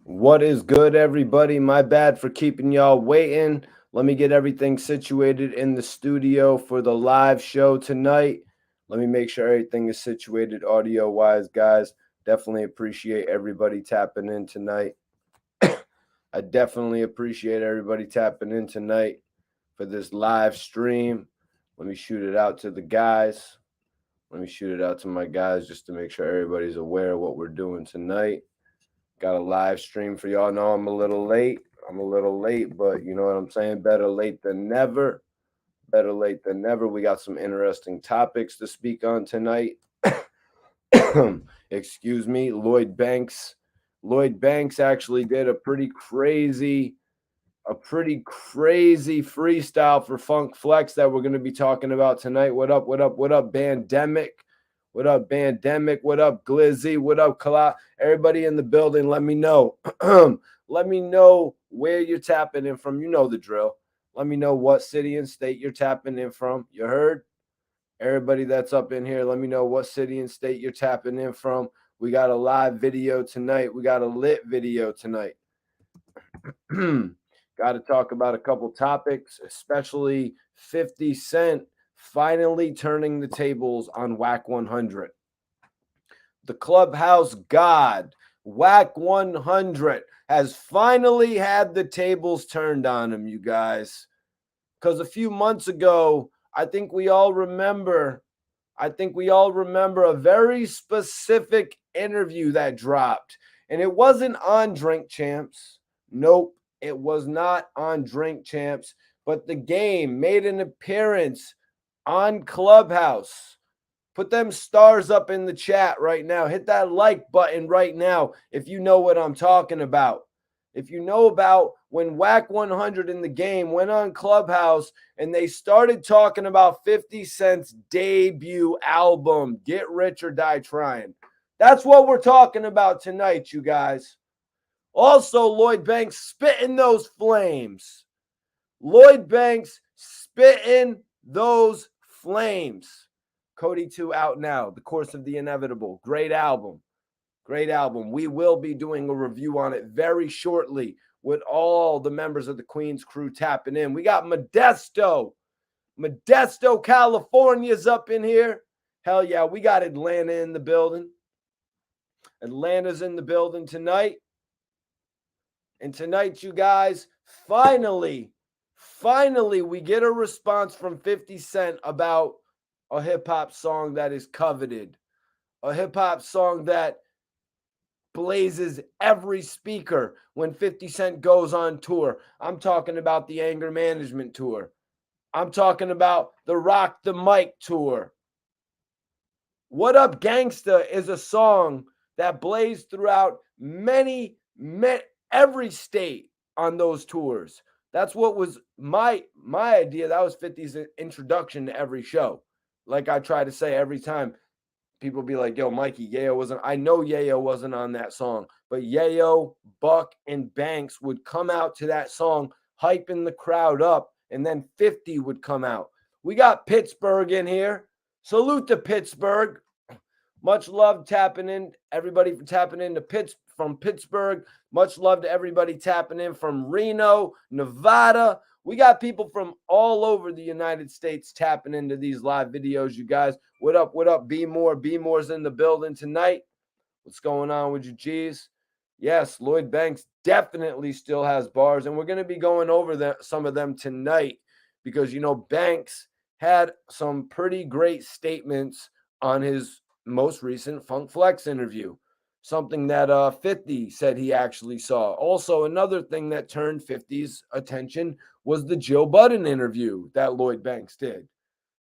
What is good, everybody? My bad for keeping y'all waiting. Let me get everything situated in the studio for the live show tonight. Let me make sure everything is situated audio wise, guys. Definitely appreciate everybody tapping in tonight. I definitely appreciate everybody tapping in tonight for this live stream. Let me shoot it out to the guys. Let me shoot it out to my guys just to make sure everybody's aware of what we're doing tonight. Got a live stream for y'all. Know I'm a little late. I'm a little late, but you know what I'm saying? Better late than never. Better late than never. We got some interesting topics to speak on tonight. Excuse me, Lloyd Banks. Lloyd Banks actually did a pretty crazy freestyle for Funk Flex that we're going to be talking about tonight. What up, what up, what up, Bandemic? What up, Bandemic? What up, Glizzy? What up, Kala? Everybody in the building, let me know. Let me know where you're tapping in from. You know the drill. Let me know what city and state you're tapping in from. You heard? Everybody that's up in here, let me know what city and state you're tapping in from. We got a live video tonight. We got a lit video tonight. Got to talk about a couple topics, especially 50 Cent finally turning the tables on Whack 100. The Clubhouse God, Whack 100, has finally had the tables turned on him, you guys. Because a few months ago, I think we all remember a very specific interview that dropped. And it wasn't on Drink Champs. Nope, it was not on Drink Champs. But the game made an appearance on Clubhouse. Put them stars up in the chat right now. Hit that like button right now if you know what I'm talking about. If you know about when Whack 100 in the game went on Clubhouse and they started talking about 50 Cent's debut album, Get Rich or Die Trying. That's what we're talking about tonight, you guys. Also, Lloyd Banks spitting those flames. Lloyd Banks spitting those flames. Cody 2 out now. The Course of the Inevitable. Great album. Great album. We will be doing a review on it very shortly with all the members of the Queen's crew tapping in. We got Modesto. Modesto, California's up in here. Hell yeah, we got Atlanta in the building. Atlanta's in the building tonight. And tonight, you guys, finally, we get a response from 50 Cent about a hip-hop song that is coveted. A hip-hop song that blazes every speaker when 50 Cent goes on tour. I'm talking about the Anger Management Tour. I'm talking about the Rock the Mic Tour. What Up Gangsta is a song that blazed throughout every state on those tours. That's what was my idea. That was 50's introduction to every show. Like I try to say every time, people be like, yo, Mikey, Yayo wasn't. I know Yayo wasn't on that song, but Yayo, Buck, and Banks would come out to that song, hyping the crowd up, and then 50 would come out. We got Pittsburgh in here. Salute to Pittsburgh. Much love tapping in, everybody for tapping into from Pittsburgh. Much love to everybody tapping in from Reno, Nevada. We got people from all over the United States tapping into these live videos, you guys. What up, what up? Be More. Be More's in the building tonight. What's going on with you, G's? Yes, Lloyd Banks definitely still has bars, and we're going to be going over some of them tonight because, you know, Banks had some pretty great statements on his most recent Funk Flex interview. Something that 50 said he actually saw. Also, another thing that turned 50's attention was the Joe Budden interview that Lloyd Banks did.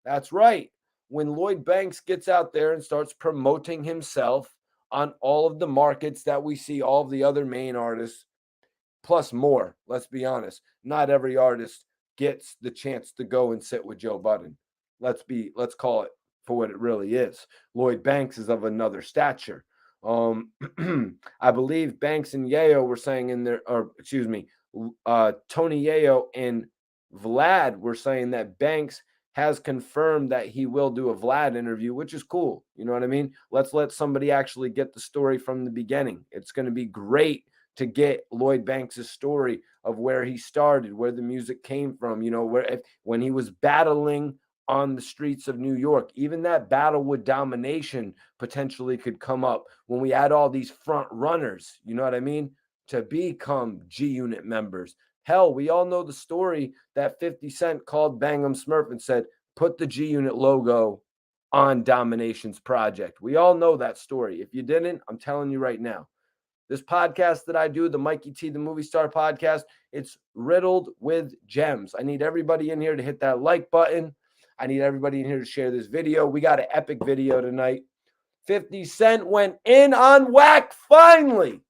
That's right. When Lloyd Banks gets out there and starts promoting himself on all of the markets that we see all of the other main artists, plus more, let's be honest. Not every artist gets the chance to go and sit with Joe Budden. Let's call it for what it really is. Lloyd Banks is of another stature. I believe Banks and Yayo were saying in their, or excuse me, Tony Yayo and Vlad were saying that Banks has confirmed that he will do a Vlad interview, which is cool. You know what I mean? Let's let somebody actually get the story from the beginning. It's going to be great to get Lloyd Banks' story of where he started, where the music came from, when he was battling on the streets of New York. Even that battle with domination potentially could come up when we had all these front runners, you know what I mean, to become G Unit members. Hell, we all know the story that 50 Cent called Bang'em Smurf and said, put the G Unit logo on Domination's project. We all know that story. If you didn't, I'm telling you right now. This podcast that I do, the Mikey T, the Movie Star podcast, it's riddled with gems. I need everybody in here to hit that like button. I need everybody in here to share this video. We got an epic video tonight. 50 Cent went in on Wack finally.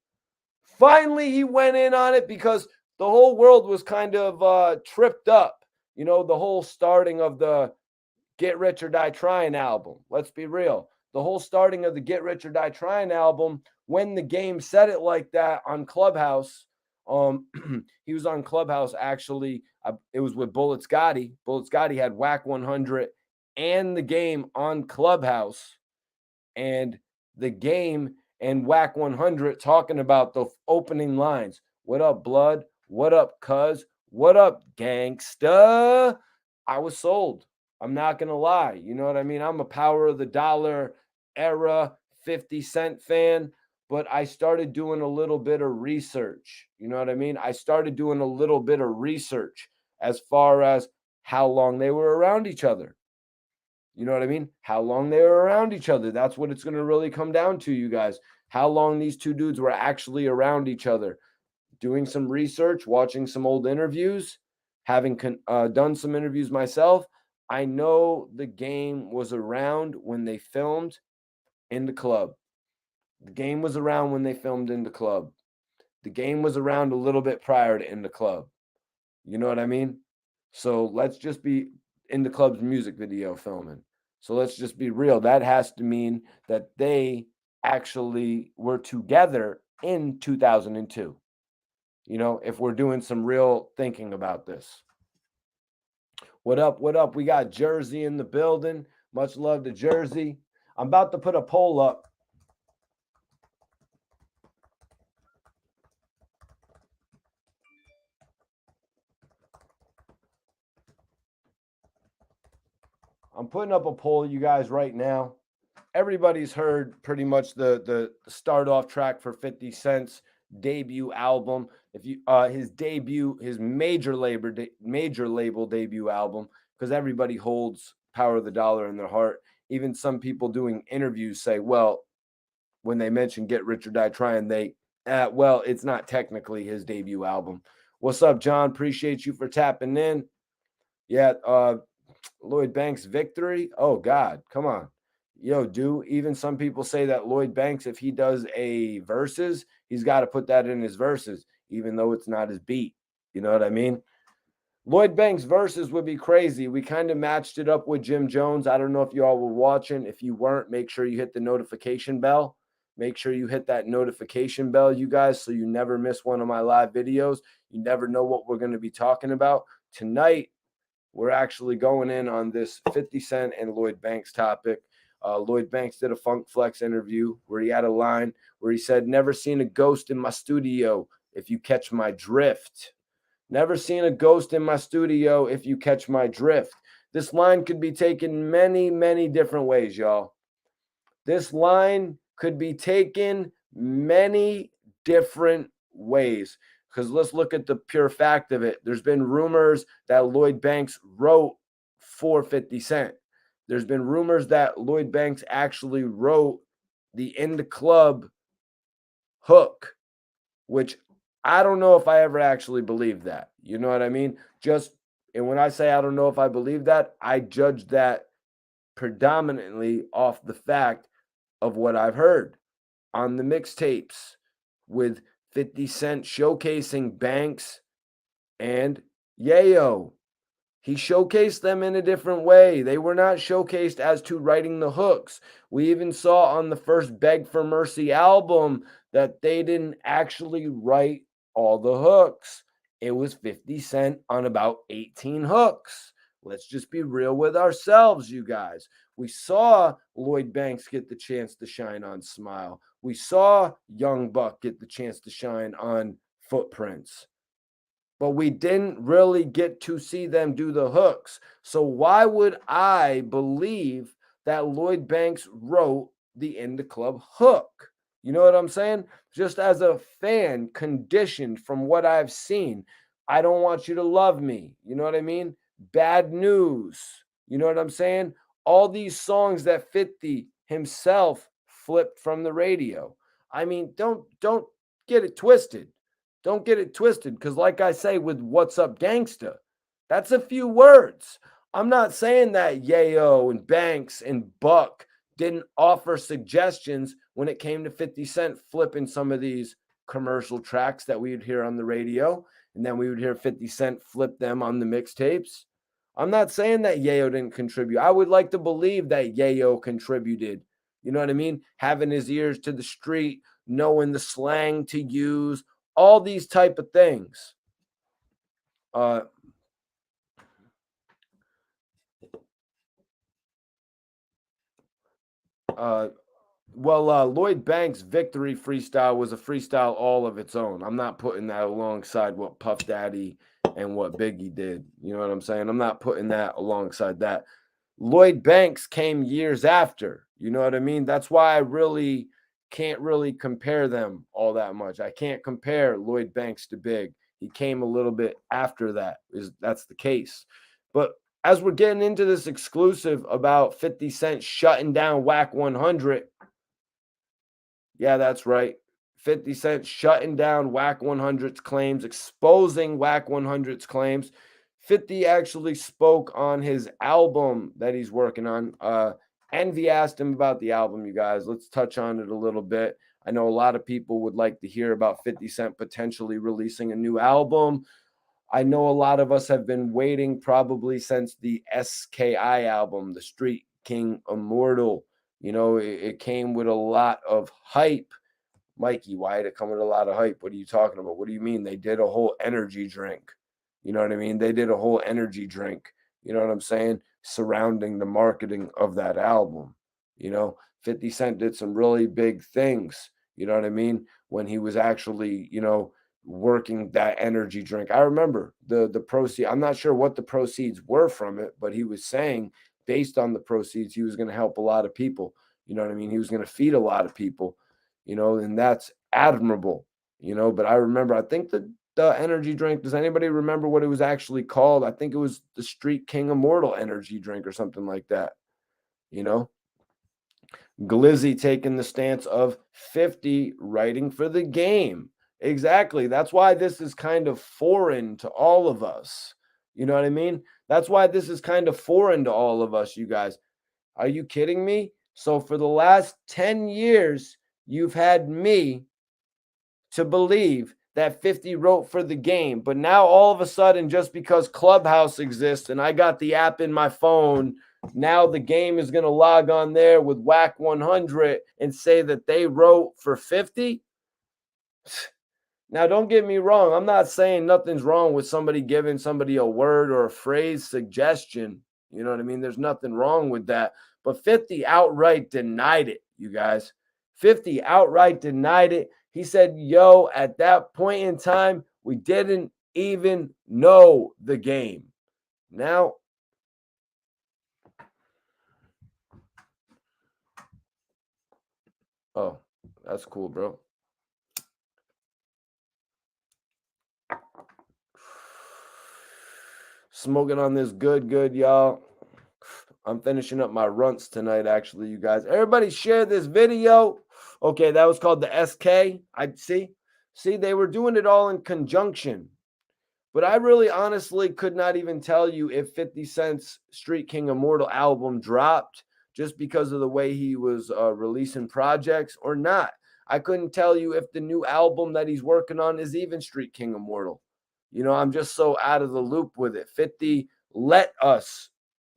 Finally, he went in on it because the whole world was kind of tripped up. The whole starting of the Get Rich or Die Trying album. Let's be real. The whole starting of the Get Rich or Die Trying album, when the game said it like that on Clubhouse, he was on Clubhouse actually. It was with Bullet Scotty. Bullet Scotty had Wack 100 and the game on Clubhouse. And the game and Wack 100 talking about the opening lines. What up, blood? What up, cuz? What up, gangsta? I was sold. I'm not going to lie. You know what I mean? I'm a Power of the Dollar era 50 Cent fan, but I started doing a little bit of research. You know what I mean? I started doing a little bit of research as far as how long they were around each other. You know what I mean? How long they were around each other. That's what it's going to really come down to, you guys. How long these two dudes were actually around each other. Doing some research, watching some old interviews, having done some interviews myself. I know the game was around when they filmed In the Club. The game was around when they filmed In the Club. The game was around a little bit prior to In the Club. You know what I mean? So let's just be In the Club's music video filming. So let's just be real. That has to mean that they actually were together in 2002. If we're doing some real thinking about this. What up? What up? We got Jersey in the building. Much love to Jersey. I'm about to put a poll up. I'm putting up a poll, you guys, right now. Everybody's heard pretty much the start off track for 50 Cent's debut album. His major label debut album, because everybody holds Power of the Dollar in their heart. Even some people doing interviews say, well, when they mention Get Rich or Die Trying, it's not technically his debut album. What's up, John? Appreciate you for tapping in. Yeah, Lloyd Banks victory. Oh God, come on. Even some people say that Lloyd Banks, if he does a verses, he's got to put that in his verses, even though it's not his beat. You know what I mean? Lloyd Banks verses would be crazy. We kind of matched it up with Jim Jones. I don't know if you all were watching. If you weren't, make sure you hit the notification bell. Make sure you hit that notification bell, you guys, so you never miss one of my live videos. You never know what we're going to be talking about. Tonight, we're actually going in on this 50 Cent and Lloyd Banks topic. Lloyd Banks did a Funk Flex interview where he had a line where he said, never seen a ghost in my studio if you catch my drift. Never seen a ghost in my studio if you catch my drift. This line could be taken many, many different ways, y'all. This line could be taken many different ways. Because let's look at the pure fact of it. There's been rumors that Lloyd Banks wrote for 50 Cent. There's been rumors that Lloyd Banks actually wrote the In the Club hook, which I don't know if I ever actually believed that. You know what I mean? And when I say I don't know if I believe that, I judge that predominantly off the fact of what I've heard on the mixtapes with 50 Cent showcasing Banks and Yayo. He showcased them in a different way. They were not showcased as to writing the hooks. We even saw on the first Beg for Mercy album that they didn't actually write all the hooks. It was 50 Cent on about 18 hooks. Let's just be real with ourselves, you guys. We saw Lloyd Banks get the chance to shine on Smile. We saw Young Buck get the chance to shine on Footprints. But we didn't really get to see them do the hooks. So why would I believe that Lloyd Banks wrote the In the Club hook? You know what I'm saying? Just as a fan, conditioned from what I've seen. I don't want you to love me. You know what I mean? Bad news. You know what I'm saying? All these songs that 50 himself flipped from the radio. I mean, don't get it twisted. Don't get it twisted, because like I say with What's Up Gangsta, that's a few words. I'm not saying that Yayo and Banks and Buck didn't offer suggestions when it came to 50 Cent flipping some of these commercial tracks that we would hear on the radio, and then we would hear 50 Cent flip them on the mixtapes. I'm not saying that Yayo didn't contribute. I would like to believe that Yayo contributed. You know what I mean? Having his ears to the street, knowing the slang to use, all these type of things. Lloyd Banks' Victory freestyle was a freestyle all of its own. I'm not putting that alongside what Puff Daddy and what Biggie did. You know what I'm saying? I'm not putting that alongside that. Lloyd Banks came years after. You know what I mean? That's why I really can't really compare them all that much. I can't compare Lloyd Banks to Big. He came a little bit after that. That's the case. But as we're getting into this exclusive about 50 Cent shutting down Wack 100, yeah, that's right. 50 Cent shutting down Wack 100's claims, exposing Wack 100's claims. 50 actually spoke on his album that he's working on. Envy asked him about the album, you guys. Let's touch on it a little bit. I know a lot of people would like to hear about 50 Cent potentially releasing a new album. I know a lot of us have been waiting probably since the SKI album, the Street King Immortal. You know, it came with a lot of hype. Mikey, why did it come with a lot of hype? What are you talking about? What do you mean? They did a whole energy drink. You know what I mean? They did a whole energy drink. You know what I'm saying? Surrounding the marketing of that album. You know, 50 Cent did some really big things. You know what I mean? When he was actually, you know, working that energy drink. I remember the proceeds. I'm not sure what the proceeds were from it, but he was saying based on the proceeds, he was going to help a lot of people. You know what I mean? He was going to feed a lot of people, you know, and that's admirable, you know. But I remember, I think the energy drink, does anybody remember what it was actually called? I think it was the Street King Immortal energy drink or something like that, you know. Glizzy taking the stance of 50 writing for the game. Exactly. That's why this is kind of foreign to all of us. You know what I mean? That's why this is kind of foreign to all of us, you guys. Are you kidding me? So for the last 10 years, you've had me to believe that 50 wrote for the game. But now all of a sudden, just because Clubhouse exists and I got the app in my phone, now the game is going to log on there with Wack 100 and say that they wrote for 50. Now, don't get me wrong. I'm not saying nothing's wrong with somebody giving somebody a word or a phrase suggestion. You know what I mean? There's nothing wrong with that. But 50 outright denied it, you guys. 50 outright denied it. He said, yo, at that point in time, we didn't even know the game. Now, oh, that's cool, bro. Smoking on this good, y'all. I'm finishing up my runts tonight, actually, you guys. Everybody share this video. Okay, that was called the SK. I see. See, they were doing it all in conjunction. But I really honestly could not even tell you if 50 Cent's Street King Immortal album dropped just because of the way he was releasing projects or not. I couldn't tell you if the new album that he's working on is even Street King Immortal. You know, I'm just so out of the loop with it. 50 let us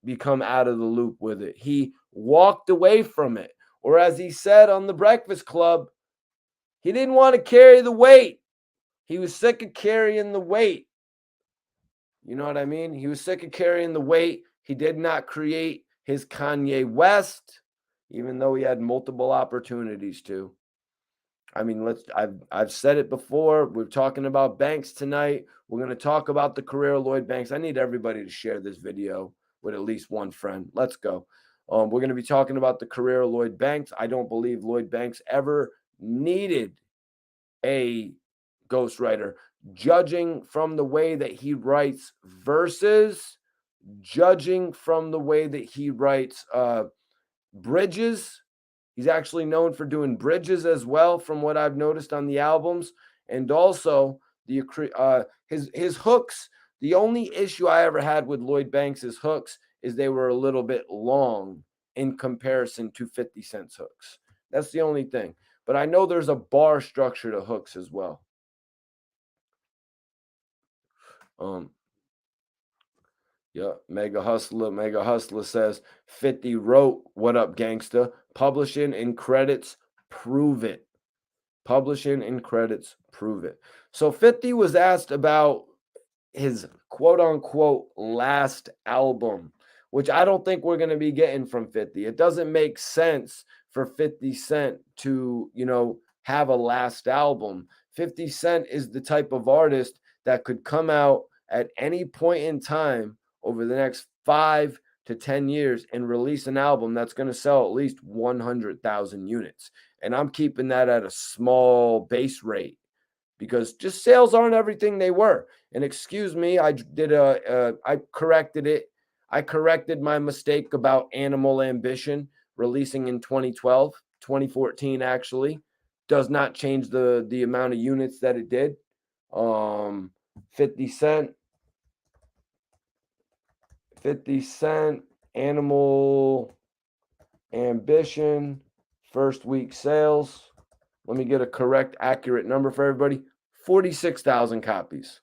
become out of the loop with it. He walked away from it. Or as he said on the Breakfast Club, he didn't want to carry the weight. He was sick of carrying the weight. You know what I mean? He was sick of carrying the weight. He did not create his Kanye West, even though he had multiple opportunities to. I mean, I've said it before. We're talking about Banks tonight. We're going to talk about the career of Lloyd Banks. I need everybody to share this video with at least one friend. Let's go. We're going to be talking about the career of Lloyd Banks. I don't believe Lloyd Banks ever needed a ghostwriter, judging from the way that he writes verses, judging from the way that he writes bridges. He's actually known for doing bridges as well, from what I've noticed on the albums, and also the his hooks. The only issue I ever had with Lloyd Banks's hooks is they were a little bit long in comparison to 50 Cent's hooks. That's the only thing. But I know there's a bar structure to hooks as well. Yeah, Mega Hustler says 50 wrote "What Up Gangsta," publishing in credits, prove it. Publishing in credits, prove it. So 50 was asked about his quote unquote last album, which I don't think we're going to be getting from 50. It doesn't make sense for 50 Cent to, have a last album. 50 Cent is the type of artist that could come out at any point in time over the next 5 to 10 years and release an album that's going to sell at least 100,000 units. And I'm keeping that at a small base rate because just sales aren't everything they were. And excuse me, I corrected it. I corrected my mistake about Animal Ambition releasing in 2012, 2014 actually. Does not change the amount of units that it did. 50 Cent, Animal Ambition, first week sales. Let me get a correct, accurate number for everybody. 46,000 copies.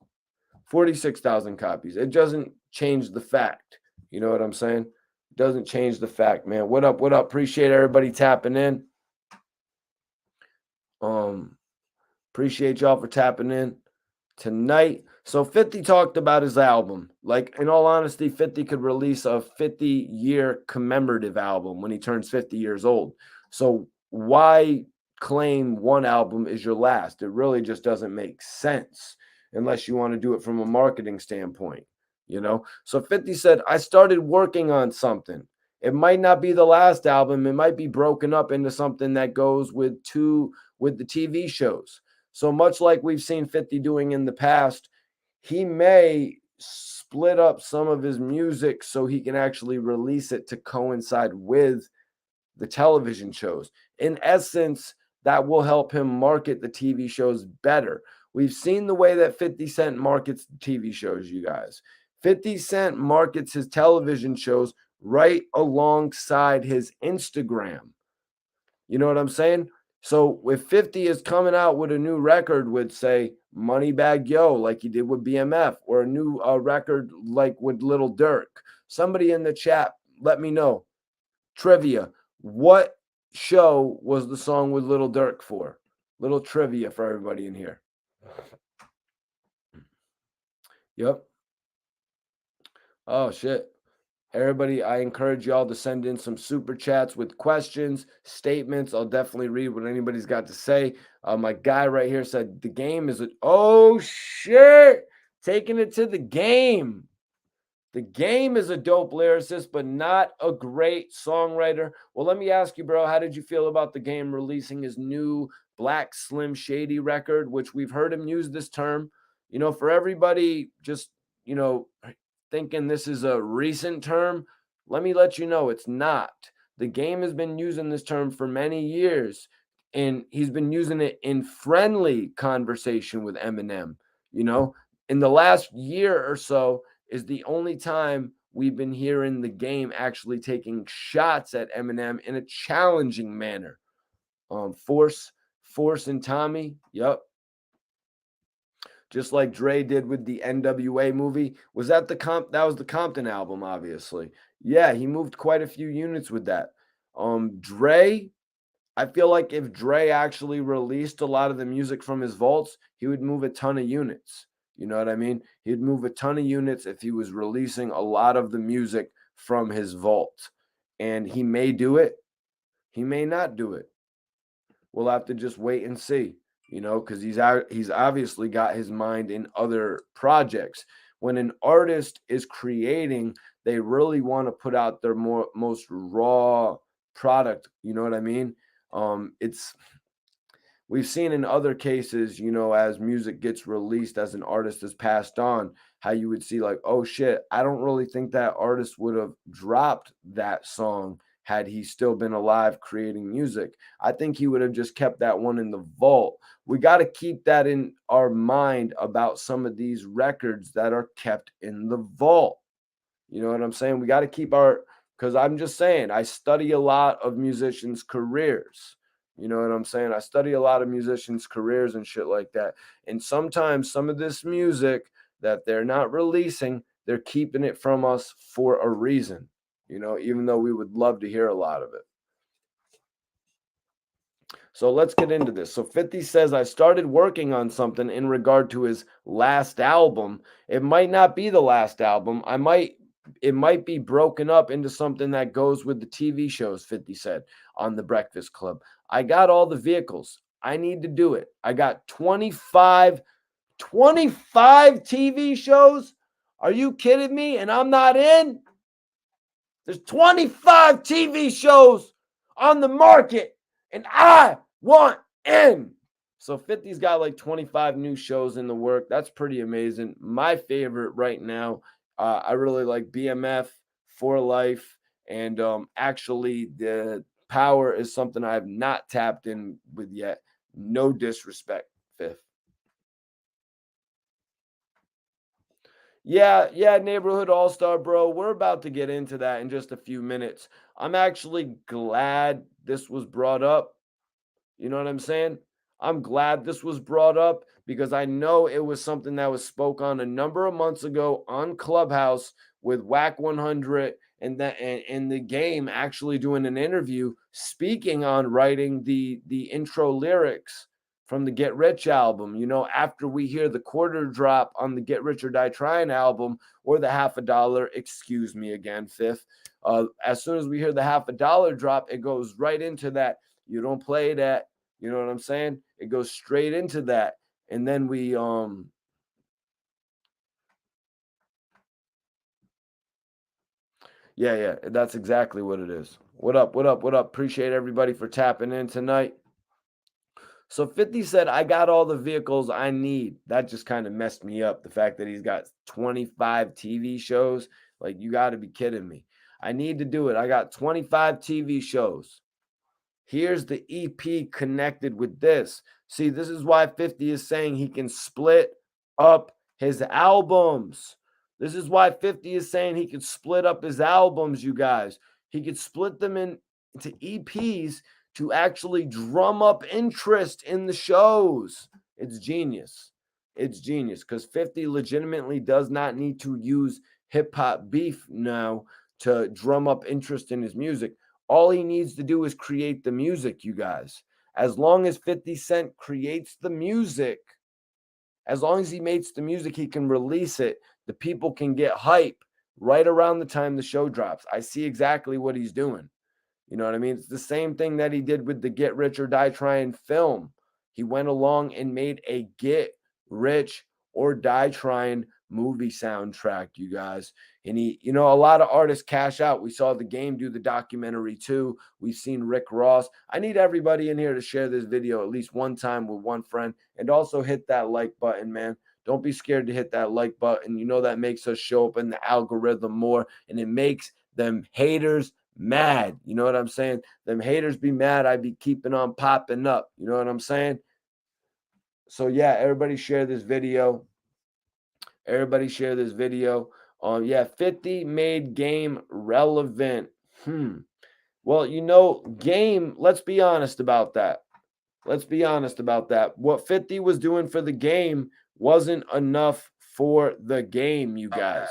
46,000 copies. It doesn't change the fact. You know what I'm saying? It doesn't change the fact, man. What up? What up? Appreciate everybody tapping in. Appreciate y'all for tapping in tonight. So 50 talked about his album. Like, in all honesty, 50 could release a 50-year commemorative album when he turns 50 years old. So why claim one album is your last? It really just doesn't make sense unless you want to do it from a marketing standpoint, So 50 said, I started working on something. It might not be the last album. It might be broken up into something that goes with the TV shows. So much like we've seen 50 doing in the past, he may split up some of his music so he can actually release it to coincide with the television shows. In essence, that will help him market the TV shows better. We've seen the way that 50 Cent markets the TV shows, you guys. 50 Cent markets his television shows right alongside his Instagram. You know what I'm saying? So if 50 is coming out with a new record with, say, Moneybagg Yo, like he did with BMF, or a new record like with Little Durk, somebody in the chat, let me know. Trivia. What show was the song with Little Durk for? Little trivia for everybody in here. Yep. Oh, shit. Everybody, I encourage y'all to send in some super chats with questions, statements. I'll definitely read what anybody's got to say. My guy right here said the game is oh shit, taking it to the game. The Game is a dope lyricist, but not a great songwriter. Well, let me ask you, bro, how did you feel about The Game releasing his new Black Slim Shady record, which we've heard him use this term? For everybody just, thinking this is a recent term, let me let you know it's not. The Game has been using this term for many years, and he's been using it in friendly conversation with Eminem. In the last year or so is the only time we've been hearing The Game actually taking shots at Eminem in a challenging manner. Force and Tommy, yep. Just like Dre did with the NWA movie. Was that that was the Compton album, obviously. Yeah, he moved quite a few units with that. Dre, I feel like if Dre actually released a lot of the music from his vaults, he would move a ton of units. You know what I mean? He'd move a ton of units if he was releasing a lot of the music from his vault. And he may do it. He may not do it. We'll have to just wait and see, because he's obviously got his mind in other projects. When an artist is creating, they really want to put out their most raw product. You know what I mean? It's We've seen in other cases, as music gets released, as an artist has passed on, how you would see like, oh shit, I don't really think that artist would have dropped that song had he still been alive creating music. I think he would have just kept that one in the vault. We got to keep that in our mind about some of these records that are kept in the vault. You know what I'm saying? We got to keep because I'm just saying, I study a lot of musicians' careers. You know what I'm saying? I study a lot of musicians' careers and shit like that. And sometimes some of this music that they're not releasing, they're keeping it from us for a reason, even though we would love to hear a lot of it. So let's get into this. So 50 says, I started working on something in regard to his last album. It might not be the last album. It might be broken up into something that goes with the TV shows, 50 said on The Breakfast Club. I got all the vehicles. I need to do it. I got 25 TV shows. Are you kidding me? And I'm not in? There's 25 TV shows on the market, and I want in. So 50's got like 25 new shows in the work. That's pretty amazing. My favorite right now, I really like BMF, For Life, and actually the Power is something I have not tapped in with yet. No disrespect, Fifth. Yeah, Neighborhood All-Star, bro. We're about to get into that in just a few minutes. I'm actually glad this was brought up. You know what I'm saying? I'm glad this was brought up because I know it was something that was spoke on a number of months ago on Clubhouse with Wack 100 and the game actually doing an interview speaking on writing the intro lyrics from the Get Rich album. After we hear the quarter drop on the Get Rich or Die Trying album or the $50, excuse me again, Fifth. As soon as we hear the $50 drop, it goes right into that. You don't play that. You know what I'm saying? It goes straight into that. And then we yeah, that's exactly what it is. What up? Appreciate everybody for tapping in tonight. So 50 said, I got all the vehicles I need. That just kind of messed me up. The fact that he's got 25 TV shows. Like, you got to be kidding me. I need to do it. I got 25 TV shows. Here's the EP connected with this. See, this is why 50 is saying he can split up his albums. This is why 50 is saying he can split up his albums, you guys. He could split them into EPs to actually drum up interest in the shows. It's genius. It's genius because 50 legitimately does not need to use hip hop beef now to drum up interest in his music. All he needs to do is create the music, you guys. As long as 50 Cent creates the music, as long as he makes the music, he can release it. The people can get hype right around the time the show drops. I see exactly what he's doing. You know what I mean? It's the same thing that he did with the Get Rich or Die Trying film. He went along and made a Get Rich or Die Trying movie soundtrack, you guys. And a lot of artists cash out. We saw The Game do the documentary too. We've seen Rick Ross. I need everybody in here to share this video at least one time with one friend and also hit that like button, man. Don't be scared to hit that like button. That makes us show up in the algorithm more and it makes them haters mad. You know what I'm saying? Them haters be mad. I be keeping on popping up. You know what I'm saying? So yeah, everybody share this video. Everybody share this video. 50 made Game relevant. Well, Game, let's be honest about that. What 50 was doing for the Game wasn't enough for the Game, you guys.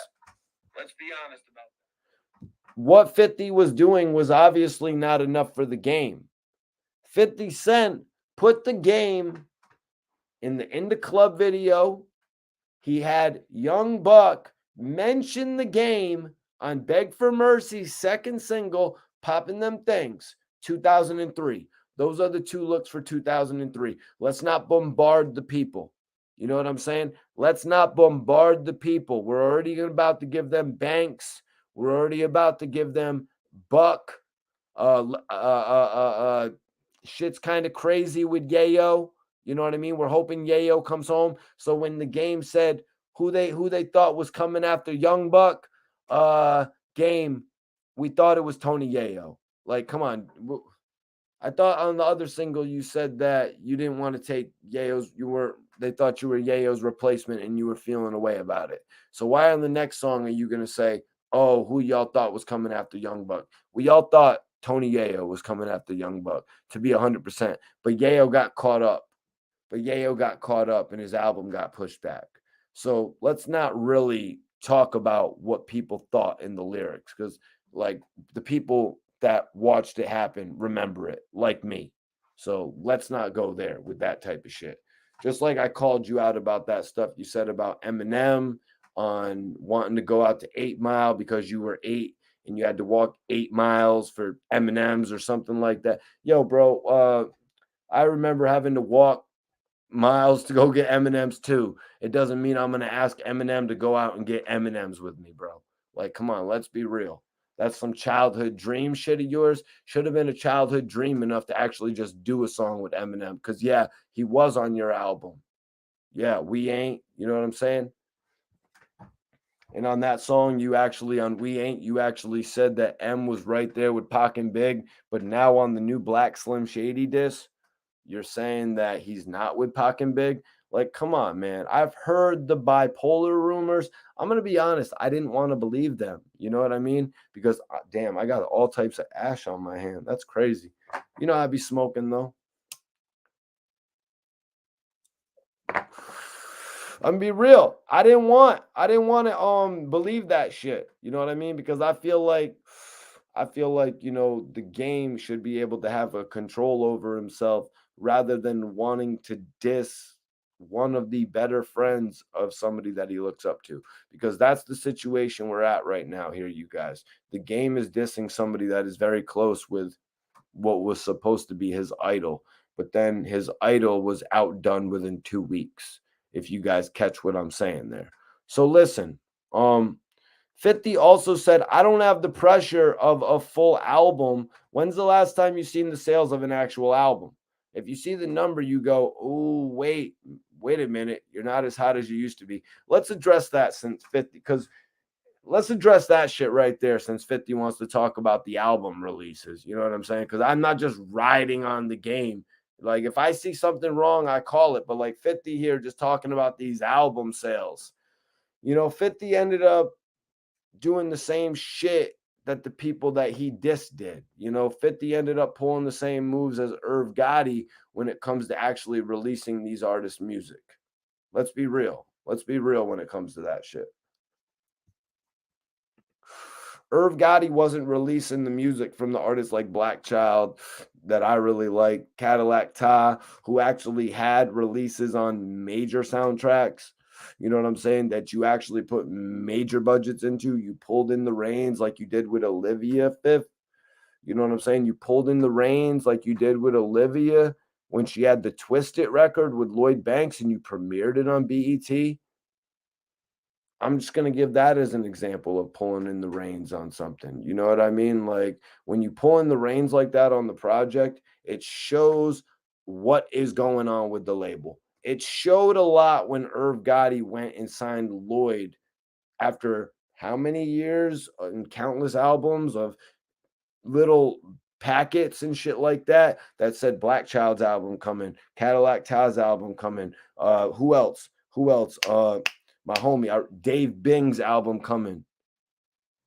Let's be honest about that. What 50 was doing was obviously not enough for the Game. 50 Cent put the Game in the club video. He had Young Buck mention the Game on Beg for Mercy's second single, popping them things. 2003. Those are the two looks for 2003. Let's not bombard the people. You know what I'm saying? Let's not bombard the people. We're already about to give them Banks. We're already about to give them Buck. Shit's kind of crazy with Yayo. You know what I mean? We're hoping Yayo comes home. So when the game said who they thought was coming after Young Buck, game, we thought it was Tony Yayo. Like, come on. I thought on the other single you said that you didn't want to take Yayo's. They thought you were Yayo's replacement and you were feeling away about it. So why on the next song are you gonna say, oh, who y'all thought was coming after Young Buck? We all thought Tony Yayo was coming after Young Buck, to be 100%. But Yayo got caught up. And his album got pushed back. So let's not really talk about what people thought in the lyrics, because like the people that watched it happen remember it, like me. So let's not go there with that type of shit. Just like I called you out about that stuff you said about Eminem on wanting to go out to 8 Mile because you were 8 and you had to walk 8 miles for M&Ms or something like that. Yo, bro, I remember having to walk miles to go get M&Ms too. It doesn't mean I'm going to ask Eminem to go out and get M&Ms with me, bro. Like, come on, let's be real. That's some childhood dream shit of yours. Should have been a childhood dream enough to actually just do a song with Eminem. Because, yeah, he was on your album. Yeah, We Ain't. You know what I'm saying? And on that song, on We Ain't, you actually said that M was right there with Pac and Big. But now on the new Black Slim Shady diss, you're saying that he's not with Pac and Big. Like, come on, man. I've heard the bipolar rumors. I'm going to be honest. I didn't want to believe them. You know what I mean? Because, damn, I got all types of ash on my hand. That's crazy. You know, I'd be smoking, though. I'm gonna be real. I didn't want to believe that shit. You know what I mean? Because I feel like the game should be able to have a control over himself rather than wanting to diss one of the better friends of somebody that he looks up to, because that's the situation we're at right now here, you guys. The game is dissing somebody that is very close with what was supposed to be his idol, but then his idol was outdone within 2 weeks, if you guys catch what I'm saying there. So listen, 50 also said, I don't have the pressure of a full album. When's the last time you've seen the sales of an actual album? If you see the number, you go, oh, wait a minute. You're not as hot as you used to be. Let's address that since 50, because let's address that shit right there, since 50 wants to talk about the album releases. You know what I'm saying? Because I'm not just riding on the game. Like, if I see something wrong, I call it. But like 50 here just talking about these album sales. 50 ended up doing the same shit that the people that he dissed did. 50 ended up pulling the same moves as Irv Gotti when it comes to actually releasing these artists' music. Let's be real. Let's be real when it comes to that shit. Irv Gotti wasn't releasing the music from the artists like Black Child that I really like, Cadillac Ta, who actually had releases on major soundtracks. You know what I'm saying? That you actually put major budgets into. You pulled in the reins like you did with Olivia Fifth. You know what I'm saying? You pulled in the reins like you did with Olivia when she had the Twist It record with Lloyd Banks and you premiered it on BET. I'm just going to give that as an example of pulling in the reins on something. You know what I mean? Like, when you pull in the reins like that on the project, it shows what is going on with the label. It showed a lot when Irv Gotti went and signed Lloyd after how many years and countless albums of little packets and shit like that said Black Child's album coming, Cadillac Ta's album coming. Who else? My homie, Dave Bing's album coming.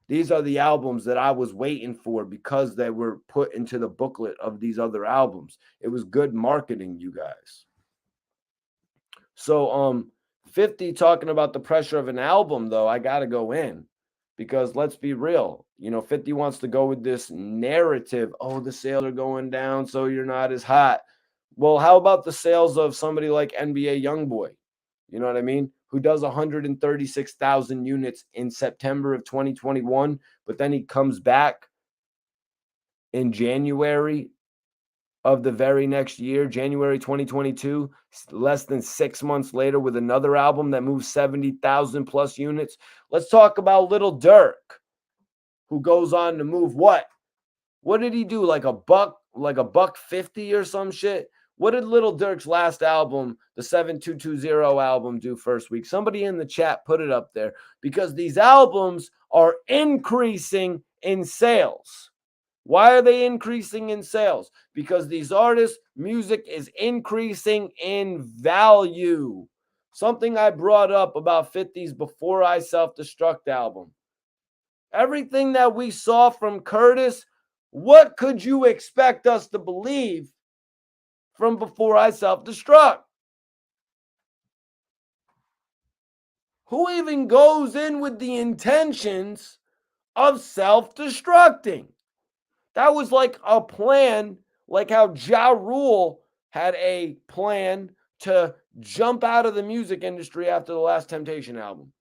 These are the albums that I was waiting for because they were put into the booklet of these other albums. It was good marketing, you guys. So 50 talking about the pressure of an album, though, I got to go in because let's be real. 50 wants to go with this narrative. Oh, the sales are going down, so you're not as hot. Well, how about the sales of somebody like NBA Youngboy? You know what I mean? Who does 136,000 units in September of 2021, but then he comes back in January of the very next year, January 2022, less than 6 months later, with another album that moves 70,000 plus units. Let's talk about Little Durk, who goes on to move what? What did he do? Like a buck 50 or some shit? What did Little Durk's last album, the 7220 album, do first week? Somebody in the chat put it up there, because these albums are increasing in sales. Why are they increasing in sales? Because these artists' music is increasing in value. Something I brought up about 50's Before I Self-Destruct album. Everything that we saw from Curtis, what could you expect us to believe from Before I Self-Destruct? Who even goes in with the intentions of self-destructing? That was like a plan, like how Ja Rule had a plan to jump out of the music industry after the Last Temptation album.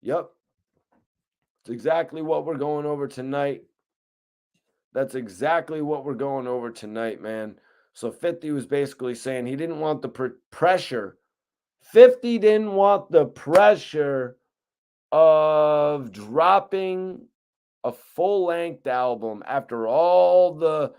Yep. It's exactly what we're going over tonight. That's exactly what we're going over tonight, man. So 50 was basically saying he didn't want the pressure. 50 didn't want the pressure of dropping a full-length album after all the,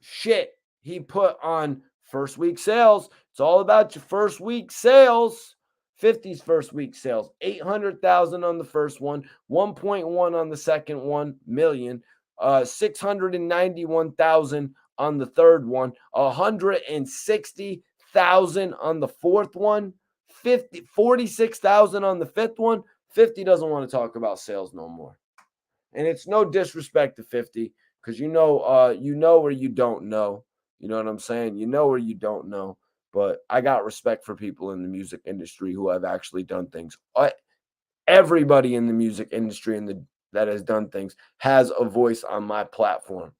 shit he put on first week sales. It's all about your first week sales. 50's first week sales, 800,000 on the first one, 1.1 on the second one, million, 691,000 on the third one, 160,000 on the fourth one, 46,000 on the fifth one. 50 doesn't want to talk about sales no more. And it's no disrespect to 50, because you know or you don't know. You know what I'm saying? You know or you don't know. But I got respect for people in the music industry who have actually done things. Everybody in the music industry that has done things has a voice on my platform.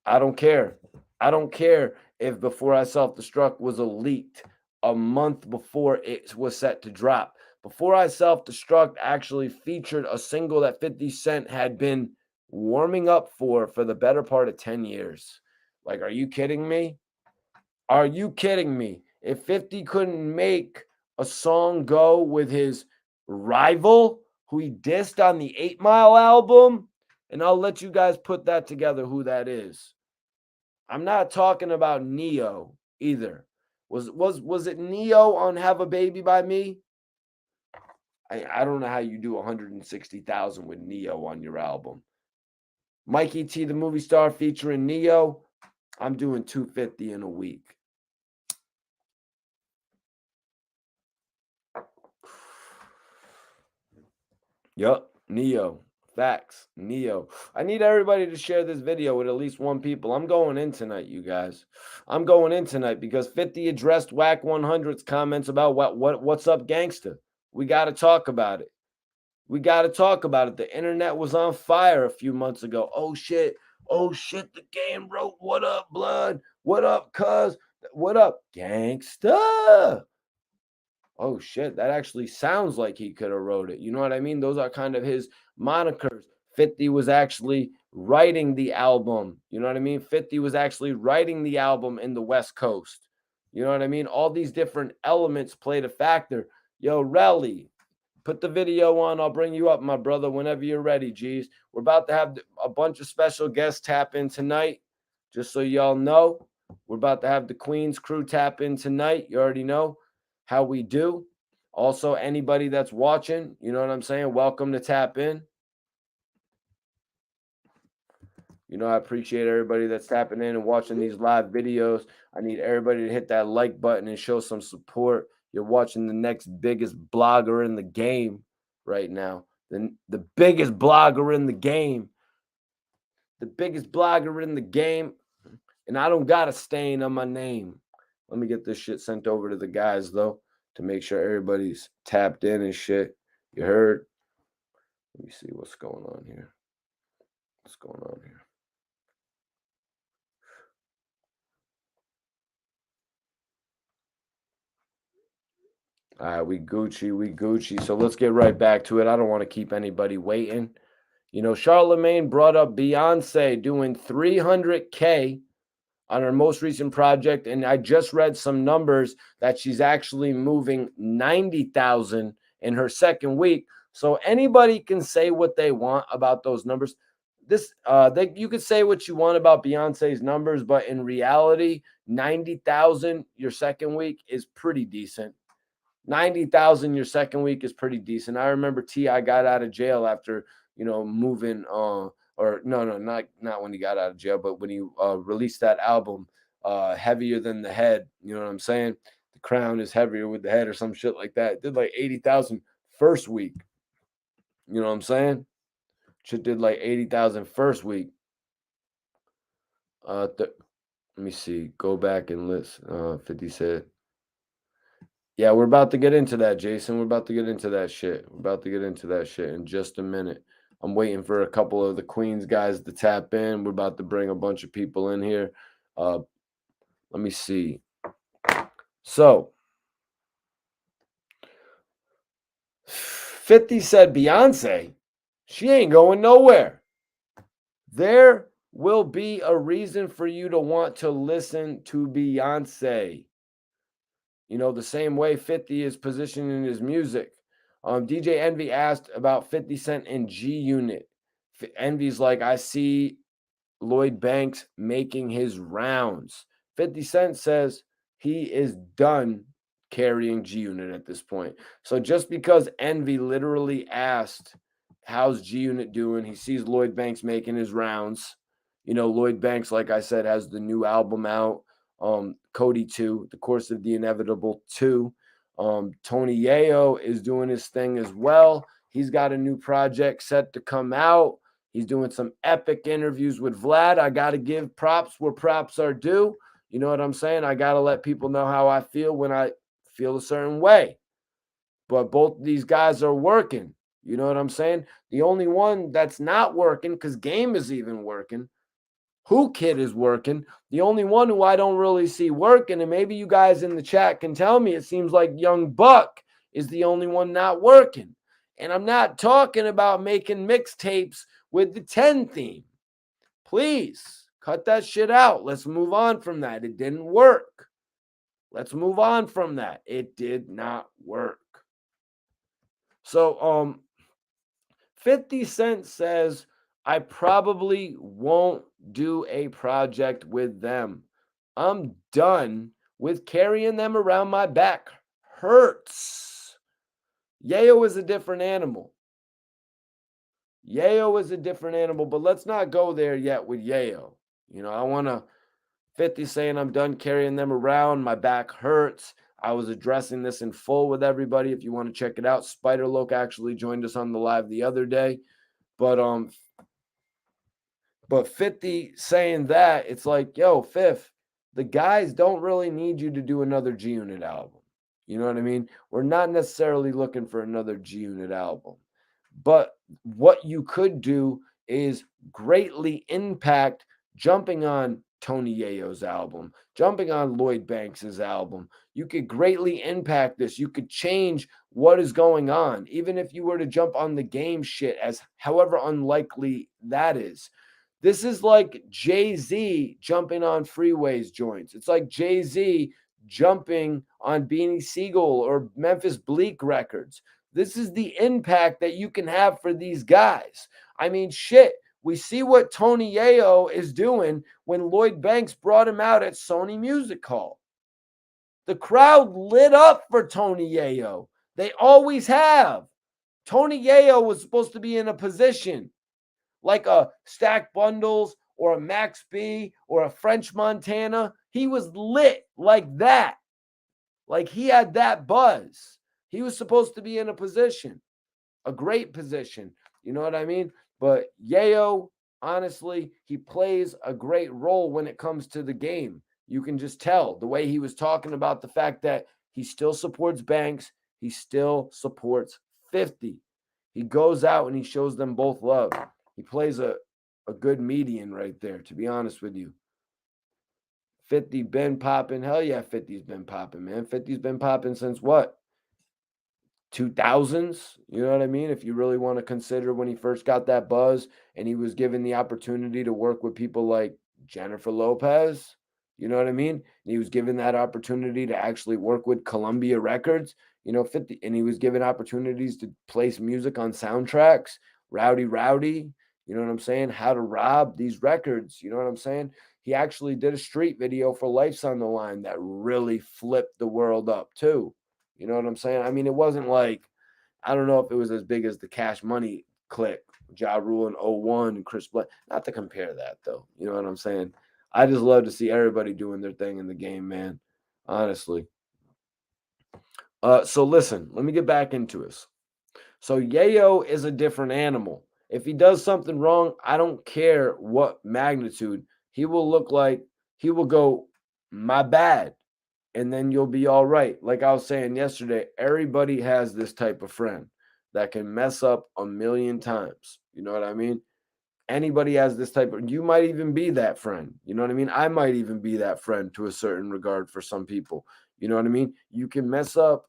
I don't care. I don't care if Before I Self-Destruct was leaked a month before it was set to drop. Before I Self-Destruct actually featured a single that 50 Cent had been warming up for the better part of 10 years. Like, are you kidding me? Are you kidding me? If 50 couldn't make a song go with his rival, who he dissed on the 8 Mile album, and I'll let you guys put that together who that is. I'm not talking about Neo either. Was it Neo on Have a Baby by Me? I don't know how you do 160,000 with Neo on your album. Mikey T, the movie star, featuring Neo. I'm doing 250 in a week. Yup, Neo. Facts. Neo. I need everybody to share this video with at least one people. I'm going in tonight, you guys. I'm going in tonight because 50 addressed Wack 100's comments about what's up gangsta. We got to talk about it. We got to talk about it. The internet was on fire a few months ago. Oh shit. Oh shit. The game wrote, "What up, blood? What up, cuz? What up, gangsta?" Oh shit, that actually sounds like he could have wrote it. You know what I mean? Those are kind of his monikers. 50 was actually writing the album. You know what I mean? 50 was actually writing the album in the West Coast. You know what I mean? All these different elements played a factor. Yo, Relly, put the video on. I'll bring you up, my brother, whenever you're ready, G's. We're about to have a bunch of special guests tap in tonight. Just so y'all know, we're about to have the Queens crew tap in tonight. You already know how we do. Also, anybody that's watching, you know what I'm saying? Welcome to tap in. You know, I appreciate everybody that's tapping in and watching these live videos. I need everybody to hit that like button and show some support. You're watching the next biggest blogger in the game right now. The biggest blogger in the game. The biggest blogger in the game. And I don't got a stain on my name. Let me get this shit sent over to the guys, though, to make sure everybody's tapped in and shit. You heard? Let me see what's going on here. What's going on here? All right, we Gucci. So let's get right back to it. I don't want to keep anybody waiting. You know, Charlemagne brought up Beyonce doing 300K on her most recent project, and I just read some numbers that she's actually moving 90,000 in her second week. So anybody can say what they want about those numbers. You could say what you want about Beyonce's numbers, but in reality, 90,000 your second week is pretty decent. 90,000 your second week is pretty decent. I remember T.I. got out of jail after, moving or no, not when he got out of jail, but when he released that album, Heavier Than the Head. You know what I'm saying? The crown is heavier with the head or some shit like that. It did like 80,000 first week. You know what I'm saying? Shit did like 80,000 first week. Let me see. Go back and listen. 50 said. Yeah, we're about to get into that, Jason. We're about to get into that shit. We're about to get into that shit in just a minute. I'm waiting for a couple of the Queens guys to tap in. We're about to bring a bunch of people in here. Let me see. So, 50 said Beyonce, she ain't going nowhere. There will be a reason for you to want to listen to Beyonce. You know, the same way 50 is positioning his music. DJ Envy asked about 50 Cent and G Unit. Envy's like, I see Lloyd Banks making his rounds. 50 Cent says he is done carrying G Unit at this point. So just because Envy literally asked, how's G Unit doing? He sees Lloyd Banks making his rounds. You know, Lloyd Banks, like I said, has the new album out. Cody 2, The Course of the Inevitable 2. Tony Yayo is doing his thing as well. He's got a new project set to come out. He's doing some epic interviews with Vlad. I got to give props where props are due. You know what I'm saying? I got to let people know how I feel when I feel a certain way. But both of these guys are working. You know what I'm saying? The only one that's not working, because Game is even working, Who Kid is working. The only one who I don't really see working, and maybe you guys in the chat can tell me, it seems like Young Buck is the only one not working. And I'm not talking about making mixtapes with the 10 theme. Please cut that shit out. Let's move on from that. It didn't work. Let's move on from that. It did not work. So 50 Cent says, I probably won't do a project with them. I'm done with carrying them around my back. Hurts. Yayo is a different animal. Yayo is a different animal, but let's not go there yet with Yayo. You know, I want to 50 saying I'm done carrying them around. My back hurts. I was addressing this in full with everybody. If you want to check it out, Spider Loke actually joined us on the live the other day. But 50 saying that, it's like, yo, Fifth, the guys don't really need you to do another G Unit album. You know what I mean? We're not necessarily looking for another G Unit album. But what you could do is greatly impact jumping on Tony Yayo's album, jumping on Lloyd Banks's album. You could greatly impact this. You could change what is going on, even if you were to jump on the Game shit, as however unlikely that is. This is like Jay-Z jumping on Freeway's joints. It's like Jay-Z jumping on Beanie Siegel or Memphis Bleak records. This is the impact that you can have for these guys. I mean, shit. We see what Tony Yayo is doing when Lloyd Banks brought him out at Sony Music Hall. The crowd lit up for Tony Yayo. They always have. Tony Yayo was supposed to be in a position like a Stack Bundles or a Max B or a French Montana. He was lit like that. Like he had that buzz. He was supposed to be in a position, a great position. You know what I mean? But Yayo, honestly, he plays a great role when it comes to the game. You can just tell the way he was talking about the fact that he still supports Banks. He still supports 50. He goes out and he shows them both love. He plays a good median right there, to be honest with you. 50 been popping. Hell yeah, 50's been popping, man. 50's been popping since what? 2000s, you know what I mean? If you really want to consider when he first got that buzz and he was given the opportunity to work with people like Jennifer Lopez, you know what I mean? And he was given that opportunity to actually work with Columbia Records, 50, and he was given opportunities to place music on soundtracks, Rowdy Rowdy, you know what I'm saying? How to Rob these records, you know what I'm saying? He actually did a street video for Life's on the Line that really flipped the world up too. You know what I'm saying? I mean, it wasn't like, I don't know if it was as big as the Cash Money click, Ja Rule in '01 and Chris Black. Not to compare that though. You know what I'm saying? I just love to see everybody doing their thing in the game, man. Honestly. So listen, let me get back into this. So Yayo is a different animal. If he does something wrong, I don't care what magnitude. He will look like he will go, my bad, and then you'll be all right. Like I was saying yesterday, everybody has this type of friend that can mess up a million times. You know what I mean? Anybody has this type of, you might even be that friend. You know what I mean? I might even be that friend to a certain regard for some people. You know what I mean? You can mess up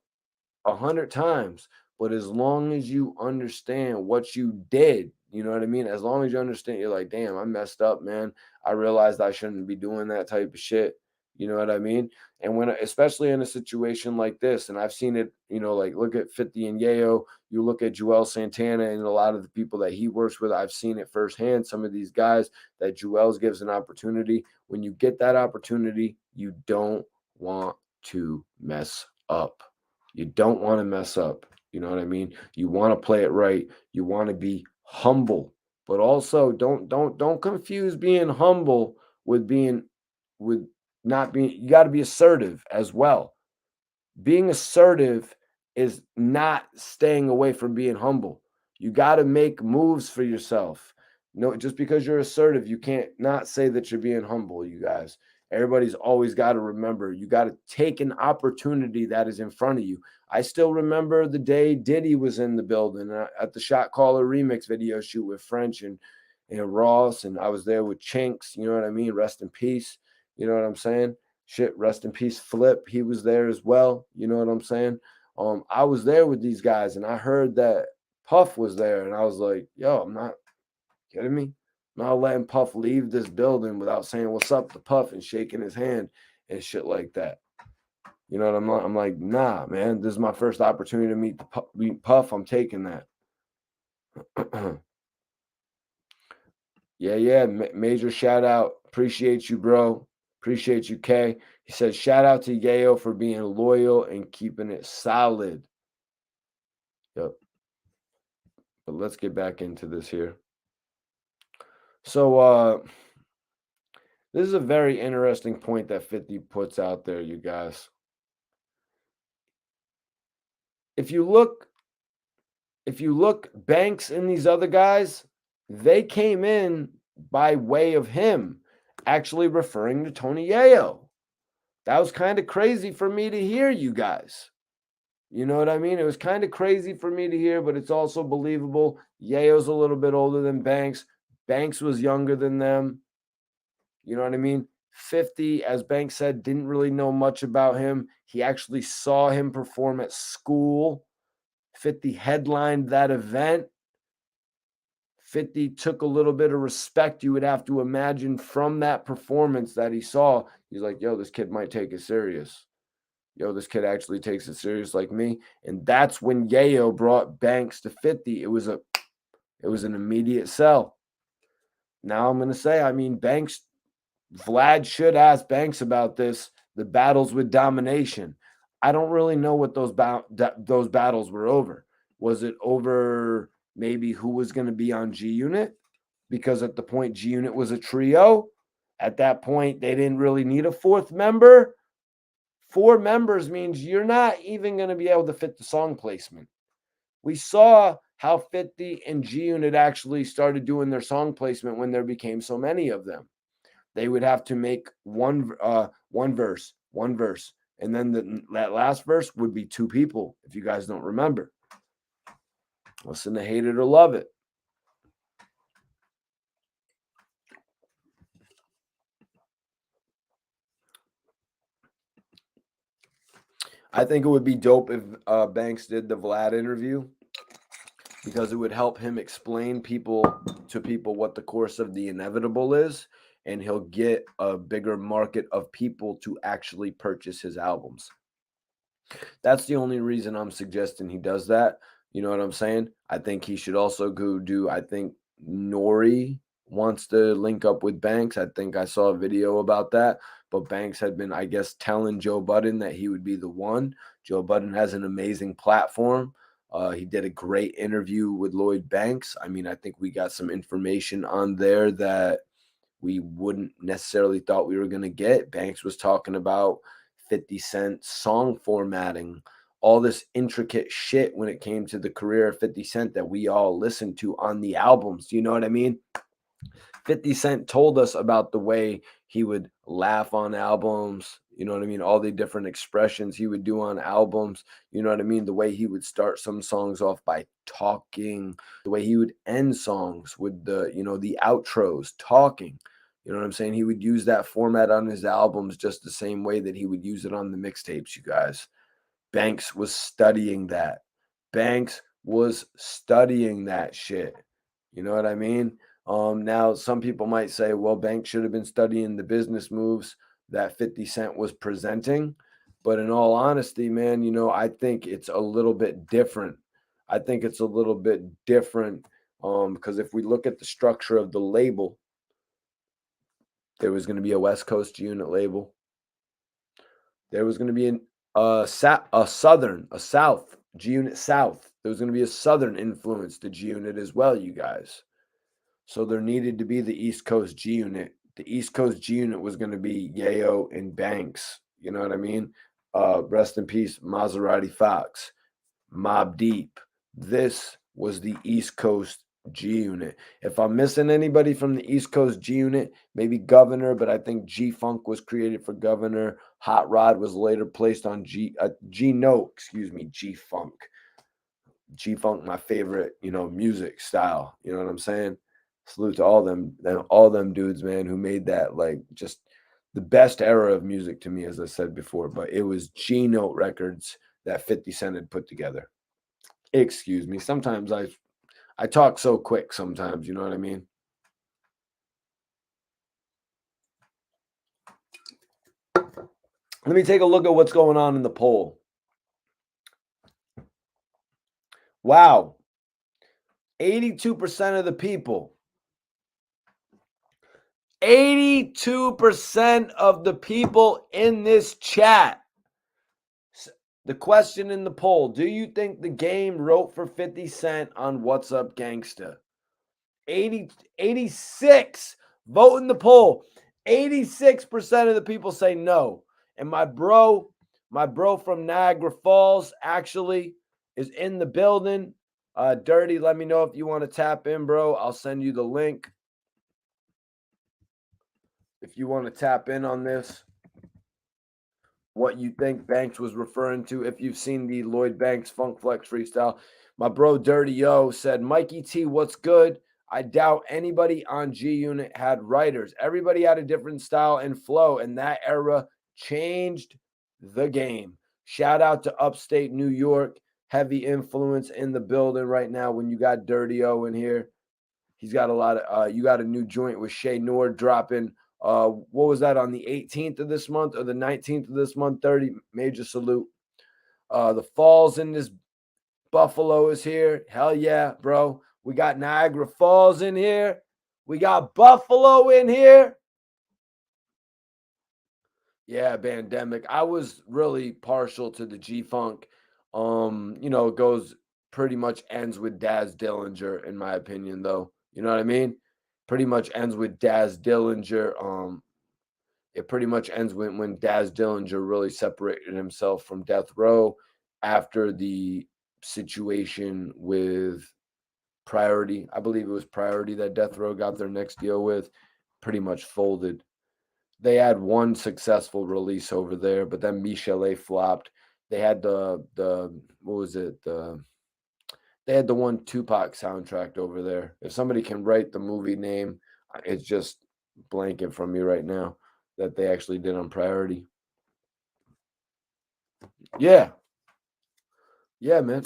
100 times, but as long as you understand what you did, you know what I mean? As long as you understand, you're like, damn, I messed up, man. I realized I shouldn't be doing that type of shit. You know what I mean? And when, especially in a situation like this, and I've seen it, like look at 50 and Yayo, you look at Joel Santana and a lot of the people that he works with, I've seen it firsthand. Some of these guys that Joel's gives an opportunity. When you get that opportunity, you don't want to mess up. You don't want to mess up. You know what I mean? You want to play it right. You want to be humble, but also don't confuse being humble with being with not being. You got to be assertive as well. Being assertive is not staying away from being humble. You got to make moves for yourself. No, just because you're assertive, you can't not say that you're being humble, you guys. Everybody's always got to remember you got to take an opportunity that is in front of you. I still remember the day Diddy was in the building at the Shot Caller remix video shoot with French and Ross, and I was there with Chinks. You know what I mean? Rest in peace. You know what I'm saying? Shit, rest in peace, Flip. He was there as well. You know what I'm saying? I was there with these guys, and I heard that Puff was there, and I was like, "Yo, I'm not kidding me. I'm not letting Puff leave this building without saying what's up to Puff and shaking his hand and shit like that." You know what I'm like, nah, man. This is my first opportunity to meet Puff. I'm taking that. Yeah. Major shout out. Appreciate you, bro. Appreciate you, K. He said, shout out to Yayo for being loyal and keeping it solid. Yep. But let's get back into this here. So this is a very interesting point that 50 puts out there, you guys. If you look Banks and these other guys, they came in by way of him actually referring to Tony Yayo. That was kind of crazy for me to hear, you guys. You know what I mean? It was kind of crazy for me to hear, but it's also believable. Yayo's a little bit older than Banks. Banks was younger than them. You know what I mean? 50, as Banks said, didn't really know much about him. He actually saw him perform at school. 50 headlined that event. 50 took a little bit of respect, you would have to imagine, from that performance that he saw. He's like, yo, this kid might take it serious. Yo, this kid actually takes it serious like me. And that's when Yayo brought Banks to 50. It was an immediate sell. Now I'm going to say, I mean, Vlad should ask Banks about this, the battles with domination. I don't really know what those battles were over. Was it over maybe who was going to be on G Unit? Because at the point G Unit was a trio. At that point, they didn't really need a fourth member. 4 members means you're not even going to be able to fit the song placement. We saw how 50 and G Unit actually started doing their song placement when there became so many of them. They would have to make one verse, and then that last verse would be 2 people. If you guys don't remember, listen to Hate It or Love It. I think it would be dope if Banks did the Vlad interview, because it would help him explain to people what the course of the inevitable is, and he'll get a bigger market of people to actually purchase his albums. That's the only reason I'm suggesting he does that. You know what I'm saying? I think he should also go do, I think Nori wants to link up with Banks. I think I saw a video about that, but Banks had been, I guess, telling Joe Budden that he would be the one. Joe Budden has an amazing platform. He did a great interview with Lloyd Banks. I mean, I think we got some information on there that we wouldn't necessarily thought we were going to get. Banks was talking about 50 Cent song formatting, all this intricate shit when it came to the career of 50 Cent that we all listened to on the albums. You know what I mean? 50 Cent told us about the way he would laugh on albums. You know what I mean? All the different expressions he would do on albums. You know what I mean? The way he would start some songs off by talking, the way he would end songs with the outros talking. You know what I'm saying? He would use that format on his albums just the same way that he would use it on the mixtapes, you guys. Banks was studying that. Banks was studying that shit. You know what I mean? Now, some people might say, well, Banks should have been studying the business moves that 50 Cent was presenting. But in all honesty, man, I think it's a little bit different. I think it's a little bit different because if we look at the structure of the label, there was going to be a West Coast unit label. There was going to be a South G Unit South. There was going to be a Southern influence to G Unit as well, you guys. So there needed to be the East Coast G Unit. The East Coast G Unit was going to be Yayo and Banks. You know what I mean? Rest in peace, Maserati Fox, Mobb Deep. This was the East Coast G Unit. If I'm missing anybody from the East Coast G Unit, maybe Governor, but I think G Funk was created for Governor. Hot Rod was later placed on G Funk. G Funk, my favorite, music style. You know what I'm saying? Salute to all them dudes, man, who made that like just the best era of music to me, as I said before. But it was G Note Records that 50 Cent had put together. Excuse me. Sometimes I talk so quick sometimes, you know what I mean? Let me take a look at what's going on in the poll. Wow. 82% of the people. 82% of the people in this chat. The question in the poll, do you think the game wrote for 50 Cent on What's Up Gangsta? 86. Vote in the poll. 86% of the people say no. And my bro from Niagara Falls actually is in the building. Dirty, let me know if you want to tap in, bro. I'll send you the link if you want to tap in on this. What you think Banks was referring to, if you've seen the Lloyd Banks Funk Flex freestyle. My bro Dirty O said, Mikey T, what's good? I doubt anybody on G Unit had writers. Everybody had a different style and flow, and that era changed the game. Shout out to upstate New York. Heavy influence in the building right now when you got Dirty O in here. He's got a lot of you got a new joint with Shay Nord dropping. What was that, on the 18th of this month or the 19th of this month? 30. Major salute. The Falls in this Buffalo is here. Hell yeah, bro. We got Niagara Falls in here. We got Buffalo in here. Yeah, Bandemic. I was really partial to the G-Funk. It goes pretty much ends with Daz Dillinger, in my opinion, though. You know what I mean? Pretty much ends with Daz Dillinger. It pretty much ends when Daz Dillinger really separated himself from Death Row after the situation with Priority. I believe it was Priority that Death Row got their next deal with. Pretty much folded. They had one successful release over there, but then Michele flopped. They had the what was it? They had the one Tupac soundtrack over there. If somebody can write the movie name, it's just blanking from me right now, that they actually did on Priority. Yeah. Yeah, man.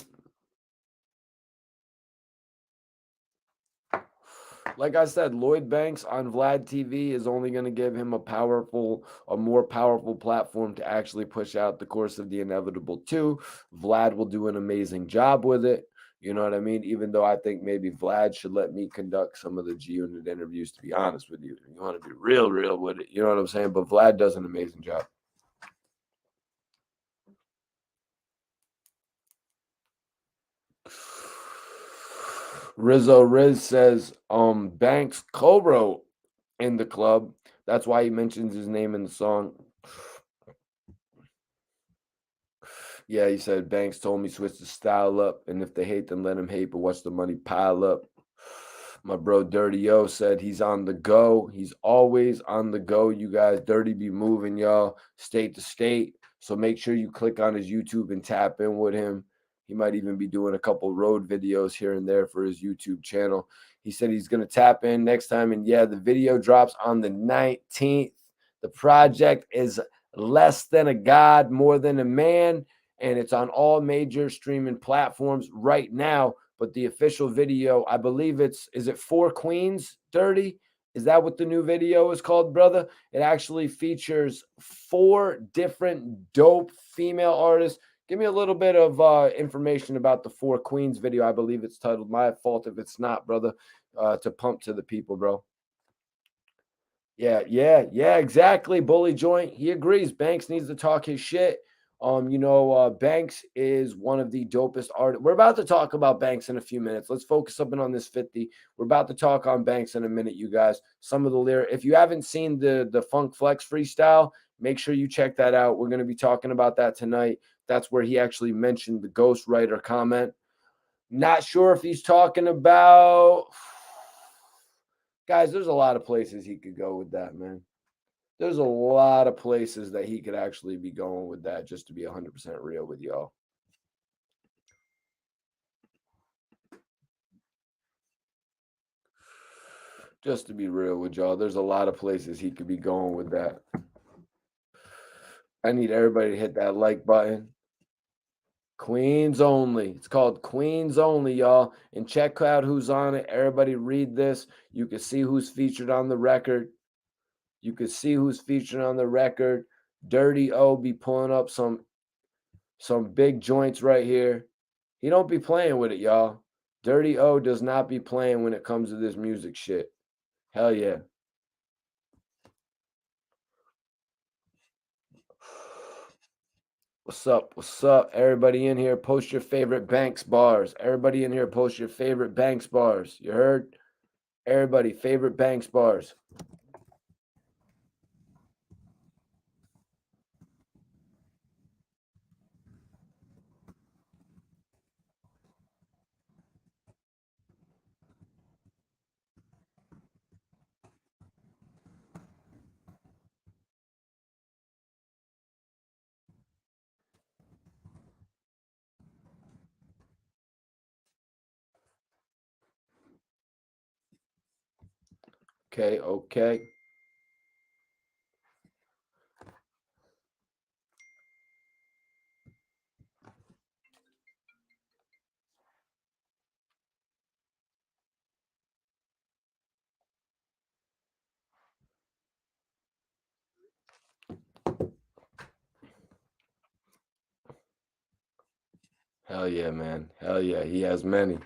Like I said, Lloyd Banks on Vlad TV is only going to give him a more powerful platform to actually push out the course of the inevitable too. Vlad will do an amazing job with it. You know what I mean? Even though I think maybe Vlad should let me conduct some of the G Unit interviews, to be honest with you. You want to be real with it. You know what I'm saying? But Vlad does an amazing job. Rizzo Riz says, Banks co-wrote in the club. That's why he mentions his name in the song. Yeah, he said Banks told me switch the style up, and if they hate, then let them hate, but watch the money pile up. My bro Dirty O said he's on the go. He's always on the go. You guys, Dirty be moving, y'all, state to state. So make sure you click on his YouTube and tap in with him. He might even be doing a couple road videos here and there for his YouTube channel. He said he's going to tap in next time. And yeah, the video drops on the 19th. The project is Less Than a God, More Than a Man, and it's on all major streaming platforms right now. But the official video, I believe is it Four Queens Dirty? Is that what the new video is called, brother? It actually features 4 different dope female artists. Give me a little bit of information about the Four Queens video. I believe it's titled My Fault If It's Not, brother, to pump to the people, bro. Yeah, exactly. Bully joint. He agrees. Banks needs to talk his shit. Banks is one of the dopest artists. We're about to talk about Banks in a few minutes. Let's focus up on this 50. We're about to talk on Banks in a minute, you guys. Some of the lyrics. If you haven't seen the Funk Flex freestyle, make sure you check that out. We're going to be talking about that tonight. That's where he actually mentioned the ghostwriter comment. Not sure if he's talking about. Guys, there's a lot of places he could go with that, man. There's a lot of places that he could actually be going with that, just to be 100% real with y'all. Just to be real with y'all, there's a lot of places he could be going with that. I need everybody to hit that like button. Queens only. It's called Queens only, y'all. And check out who's on it. Everybody read this. You can see who's featured on the record. You can see who's featured on the record. Dirty O be pulling up some big joints right here. He don't be playing with it, y'all. Dirty O does not be playing when it comes to this music shit. Hell yeah. What's up? What's up? Everybody in here, post your favorite Banks bars. Everybody in here, post your favorite Banks bars. You heard? Everybody, favorite Banks bars. Okay. Hell yeah, man. Hell yeah. He has many.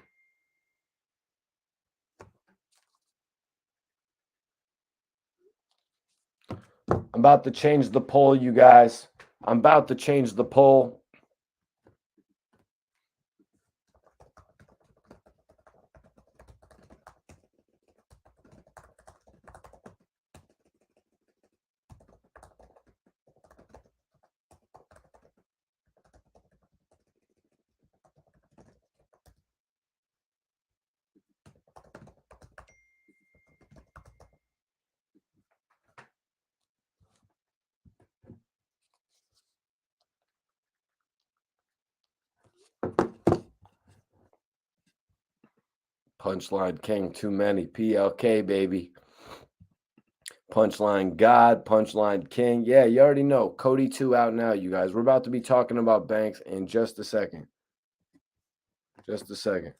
I'm about to change the poll, you guys. I'm about to change the poll. Punchline King, too many. PLK, baby. Punchline God, Punchline King. Yeah, you already know. Cody 2 out now, you guys. We're about to be talking about Banks in just a second. Just a second.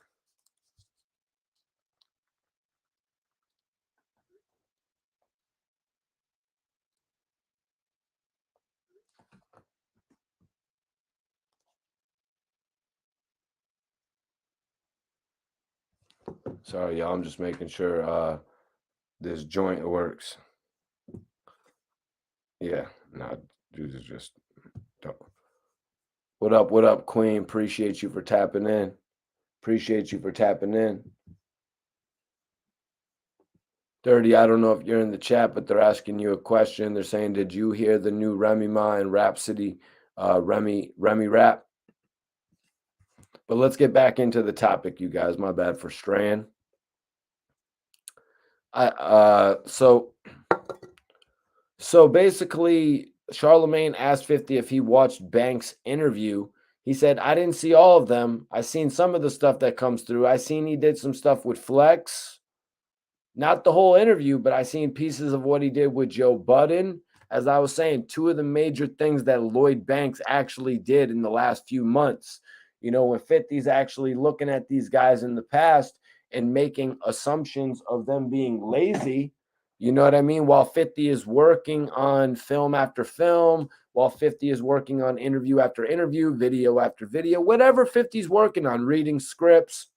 Sorry, y'all. I'm just making sure this joint works. Yeah, nah, dudes is just don't. What up, Queen? Appreciate you for tapping in. Appreciate you for tapping in. Dirty, I don't know if you're in the chat, but they're asking you a question. They're saying, did you hear the new Remy Ma and Rhapsody Remy rap? But let's get back into the topic, you guys. My bad for straying. So basically, Charlemagne asked 50 if he watched Banks' interview. He said, I didn't see all of them. I seen some of the stuff that comes through. I seen he did some stuff with Flex. Not the whole interview, but I seen pieces of what he did with Joe Budden. As I was saying, two of the major things that Lloyd Banks actually did in the last few months. You know, when 50's actually looking at these guys in the past and making assumptions of them being lazy, you know what I mean? While 50 is working on film after film, while 50 is working on interview after interview, video after video, whatever 50's working on, reading scripts,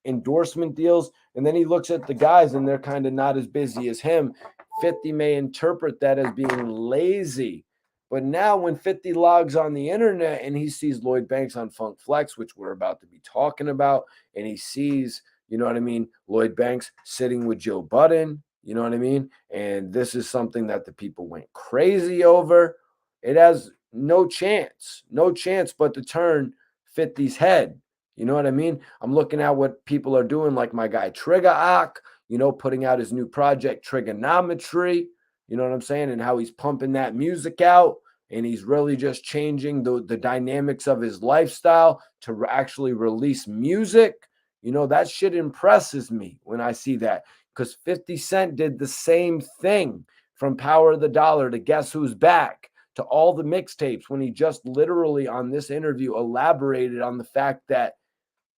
endorsement deals, and then he looks at the guys and they're kind of not as busy as him. 50 may interpret that as being lazy. But now when 50 logs on the internet and he sees Lloyd Banks on Funk Flex, which we're about to be talking about, and he sees, you know what I mean, Lloyd Banks sitting with Joe Budden, you know what I mean? And this is something that the people went crazy over. It has no chance but to turn 50's head. You know what I mean? I'm looking at what people are doing, like my guy Trigger Ock, you know, putting out his new project, Trigonometry, you know what I'm saying? And how he's pumping that music out. And he's really just changing the dynamics of his lifestyle to actually release music. You know, that shit impresses me when I see that. Because 50 Cent did the same thing from Power of the Dollar to Guess Who's Back to all the mixtapes when he just literally on this interview elaborated on the fact that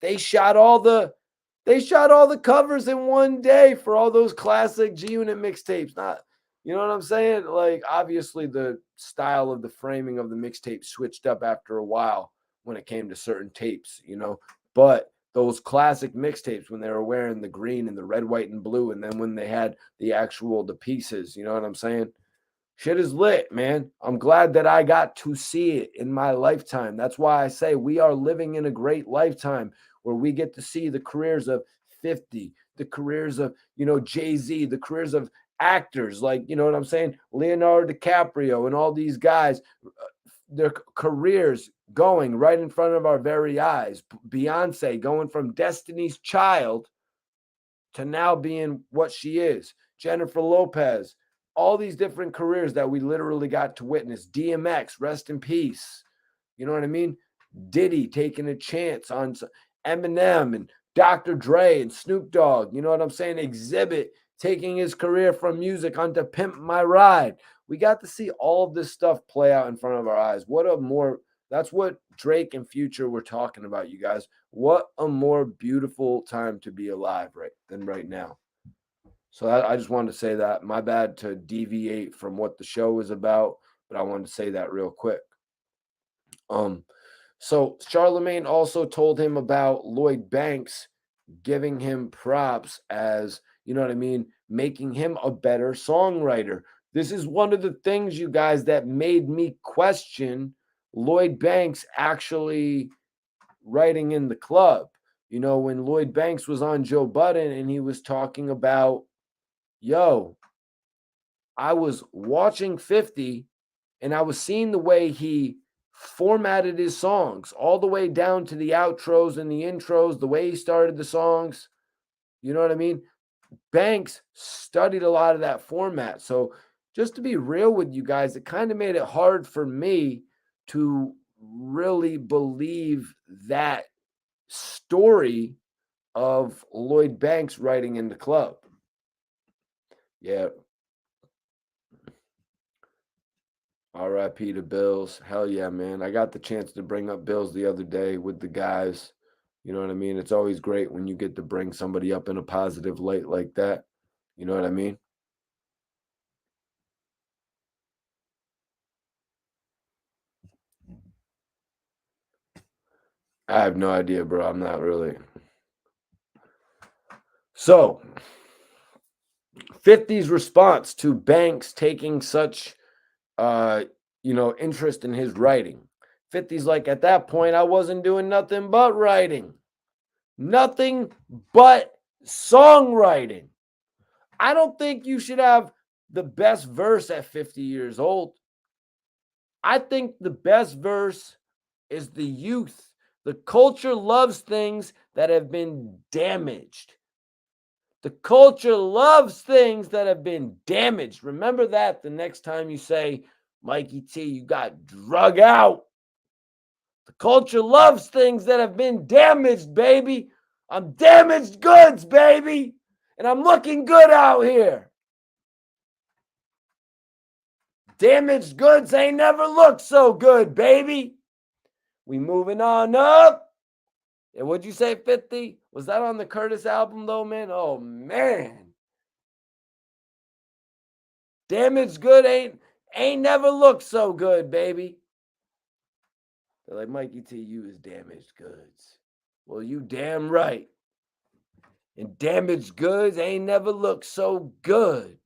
they shot all the covers in one day for all those classic G Unit mixtapes. Not, you know what I'm saying? Like, obviously the style of the framing of the mixtape switched up after a while when it came to certain tapes, you know. But those classic mixtapes when they were wearing the green and the red, white, and blue, and then when they had the pieces, you know what I'm saying? Shit is lit, man. I'm glad that I got to see it in my lifetime. That's why I say we are living in a great lifetime where we get to see the careers of 50, the careers of, you know, Jay-Z, the careers of actors like, you know what I'm saying, Leonardo DiCaprio and all these guys, their careers going right in front of our very eyes. Beyonce going from Destiny's Child to now being what she is. Jennifer Lopez, all these different careers that we literally got to witness. DMX, rest in peace. You know what I mean? Diddy taking a chance on Eminem and Dr. Dre and Snoop Dogg. You know what I'm saying? Exhibit taking his career from music onto Pimp My Ride. We got to see all of this stuff play out in front of our eyes. That's what Drake and Future were talking about, you guys. What a more beautiful time to be alive right now. So I just wanted to say that. My bad to deviate from what the show is about, but I wanted to say that real quick. So Charlemagne also told him about Lloyd Banks giving him props as, you know what I mean, making him a better songwriter. This is one of the things, you guys, that made me question Lloyd Banks actually writing in the club. You know, when Lloyd Banks was on Joe Budden and he was talking about, yo, I was watching 50 and I was seeing the way he formatted his songs all the way down to the outros and the intros, the way he started the songs. You know what I mean? Banks studied a lot of that format. So just to be real with you guys, it kind of made it hard for me to really believe that story of Lloyd Banks writing in the club. Yeah. RIP to Bills. Hell yeah, man. I got the chance to bring up Bills the other day with the guys. You know what I mean? It's always great when you get to bring somebody up in a positive light like that. You know what I mean? I have no idea, bro. I'm not really. So, 50's response to Banks taking such interest in his writing. 50's like, at that point, I wasn't doing nothing but writing. Nothing but songwriting. I don't think you should have the best verse at 50 years old. I think the best verse is the youth. The culture loves things that have been damaged. The culture loves things that have been damaged. Remember that the next time you say, Mikey T, you got drug out. The culture loves things that have been damaged, baby. I'm damaged goods, baby. And I'm looking good out here. Damaged goods ain't never looked so good, baby. We moving on up. And what'd you say, 50? Was that on the Curtis album, though, man? Oh, man. Damaged good ain't never looked so good, baby. They're like, Mikey T, you is damaged goods. Well, you damn right. And damaged goods ain't never looked so good.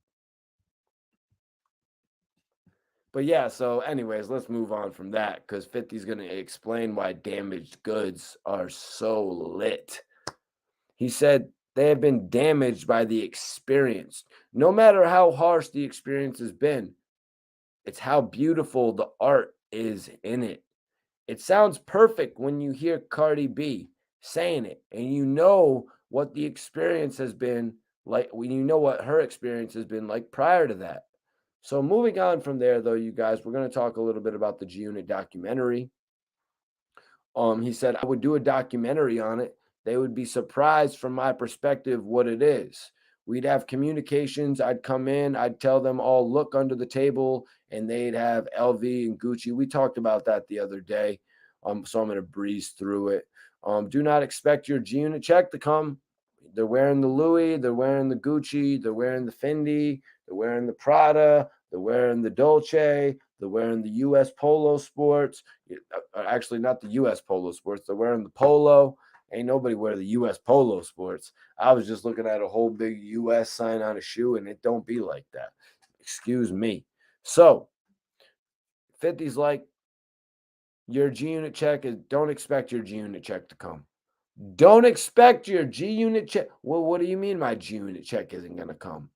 But yeah, so anyways, let's move on from that because 50's going to explain why damaged goods are so lit. He said they have been damaged by the experience. No matter how harsh the experience has been, it's how beautiful the art is in it. It sounds perfect when you hear Cardi B saying it and you know what the experience has been like, when you know what her experience has been like prior to that. So moving on from there, though, you guys, we're going to talk a little bit about the G Unit documentary. He said I would do a documentary on it. They would be surprised from my perspective what it is. We'd have communications. I'd come in. I'd tell them all look under the table, and they'd have LV and Gucci. We talked about that the other day. So I'm going to breeze through it. Do not expect your G Unit check to come. They're wearing the Louis. They're wearing the Gucci. They're wearing the Fendi. They're wearing the Prada. They're wearing the Dolce. They're wearing the U.S. Polo Sports. Actually, not the U.S. Polo Sports. They're wearing the Polo. Ain't nobody wear the U.S. Polo Sports. I was just looking at a whole big U.S. sign on a shoe, and it don't be like that. Excuse me. So, 50's like, your G Unit check is, don't expect your G Unit check to come. Don't expect your G Unit check. Well, what do you mean my G Unit check isn't going to come?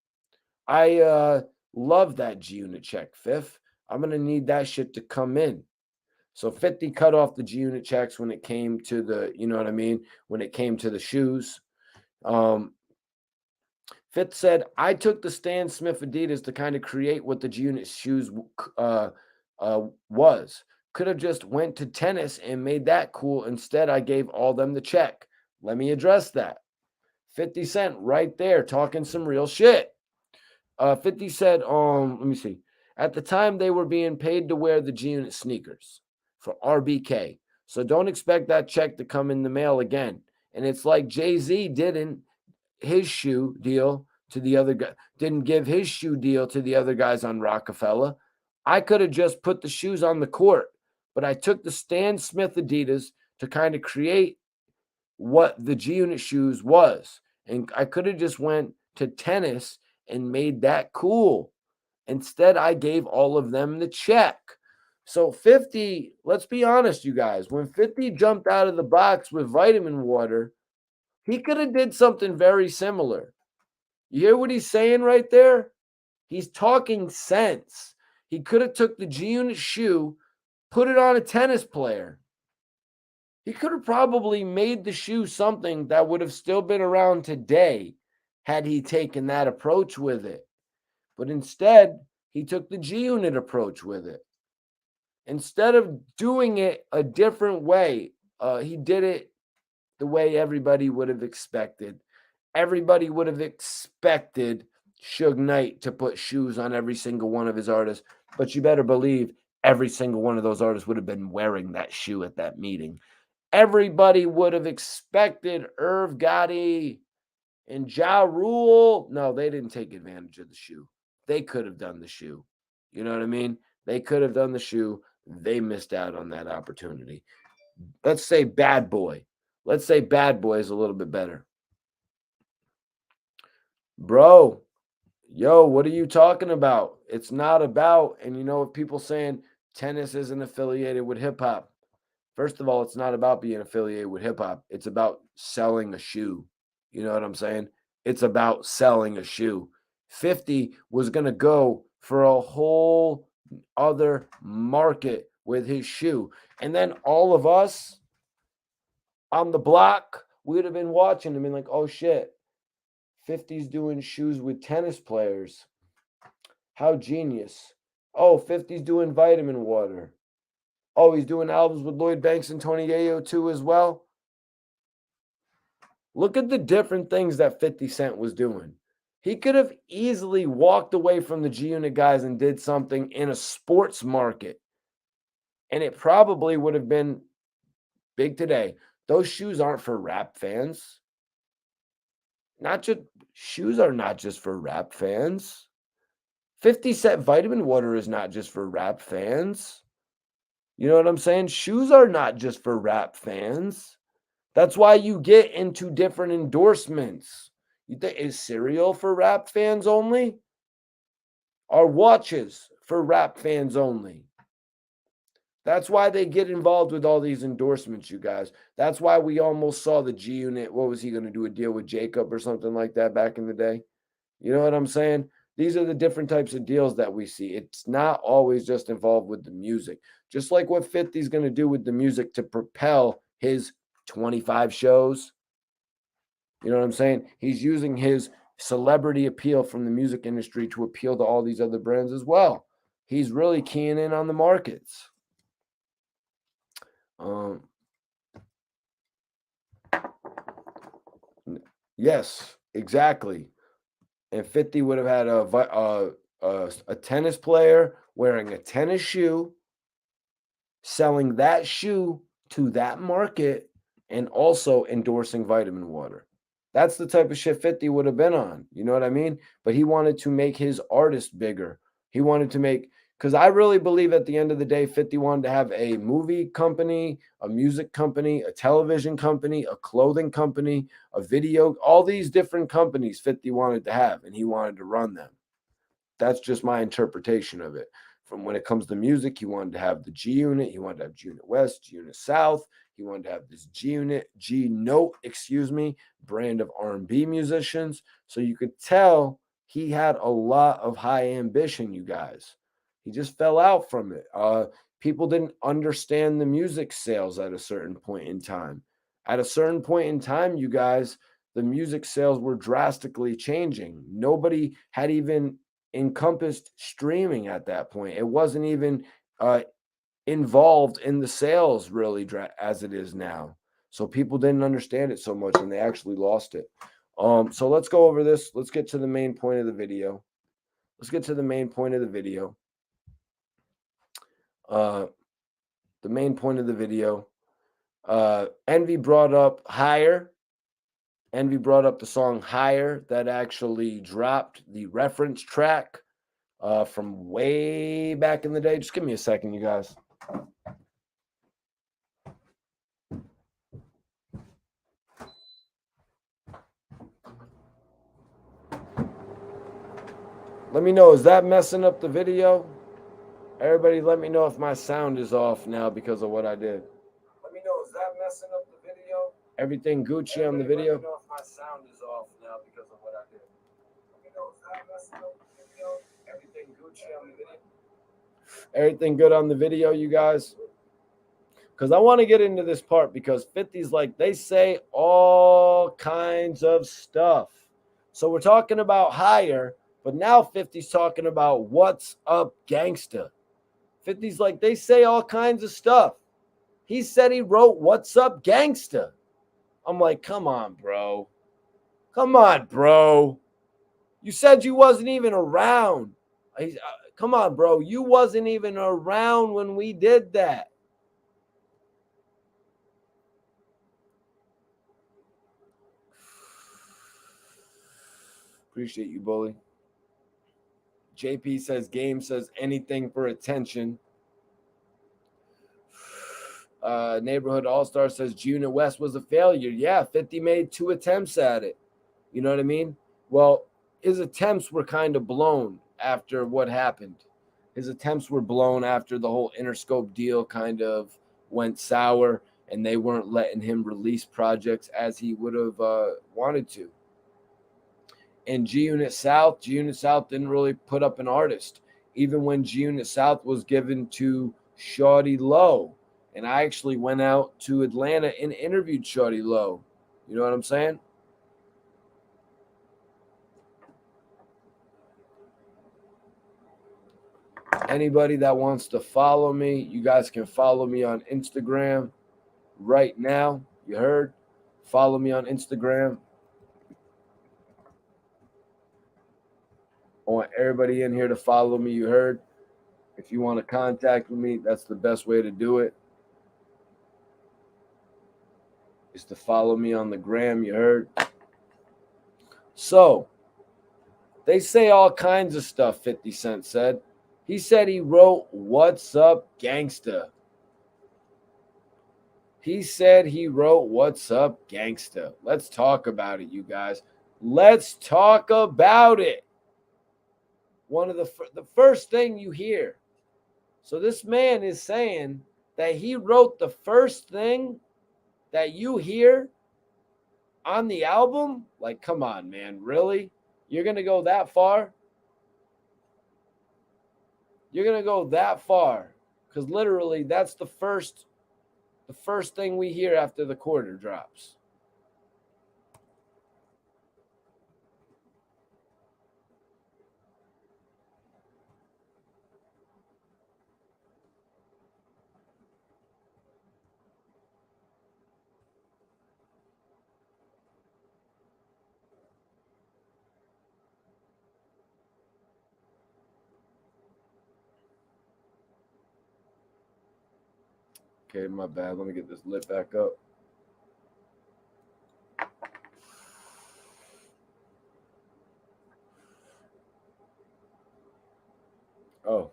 I love that G Unit check, Fifth. I'm going to need that shit to come in. So 50 cut off the G Unit checks when it came to the, you know what I mean? When it came to the shoes. Fifth said, I took the Stan Smith Adidas to kind of create what the G Unit shoes was. Could have just went to tennis and made that cool. Instead, I gave all them the check. Let me address that. 50 Cent right there talking some real shit. 50 said, let me see. At the time, they were being paid to wear the G Unit sneakers for RBK. So don't expect that check to come in the mail again. And it's like Jay-Z didn't his shoe deal to the other guy, didn't give his shoe deal to the other guys on Rockefeller. I could have just put the shoes on the court, but I took the Stan Smith Adidas to kind of create what the G Unit shoes was. And I could have just went to tennis and made that cool. Instead, I gave all of them the check. So 50, let's be honest, you guys, when 50 jumped out of the box with vitamin water, he could have did something very similar. You hear what he's saying right there? He's talking sense. He could have took the G Unit shoe, put it on a tennis player. He could have probably made the shoe something that would have still been around today had he taken that approach with it. But instead, he took the G Unit approach with it. Instead of doing it a different way, he did it the way everybody would have expected. Everybody would have expected Suge Knight to put shoes on every single one of his artists. But you better believe every single one of those artists would have been wearing that shoe at that meeting. Everybody would have expected Irv Gotti and Ja Rule. No, they didn't take advantage of the shoe. They could have done the shoe. You know what I mean? They could have done the shoe. They missed out on that opportunity. Let's say Bad Boy. Let's say Bad Boy is a little bit better. Bro, yo, what are you talking about? It's not about, and you know, if people saying tennis isn't affiliated with hip hop, first of all, it's not about being affiliated with hip hop. It's about selling a shoe. You know what I'm saying? It's about selling a shoe. 50 was going to go for a whole other market with his shoe. And then all of us on the block, we would have been watching and been like, oh shit, 50's doing shoes with tennis players. How genius. Oh, 50's doing vitamin water. Oh, he's doing albums with Lloyd Banks and Tony Ayo too as well. Look at the different things that 50 Cent was doing. He could have easily walked away from the G Unit guys and did something in a sports market. And it probably would have been big today. Those shoes aren't for rap fans. Shoes are not just for rap fans. 50 Cent vitamin water is not just for rap fans. You know what I'm saying? Shoes are not just for rap fans. That's why you get into different endorsements. You think is cereal for rap fans only? Are watches for rap fans only? That's why they get involved with all these endorsements, you guys. That's why we almost saw the G Unit. What was he going to do? A deal with Jacob or something like that back in the day? You know what I'm saying? These are the different types of deals that we see. It's not always just involved with the music. Just like what 50 is going to do with the music to propel his 25 shows. You know what I'm saying? He's using his celebrity appeal from the music industry to appeal to all these other brands as well. He's really keying in on the markets. Yes, exactly. And 50 would have had a tennis player wearing a tennis shoe, selling that shoe to that market, and also endorsing vitamin water. That's the type of shit 50 would have been on. You know what I mean? But he wanted to make his artist bigger. He wanted to make, because I really believe at the end of the day, 50 wanted to have a movie company, a music company, a television company, a clothing company, a video, all these different companies 50 wanted to have, and he wanted to run them. That's just my interpretation of it. From when it comes to music, he wanted to have the G Unit, he wanted to have G Unit West, G Unit South, he wanted to have this G Note, brand of R&B musicians. So you could tell he had a lot of high ambition, you guys. He just fell out from it. People didn't understand the music sales at a certain point in time. At a certain point in time, you guys, the music sales were drastically changing. Nobody had even encompassed streaming at that point. It wasn't even involved in the sales really as it is now. So people didn't understand it so much and they actually lost it. So let's go over this. Let's get to the main point of the video. The main point of the video. Envy brought up Higher. Envy brought up the song Higher that actually dropped the reference track from way back in the day. Just give me a second, you guys. Let me know, is that messing up the video? Everybody let me know if my sound is off now because of what I did. Let me know, is that messing up the video? Everything Gucci on the video? Let me know if my sound is off now because of what I did. Let me know, is that messing up the video? Everything Gucci on the video? Everything good on the video, you guys? Because I want to get into this part because 50's like, they say all kinds of stuff. So we're talking about Higher, but now 50's talking about What's Up Gangsta. 50's like, they say all kinds of stuff. He said he wrote What's Up Gangsta. I'm like, come on, bro. Come on, bro. You said you wasn't even around. Come on, bro. You wasn't even around when we did that. Appreciate you, bully. JP says Game says anything for attention. Neighborhood All-Star says June West was a failure. Yeah, 50 made 2 attempts at it. You know what I mean? Well, his attempts were kind of blown after what happened. His attempts were blown after the whole Interscope deal kind of went sour, and they weren't letting him release projects as he would have wanted to. And G-Unit South didn't really put up an artist, even when G-Unit South was given to Shawty Low. And I actually went out to Atlanta and interviewed Shawty Low. You know what I'm saying? Anybody that wants to follow me, you guys can follow me on Instagram right now. You heard? Follow me on Instagram. I want everybody in here to follow me. You heard? If you want to contact with me, that's the best way to do it. Is to follow me on the gram. You heard? So, they say all kinds of stuff, 50 Cent said. He said he wrote What's Up Gangsta. He said he wrote What's Up Gangsta. Let's talk about it, you guys. Let's talk about it. One of the first thing you hear. So this man is saying that he wrote the first thing that you hear on the album? Like, come on, man. Really? You're going to go that far? You're going to go that far? Because literally that's the first thing we hear after the quarter drops. Okay, my bad. Let me get this lit back up. Oh.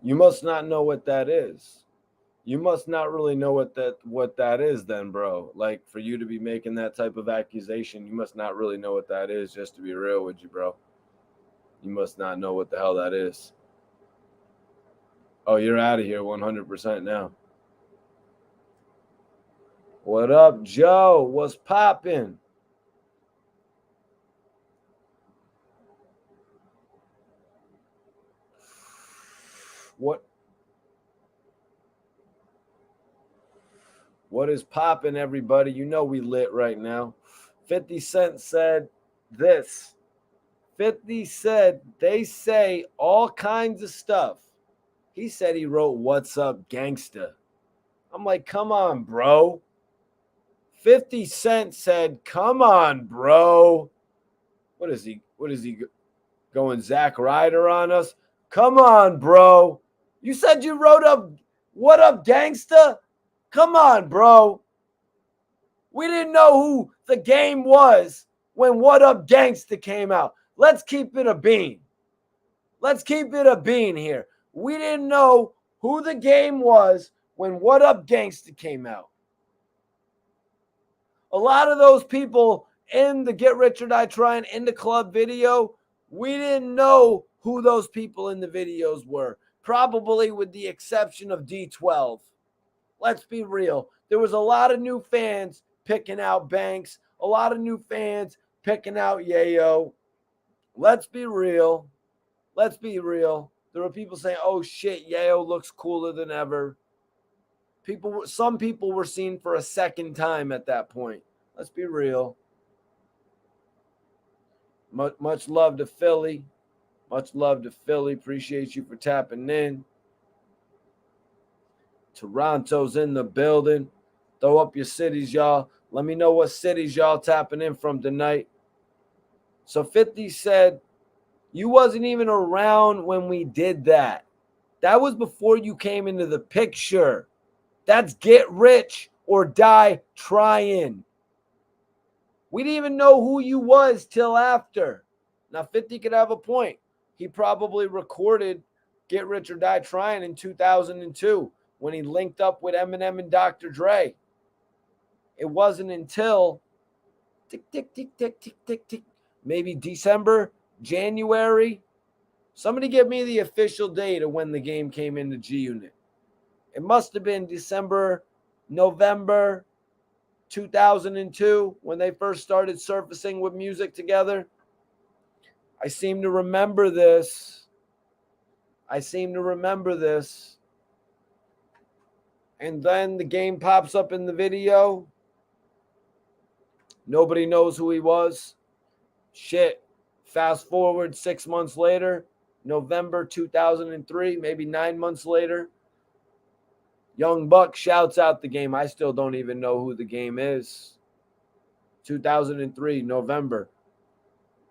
You must not know what that is. You must not really know what that is then, bro. Like, for you to be making that type of accusation, you must not really know what that is, just to be real with you, bro. You must not know what the hell that is. Oh, you're out of here 100% now. What up, Joe? What's poppin'? What is poppin', everybody? You know we lit right now. 50 Cent said this. 50 said they say all kinds of stuff. He said he wrote What's Up Gangsta. I'm like, come on, bro. 50 Cent said, come on, bro. What is he going Zack Ryder on us? Come on, bro. You said you wrote up What Up Gangsta? Come on, bro. We didn't know who the Game was when What Up Gangsta came out. Let's keep it a bean. Let's keep it a bean here. We didn't know who the Game was when What Up Gangsta came out. A lot of those people in the Get Rich or Die Trying in the club video, we didn't know who those people in the videos were. Probably with the exception of D12. Let's be real. There was a lot of new fans picking out Banks. A lot of new fans picking out Yayo. Let's be real. Let's be real. There were people saying, oh shit, Yayo looks cooler than ever. Some people were seen for a second time at that point. Let's be real. Much love to Philly. Much love to Philly. Appreciate you for tapping in. Toronto's in the building. Throw up your cities, y'all. Let me know what cities y'all tapping in from tonight. So 50 said, You wasn't even around when we did that. That was before you came into the picture. That's get rich or die trying. We didn't even know who you was till after. Now 50 could have a point. He probably recorded Get Rich or Die Trying in 2002 when he linked up with Eminem and Dr. Dre. It wasn't until tick, tick, tick, tick, tick, tick, tick, maybe December, January. Somebody give me the official date of when the game came into G Unit. It must have been December, November 2002 when they first started surfacing with music together. I seem to remember this. And then the game pops up in the video. Nobody knows who he was. Shit. Fast forward 6 months later, November 2003, maybe 9 months later, Young Buck shouts out the game. I still don't even know who the game is. 2003, November.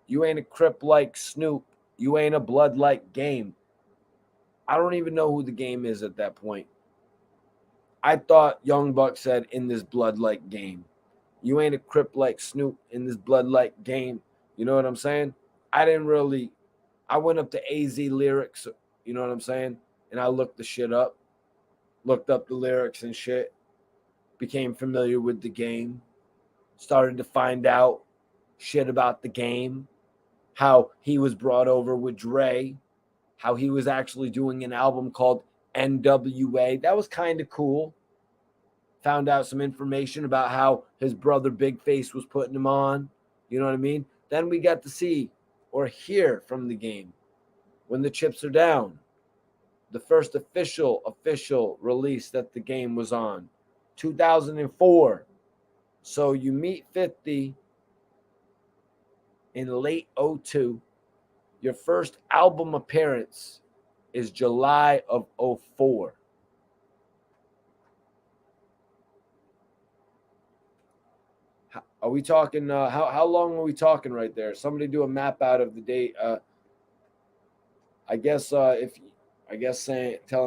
You ain't a Crip like Snoop. You ain't a Blood like Game. I don't even know who the game is at that point. I thought Young Buck said in this Blood like Game. You ain't a Crip like Snoop in this Blood like Game. You know what I'm saying? I went up to AZ lyrics, you know what I'm saying? And I looked the shit up. Looked up the lyrics and shit. Became familiar with the game. Started to find out shit about the game. How he was brought over with Dre. How he was actually doing an album called NWA. That was kind of cool. Found out some information about how his brother Big Face was putting him on. You know what I mean? Then we got to see or hear from the game when the chips are down. The first official release that the game was on. 2004. So you meet 50 in late 02. Your first album appearance is July of 04. Are we talking, how long are we talking right there? Somebody do a map out of the date. I guess telling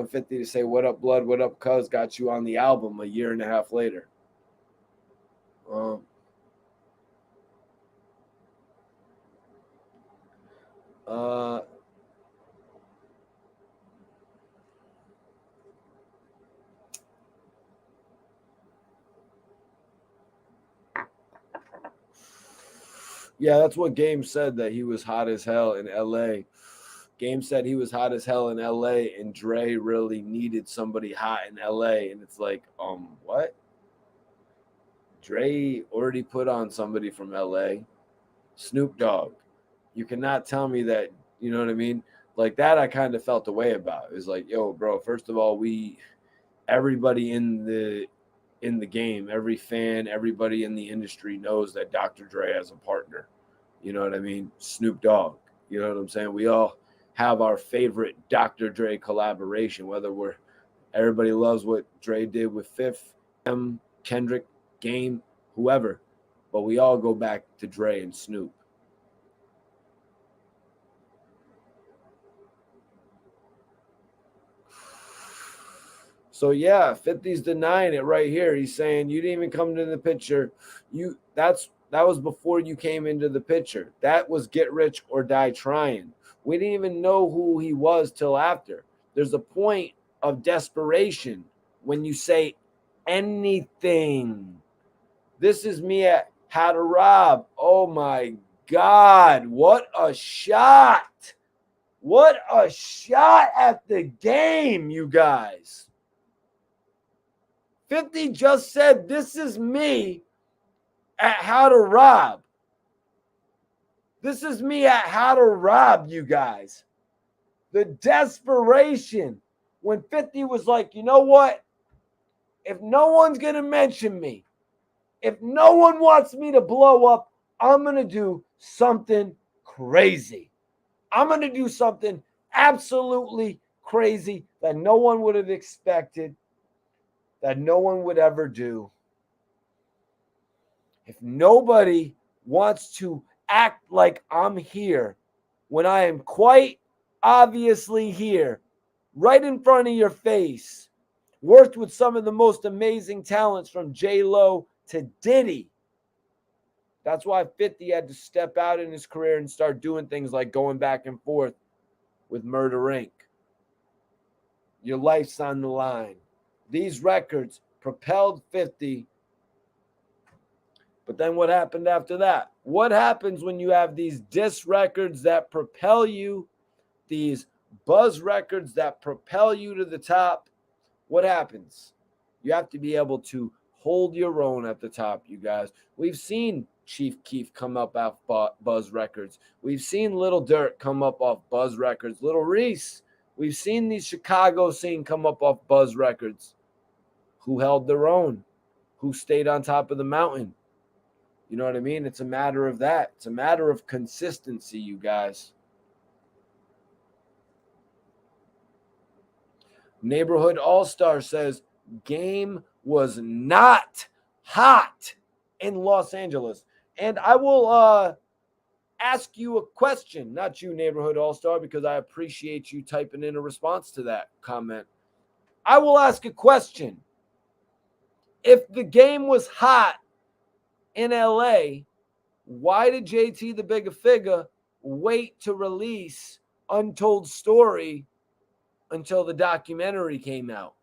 50 to say what up blood, what up cuz got you on the album a year and a half later. Yeah, that's what Game said, that he was hot as hell in LA. Game said he was hot as hell in LA and Dre really needed somebody hot in LA. And it's like, what? Dre already put on somebody from LA. Snoop Dogg. You cannot tell me that, you know what I mean? Like that I kind of felt the way about. It was like, yo, bro, first of all, everybody in the game, every fan, everybody in the industry knows that Dr. Dre has a partner. You know what I mean? Snoop Dogg. You know what I'm saying? We all have our favorite Dr. Dre collaboration, whether everybody loves what Dre did with Fifth, Kendrick, Game, whoever. But we all go back to Dre and Snoop. So yeah, 50's denying it right here. He's saying you didn't even come into the picture. That was before you came into the picture. That was Get Rich or Die Trying. We didn't even know who he was till after. There's a point of desperation when you say anything. This is me at How to Rob. Oh my God. What a shot. What a shot at the game, you guys. 50 just said, this is me at How to Rob. This is me at How to Rob, you guys. The desperation when 50 was like, you know what? If no one's going to mention me, if no one wants me to blow up, I'm going to do something crazy. I'm going to do something absolutely crazy that no one would have expected, that no one would ever do. If nobody wants to act like I'm here, when I am quite obviously here, right in front of your face, worked with some of the most amazing talents from J-Lo to Diddy. That's why 50 had to step out in his career and start doing things like going back and forth with Murder Inc. Your life's on the line. These records propelled 50. But then what happened after that? What happens when you have these diss records that propel you, these buzz records that propel you to the top? What happens? You have to be able to hold your own at the top, you guys. We've seen Chief Keef come up off Buzz Records. We've seen Little Dirt come up off Buzz Records. Little Reese. We've seen these Chicago scene come up off Buzz Records. Who held their own? Who stayed on top of the mountain? You know what I mean? It's a matter of that. It's a matter of consistency, you guys. Neighborhood All-Star says, game was not hot in Los Angeles. And I will ask you a question, not you, Neighborhood All-Star, because I appreciate you typing in a response to that comment. I will ask a question. If the game was hot in LA, why did JT the Bigger Figure wait to release Untold Story until the documentary came out?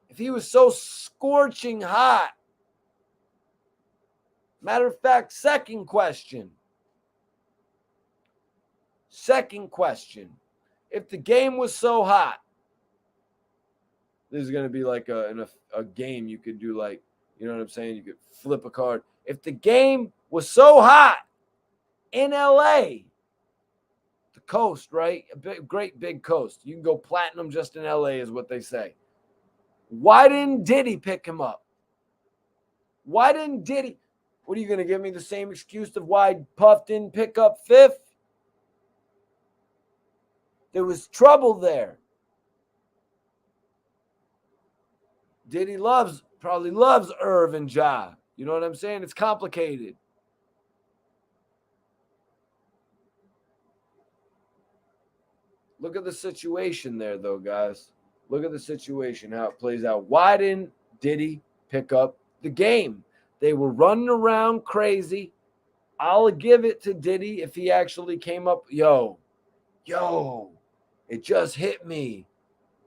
If he was so scorching hot. Matter of fact, second question. If the game was so hot, this is going to be like a game you could do, like, you know what I'm saying? You could flip a card. If the game was so hot in LA, the coast, right? A great big coast. You can go platinum just in LA is what they say. Why didn't Diddy pick him up? Why didn't Diddy? What are you going to give me the same excuse of why Puff didn't pick up Fifth? There was trouble there. Diddy probably loves Irv and Ja. You know what I'm saying? It's complicated. Look at the situation there, though, guys. Look at the situation, how it plays out. Why didn't Diddy pick up the game? They were running around crazy. I'll give it to Diddy if he actually came up. Yo, it just hit me.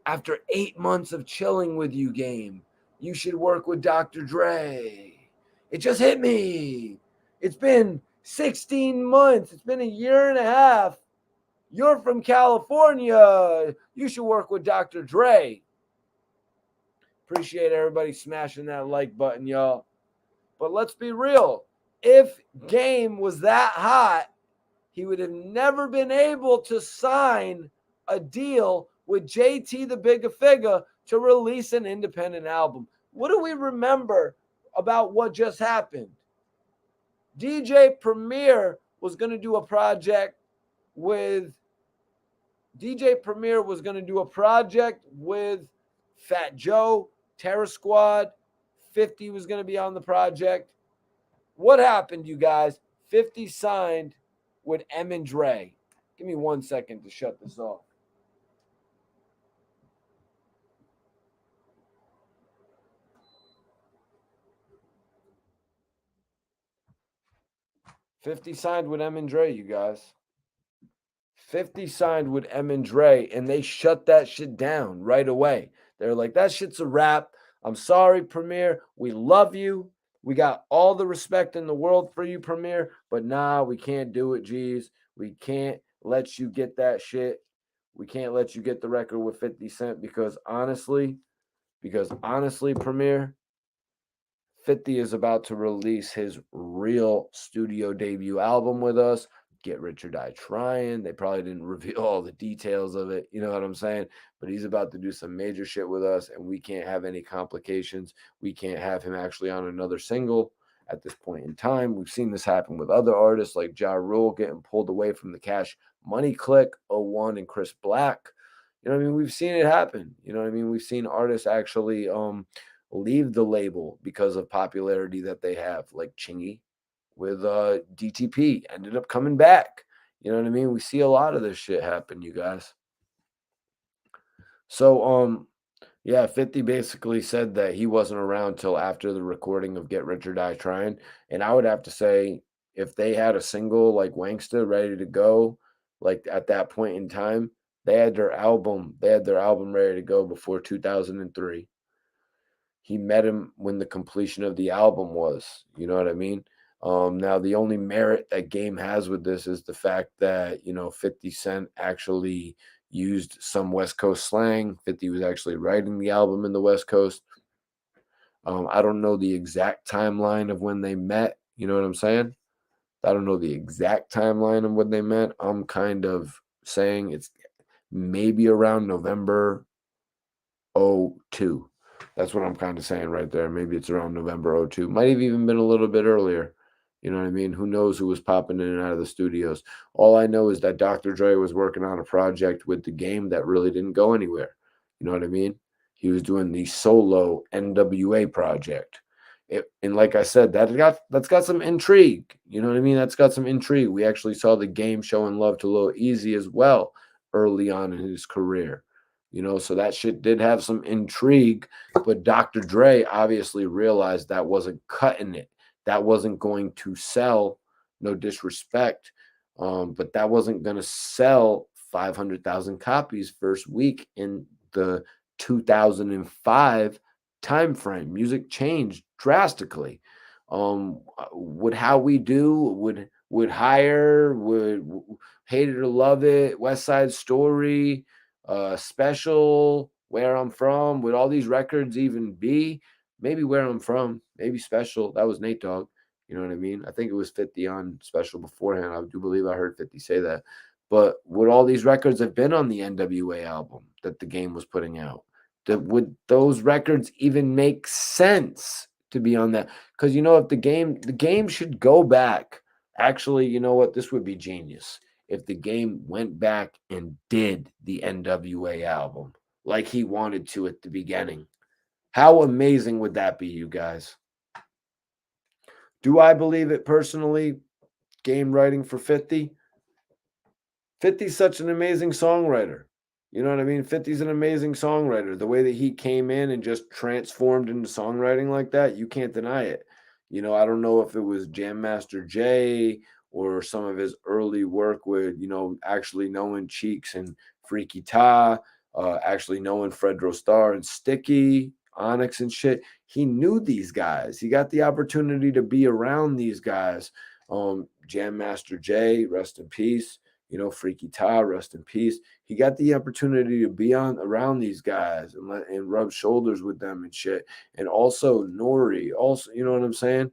After 8 months of chilling with you, game, you should work with Dr. Dre. It just hit me. It's been 16 months. It's been a year and a half. You're from California. You should work with Dr. Dre. Appreciate everybody smashing that like button, y'all. But let's be real. If Game was that hot, he would have never been able to sign a deal with JT the Bigger Figure to release an independent album. What do we remember about what just happened? DJ Premier was going to do a project with Fat Joe, Terror Squad. 50 was going to be on the project. What happened, you guys? 50 signed with M and Dre. Give me 1 second to shut this off. $50 signed with M and Dre, you guys. 50 signed with M and Dre, and they shut that shit down right away. They're like, that shit's a wrap. I'm sorry, Premier. We love you. We got all the respect in the world for you, Premier. But nah, we can't do it, G's. We can't let you get that shit. We can't let you get the record with 50 Cent because honestly, Premier, 50 is about to release his real studio debut album with us. Get Rich or Die Trying. They probably didn't reveal all the details of it. You know what I'm saying? But he's about to do some major shit with us, and we can't have any complications. We can't have him actually on another single at this point in time. We've seen this happen with other artists like Ja Rule getting pulled away from the Cash Money Click, 01 and Chris Black. You know what I mean? We've seen it happen. You know what I mean? We've seen artists actually leave the label because of popularity that they have, like Chingy with DTP ended up coming back. You know what I mean? We see a lot of this shit happen, you guys. So, yeah, 50 basically said that he wasn't around till after the recording of Get Rich or Die Trying. And I would have to say, if they had a single like Wangsta ready to go, like at that point in time, they had their album ready to go before 2003. He met him when the completion of the album was. You know what I mean? Now, the only merit that Game has with this is the fact that, 50 Cent actually used some West Coast slang. 50 was actually writing the album in the West Coast. I don't know the exact timeline of when they met. You know what I'm saying? I don't know the exact timeline of when they met. I'm kind of saying it's maybe around November '02. That's what I'm kind of saying right there. Maybe it's around November '02. Might have even been a little bit earlier. You know what I mean? Who knows who was popping in and out of the studios? All I know is that Dr. Dre was working on a project with the Game that really didn't go anywhere. You know what I mean? He was doing the solo NWA project. And like I said, that's got some intrigue. You know what I mean? That's got some intrigue. We actually saw the Game showing love to Lil Easy as well early on in his career. So that shit did have some intrigue, but Dr. Dre obviously realized that wasn't cutting it. That wasn't going to sell, no disrespect, but that wasn't going to sell 500,000 copies first week in the 2005 time frame. Music changed drastically. Would How We Do, would Higher, would Hate It or Love It, West Side Story, Special, Where I'm From, would all these records even be? Maybe Where I'm From, maybe Special. That was Nate Dogg. You know what I mean? I think it was 50 on Special beforehand. I do believe I heard 50 say that. But would all these records have been on the NWA album that the Game was putting out? Would those records even make sense to be on that? Because if the game should go back. Actually, you know what? This would be genius if the Game went back and did the NWA album like he wanted to at the beginning. How amazing would that be, you guys? Do I believe it personally? Game writing for 50? 50's such an amazing songwriter. You know what I mean? 50's an amazing songwriter. The way that he came in and just transformed into songwriting like that, you can't deny it. I don't know if it was Jam Master Jay or some of his early work with, actually knowing Cheeks and Freaky Ta, actually knowing Fredro Starr and Sticky, Onyx and shit. He knew these guys. He got the opportunity to be around these guys. Jam Master Jay, rest in peace. Freaky Ta, rest in peace. He got the opportunity to be around these guys and rub shoulders with them and shit. And also Nori, also, you know what I'm saying?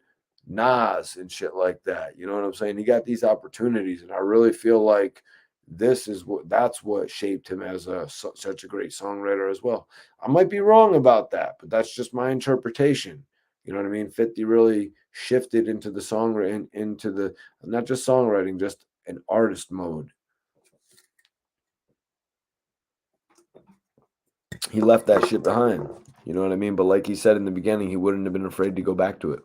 Nas and shit like that. You know what I'm saying? He got these opportunities, and I really feel like that's what shaped him as such a great songwriter as well. I might be wrong about that, but that's just my interpretation. You know what I mean? 50 really shifted into the songwriting, into the not just songwriting, just an artist mode. He left that shit behind. You know what I mean? But like he said in the beginning, he wouldn't have been afraid to go back to it.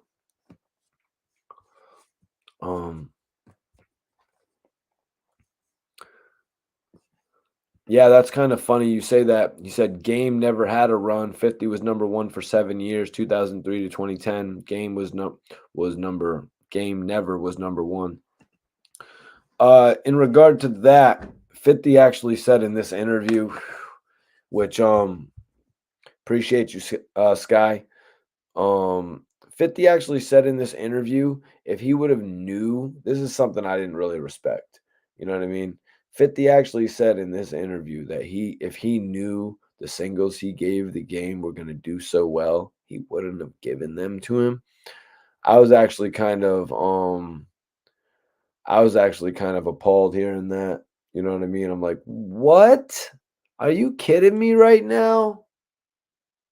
Yeah, that's kind of funny you say that. You said Game never had a run. 50 was number 1 for 7 years, 2003 to 2010. Game never was number 1. In regard to that, 50 actually said in this interview, which appreciate you, Sky. 50 actually said in this interview, if he would have knew, this is something I didn't really respect. You know what I mean? 50 actually said in this interview that if he knew the singles he gave the Game were going to do so well, he wouldn't have given them to him. I was actually kind of appalled hearing that. You know what I mean? I'm like, what? Are you kidding me right now?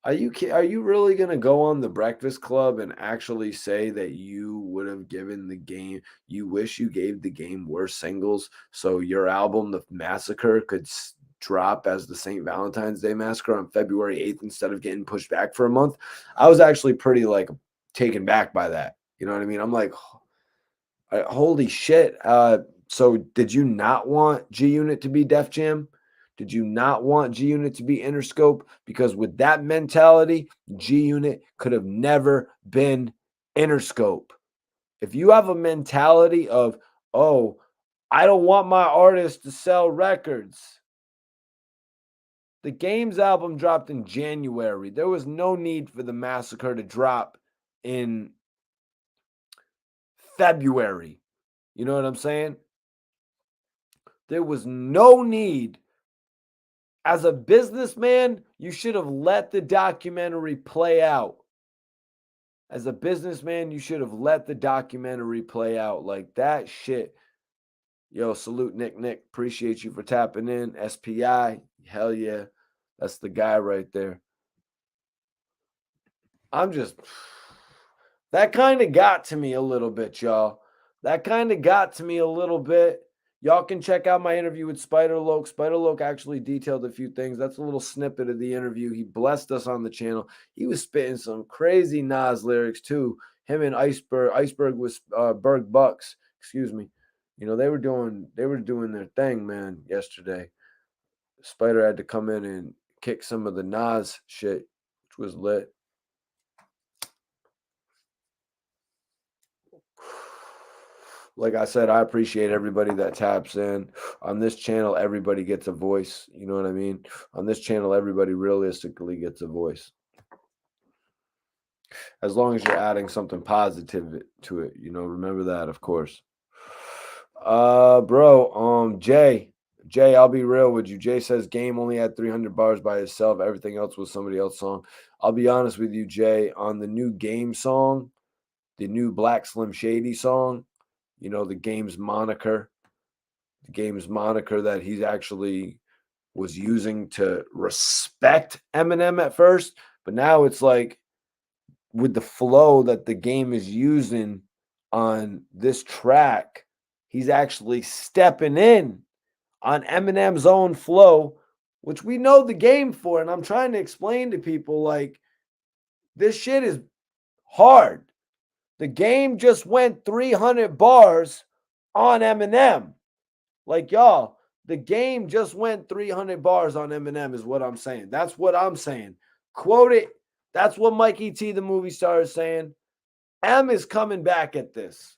Are you really gonna go on the Breakfast Club and actually say that you would have given the Game, you wish you gave the Game worse singles so your album, The Massacre, could drop as the St. Valentine's Day Massacre on February 8th instead of getting pushed back for a month? I was actually pretty taken back by that. You know what I mean? I'm like, holy shit. So did you not want G Unit to be Def Jam? Did you not want G Unit to be Interscope? Because with that mentality, G Unit could have never been Interscope. If you have a mentality of, oh, I don't want my artist to sell records. The Games album dropped in January. There was no need for the Massacre to drop in February. You know what I'm saying? There was no need. As a businessman, you should have let the documentary play out. As a businessman, you should have let the documentary play out. Like that shit. Yo, salute Nick. Appreciate you for tapping in. SPI. Hell yeah. That's the guy right there. That kind of got to me a little bit, y'all. That kind of got to me a little bit. Y'all can check out my interview with Spider Loke. Spider Loke actually detailed a few things. That's a little snippet of the interview. He blessed us on the channel. He was spitting some crazy Nas lyrics too. Him and Iceberg was Berg Bucks. Excuse me. You know, they were doing their thing, man, yesterday. Spider had to come in and kick some of the Nas shit, which was lit. Like I said, I appreciate everybody that taps in. On this channel, everybody gets a voice. You know what I mean? On this channel, everybody realistically gets a voice. As long as you're adding something positive to it, you know, remember that, of course. Jay, I'll be real with you. Jay says Game only had 300 bars by itself. Everything else was somebody else's song. I'll be honest with you, Jay, on the new Game song, the new Black Slim Shady song, you know, the Game's moniker that he's actually was using to respect Eminem at first, but now it's like with the flow that the Game is using on this track, he's actually stepping in on Eminem's own flow, which we know the Game for. And I'm trying to explain to people like this shit is hard. The Game just went 300 bars on Eminem. Like, y'all, the Game just went 300 bars on Eminem is what I'm saying. That's what I'm saying. Quote it. That's what Mikey T, the movie star, is saying. M is coming back at this.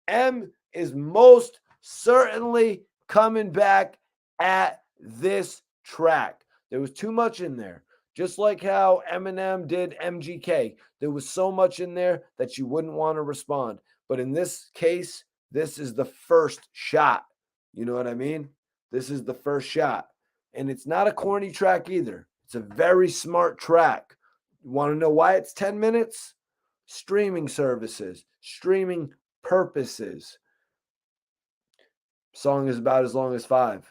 M is most certainly coming back at this track. There was too much in there. Just like how Eminem did MGK. There was so much in there that you wouldn't want to respond. But in this case, this is the first shot. You know what I mean? This is the first shot. And it's not a corny track either. It's a very smart track. You want to know why it's 10 minutes? Streaming services, streaming purposes. Song is about as long as 5.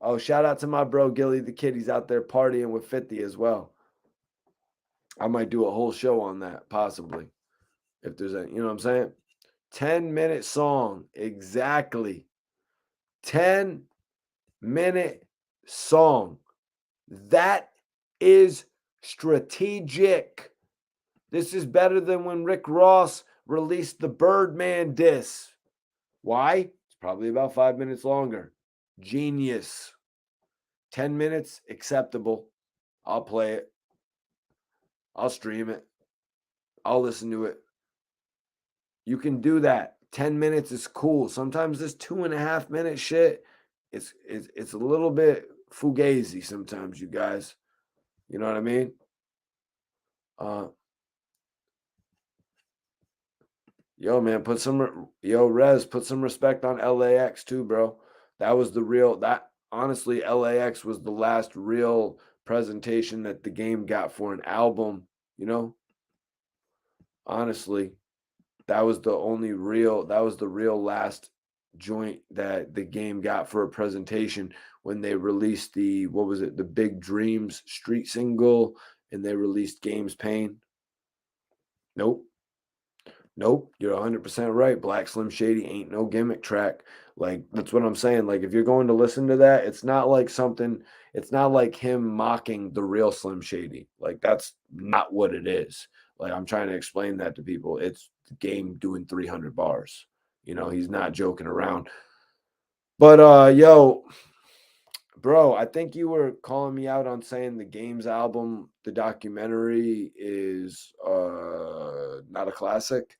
Oh, shout out to my bro Gilly the Kid. He's out there partying with 50 as well. I might do a whole show on that, possibly. If there's a, you know what I'm saying? 10-minute song. Exactly. 10-minute song. That is strategic. This is better than when Rick Ross released the Birdman diss. Why? It's probably about 5 minutes longer. Genius. 10 minutes, acceptable. I'll play it. I'll stream it. I'll listen to it. You can do that. 10 minutes is cool. Sometimes this 2.5 minute shit, it's a little bit fugazi sometimes, you guys. You know what I mean? Yo, man, put some respect on LAX too, bro. That was honestly, LAX was the last real presentation that the Game got for an album, you know? Honestly, that was the real last joint that the Game got for a presentation when they released the Big Dreams street single and they released Game's Pain. Nope, you're 100% right. Black Slim Shady ain't no gimmick track. Like, that's what I'm saying. Like, if you're going to listen to that, it's not like him mocking the real Slim Shady. Like, that's not what it is. Like, I'm trying to explain that to people. It's the Game doing 300 bars. You know, he's not joking around. But yo, bro, I think you were calling me out on saying the Games album, the documentary is not a classic.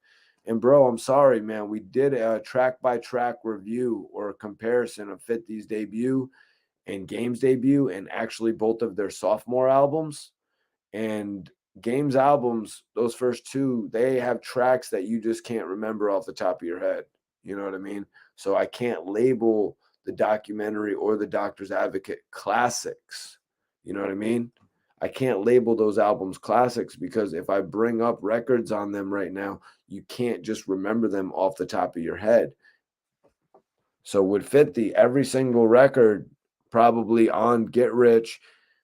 And bro, I'm sorry, man. We did a track by track review or a comparison of 50's debut and Games debut, and actually both of their sophomore albums. And Games albums, those first two, they have tracks that you just can't remember off the top of your head. You know what I mean? So I can't label the documentary or the Doctor's Advocate classics. You know what I mean? I can't label those albums classics because if I bring up records on them right now, you can't just remember them off the top of your head. So with 50, every single record probably on Get Rich,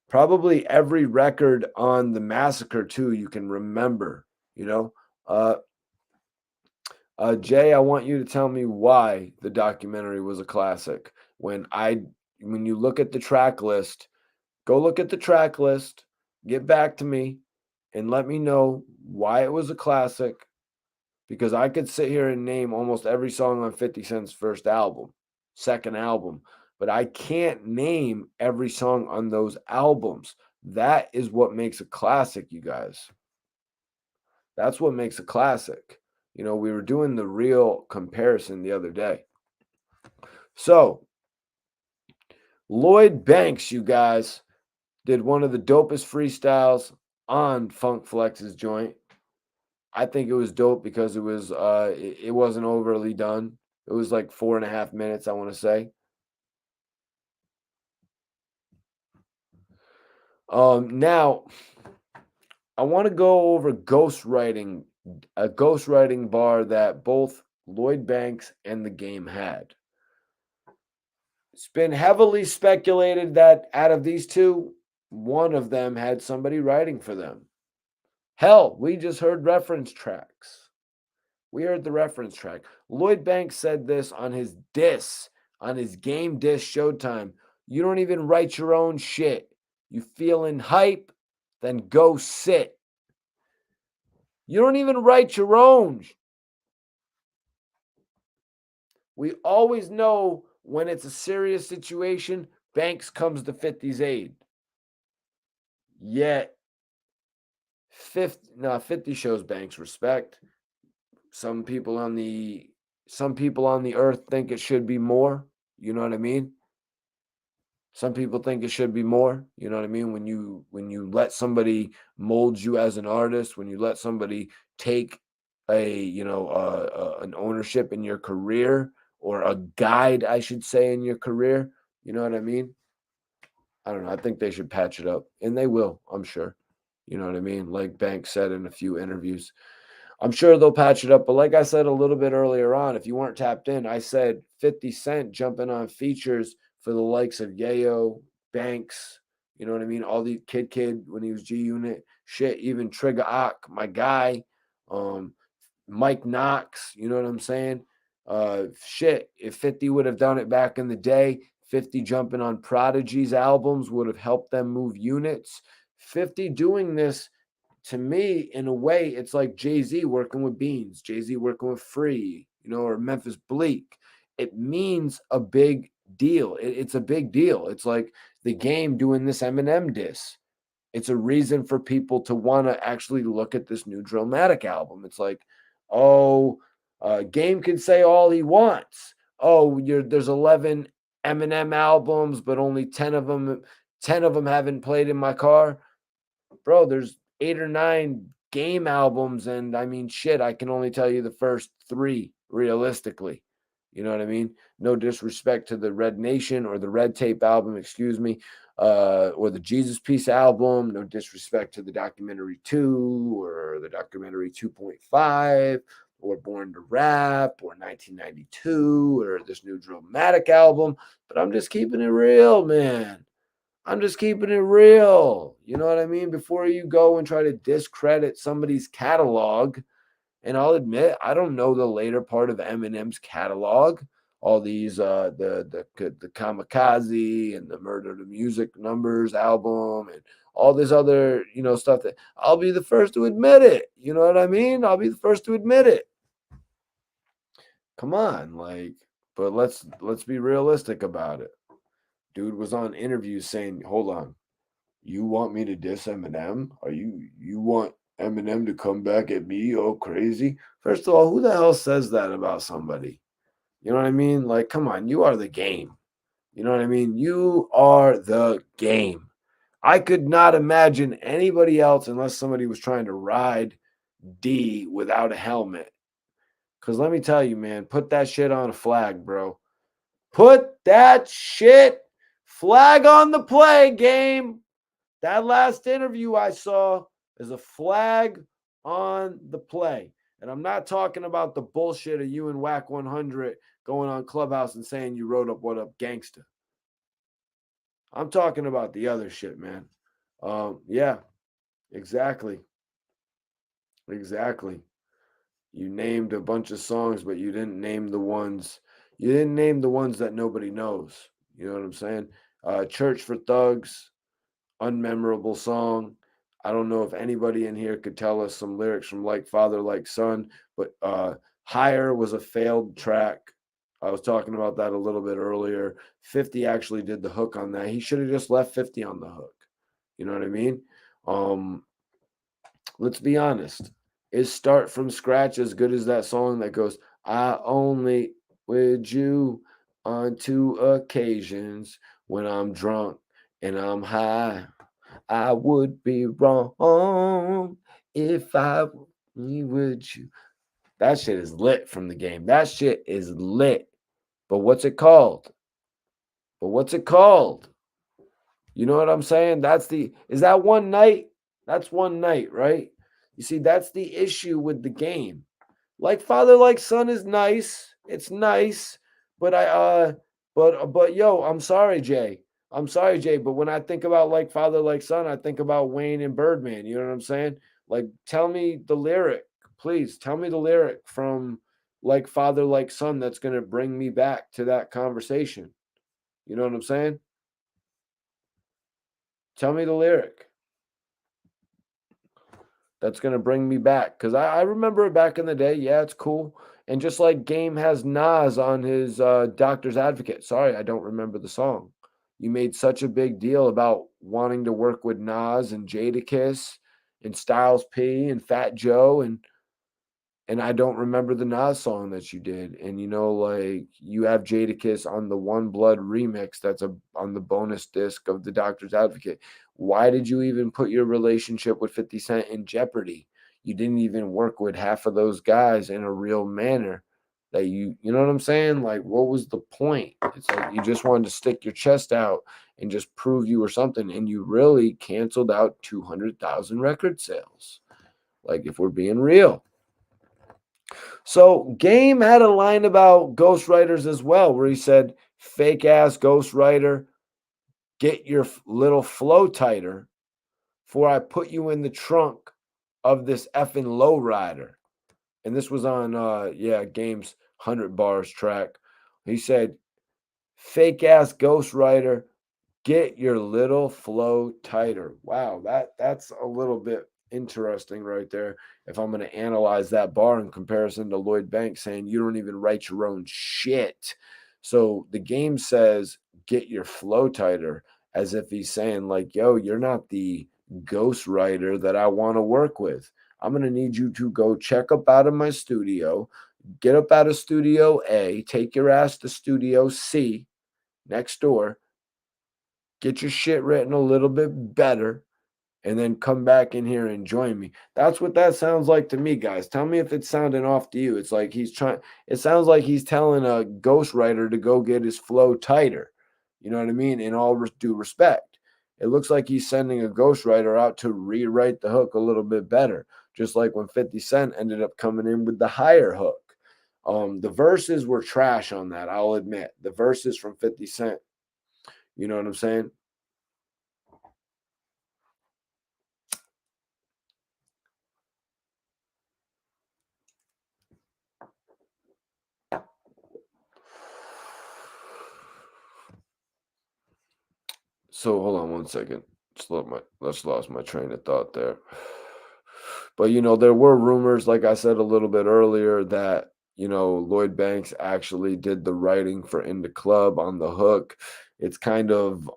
probably every record on the Massacre too, you can remember, you know. Uh Jay, I want you to tell me why the documentary was a classic. When you look at the track list, go look at the track list, get back to me and let me know why it was a classic, because I could sit here and name almost every song on 50 Cent's first album, second album, but I can't name every song on those albums. That is what makes a classic, you guys. That's what makes a classic. You know, we were doing the real comparison the other day. So, Lloyd Banks, you guys, did one of the dopest freestyles on Funk Flex's joint. I think it was dope because it wasn't overly done. It was like 4.5 minutes, I want to say. Now I want to go over ghostwriting, a ghostwriting bar that both Lloyd Banks and the Game had. It's been heavily speculated that out of these two, one of them had somebody writing for them. Hell, we just heard reference tracks. We heard the reference track. Lloyd Banks said this on his diss, on his game diss Showtime. You don't even write your own shit. You feeling hype? Then go sit. You don't even write your own. We always know when it's a serious situation, Banks comes to 50's aid. Yet 50 shows Banks respect. Some people on the earth think it should be more. You know what I mean? Some people think it should be more. You know what I mean? When you let somebody mold you as an artist, when you let somebody take an ownership in your career, or a guide, I should say, in your career. You know what I mean? I don't know. I think they should patch it up, and they will. I'm sure. You know what I mean? Like Banks said in a few interviews. I'm sure they'll patch it up. But like I said a little bit earlier on, if you weren't tapped in, I said 50 Cent jumping on features for the likes of Yayo, Banks, you know what I mean? All the Kid when he was G Unit, shit, even Trigger Ock, my guy, um, Mike Knox, you know what I'm saying? Shit, if 50 would have done it back in the day, 50 jumping on Prodigy's albums would have helped them move units. 50 doing this, to me, in a way, it's like Jay-Z working with Beans, Jay-Z working with Free, or Memphis Bleak. It means a big deal. It's a big deal. It's like the Game doing this Eminem diss. It's a reason for people to want to actually look at this new Drillmatic album. It's like, oh, Game can say all he wants. Oh, there's 11 Eminem albums, but only 10 of them haven't played in my car. Bro, there's 8 or 9 Game albums, and I mean, shit, I can only tell you the first 3 realistically. You know what I mean? No disrespect to the Red Nation or the Red Tape album, excuse me, or the Jesus Piece album. No disrespect to the Documentary 2 or the Documentary 2.5 or Born to Rap or 1992 or this new Drillmatic album. But I'm just keeping it real, man. I'm just keeping it real. You know what I mean? Before you go and try to discredit somebody's catalog, and I'll admit I don't know the later part of Eminem's catalog. All these the Kamikaze and the Murder to Music Numbers album and all this other stuff that I'll be the first to admit it. You know what I mean? I'll be the first to admit it. Come on, like But let's be realistic about it. Dude was on interviews saying, "Hold on, you want me to diss Eminem? Are you want Eminem to come back at me all crazy?" First of all, who the hell says that about somebody? You know what I mean? Like, come on, you are the game. You know what I mean? You are the game. I could not imagine anybody else unless somebody was trying to ride D without a helmet. Because let me tell you, man, put that shit on a flag, bro. Put that shit flag on the play game. That last interview I saw is a flag on the play. And I'm not talking about the bullshit of you and Whack 100 going on Clubhouse and saying you wrote up What Up Gangsta. I'm talking about the other shit, man. Yeah, exactly. Exactly. You named a bunch of songs, but you didn't name the ones. You didn't name the ones that nobody knows. You know what I'm saying? Church for Thugs, unmemorable song. I don't know if anybody in here could tell us some lyrics from Like Father, Like Son, but Higher was a failed track. I was talking about that a little bit earlier. 50 actually did the hook on that. He should have just left 50 on the hook. You know what I mean? Um, let's be honest. Is Start from Scratch as good as that song that goes, I only with you on 2 occasions when I'm drunk and I'm high? I would be wrong if I would you. That shit is lit from the game. That shit is lit. But what's it called? But what's it called? You know what I'm saying? Is that one night? That's one night, right? You see, that's the issue with the game. Like Father, Like Son is nice. It's nice, but but yo, I'm sorry, Jay. I'm sorry, Jay. But when I think about Like Father, Like Son, I think about Wayne and Birdman. You know what I'm saying? Like, tell me the lyric, please. Tell me the lyric from Like Father, Like Son that's gonna bring me back to that conversation. You know what I'm saying? Tell me the lyric that's gonna bring me back. Cause I remember it back in the day. Yeah, it's cool. And just like Game has Nas on his Doctor's Advocate. Sorry, I don't remember the song. You made such a big deal about wanting to work with Nas and Jadakiss and Styles P and Fat Joe and I don't remember the Nas song that you did. And you know, like you have Jadakiss on the One Blood remix that's on the bonus disc of the Doctor's Advocate. Why did you even put your relationship with 50 Cent in jeopardy? You didn't even work with half of those guys in a real manner. That you know what I'm saying? Like, what was the point? It's like you just wanted to stick your chest out and just prove you were something, and you really canceled out 200,000 record sales. Like, if we're being real. So Game had a line about ghostwriters as well, where he said, fake ass ghostwriter, get your little flow tighter, for I put you in the trunk of this effing lowrider. And this was on Game's 100 bars track. He said, fake ass ghostwriter, get your little flow tighter. Wow, that's a little bit interesting right there. If I'm going to analyze that bar in comparison to Lloyd Banks saying you don't even write your own shit. So the game says get your flow tighter as if he's saying like, yo, you're not the ghost writer that I want to work with. I'm going to need you to go check up out of my studio, get up out of studio A, take your ass to studio C next door, get your shit written a little bit better, and then come back in here and join me. That's what that sounds like to me, guys. Tell me if it's sounding off to you. It's like it sounds like he's telling a ghostwriter to go get his flow tighter. You know what I mean? In all due respect. It looks like he's sending a ghostwriter out to rewrite the hook a little bit better, just like when 50 Cent ended up coming in with the higher hook. The verses were trash on that, I'll admit. The verses from 50 Cent. You know what I'm saying? So hold on one second. Just lost my train of thought there. But you know, there were rumors, like I said a little bit earlier, that Lloyd Banks actually did the writing for In the Club on the hook. It's kind of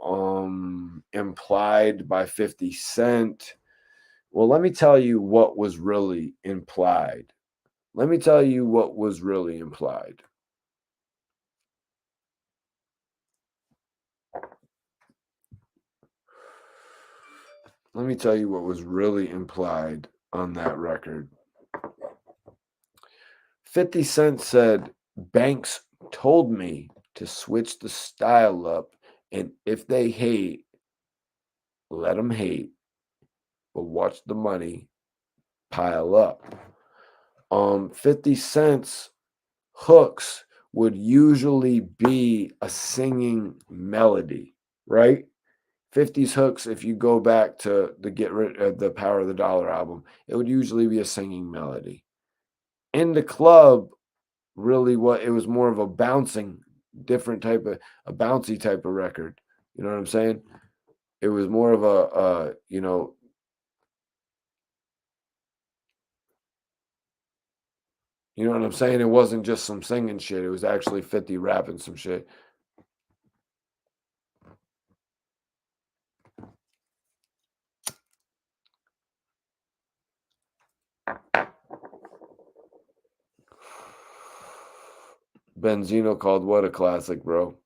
implied by 50 Cent. Well, let me tell you what was really implied. Let me tell you what was really implied. Let me tell you what was really implied on that record. 50 Cent said, Banks told me to switch the style up, and if they hate, let them hate, but watch the money pile up. 50 Cent's hooks would usually be a singing melody, right? 50's hooks, if you go back to the Power of the Dollar album, it would usually be a singing melody. In the Club, really what it was more of a bouncing, different type of a bouncy type of record. You know what I'm saying? It was more of a you know what I'm saying? It wasn't just some singing shit. It was actually 50 rapping some shit. Benzino called what a classic, bro.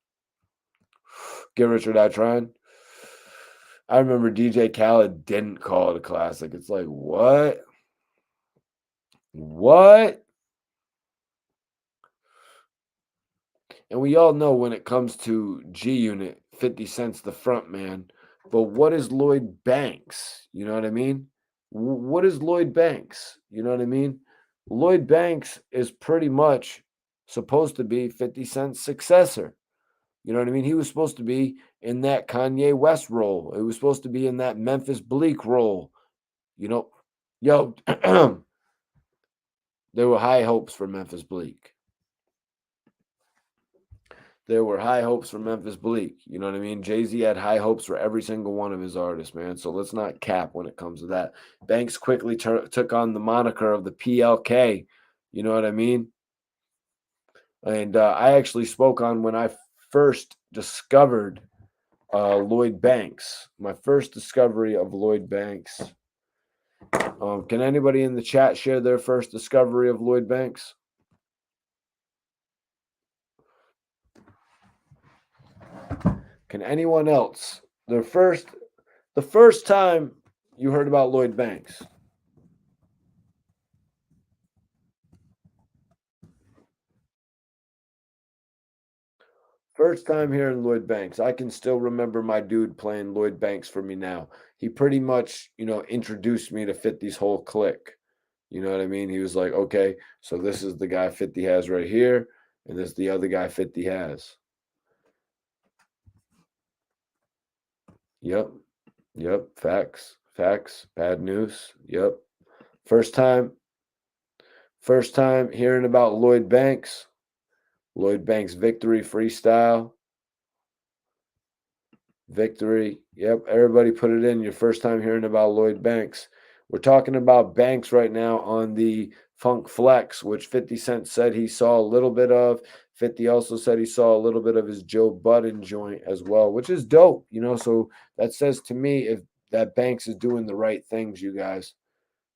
Get Rich or Die Trying. I remember DJ Khaled didn't call it a classic. It's like, what? What? And we all know when it comes to G Unit, 50 Cent's the front man. But what is Lloyd Banks? You know what I mean? What is Lloyd Banks? You know what I mean? Lloyd Banks is pretty much supposed to be 50 Cent's successor. You know what I mean? He was supposed to be in that Kanye West role. It was supposed to be in that Memphis Bleak role. You know, yo, there were high hopes for Memphis Bleak. There were high hopes for Memphis Bleak. You know what I mean? Jay-Z had high hopes for every single one of his artists, man. So let's not cap when it comes to that. Banks quickly took on the moniker of the PLK. You know what I mean? And I actually spoke on when I first discovered Lloyd Banks. My first discovery of Lloyd Banks. Can anybody in the chat share their first discovery of Lloyd Banks? Can anyone else? The first time you heard about Lloyd Banks. First time hearing Lloyd Banks. I can still remember my dude playing Lloyd Banks for me now. He pretty much, introduced me to 50's whole clique. You know what I mean? He was like, okay, so this is the guy 50 has right here, and this is the other guy 50 has. Yep. Yep. Facts. Facts. Bad news. Yep. First time hearing about Lloyd Banks. Lloyd Banks Victory freestyle. Victory. Yep. Everybody put it in. Your first time hearing about Lloyd Banks. We're talking about Banks right now on the Funk Flex, which 50 Cent said he saw a little bit of. 50 also said he saw a little bit of his Joe Budden joint as well, which is dope. So that says to me if that Banks is doing the right things, you guys.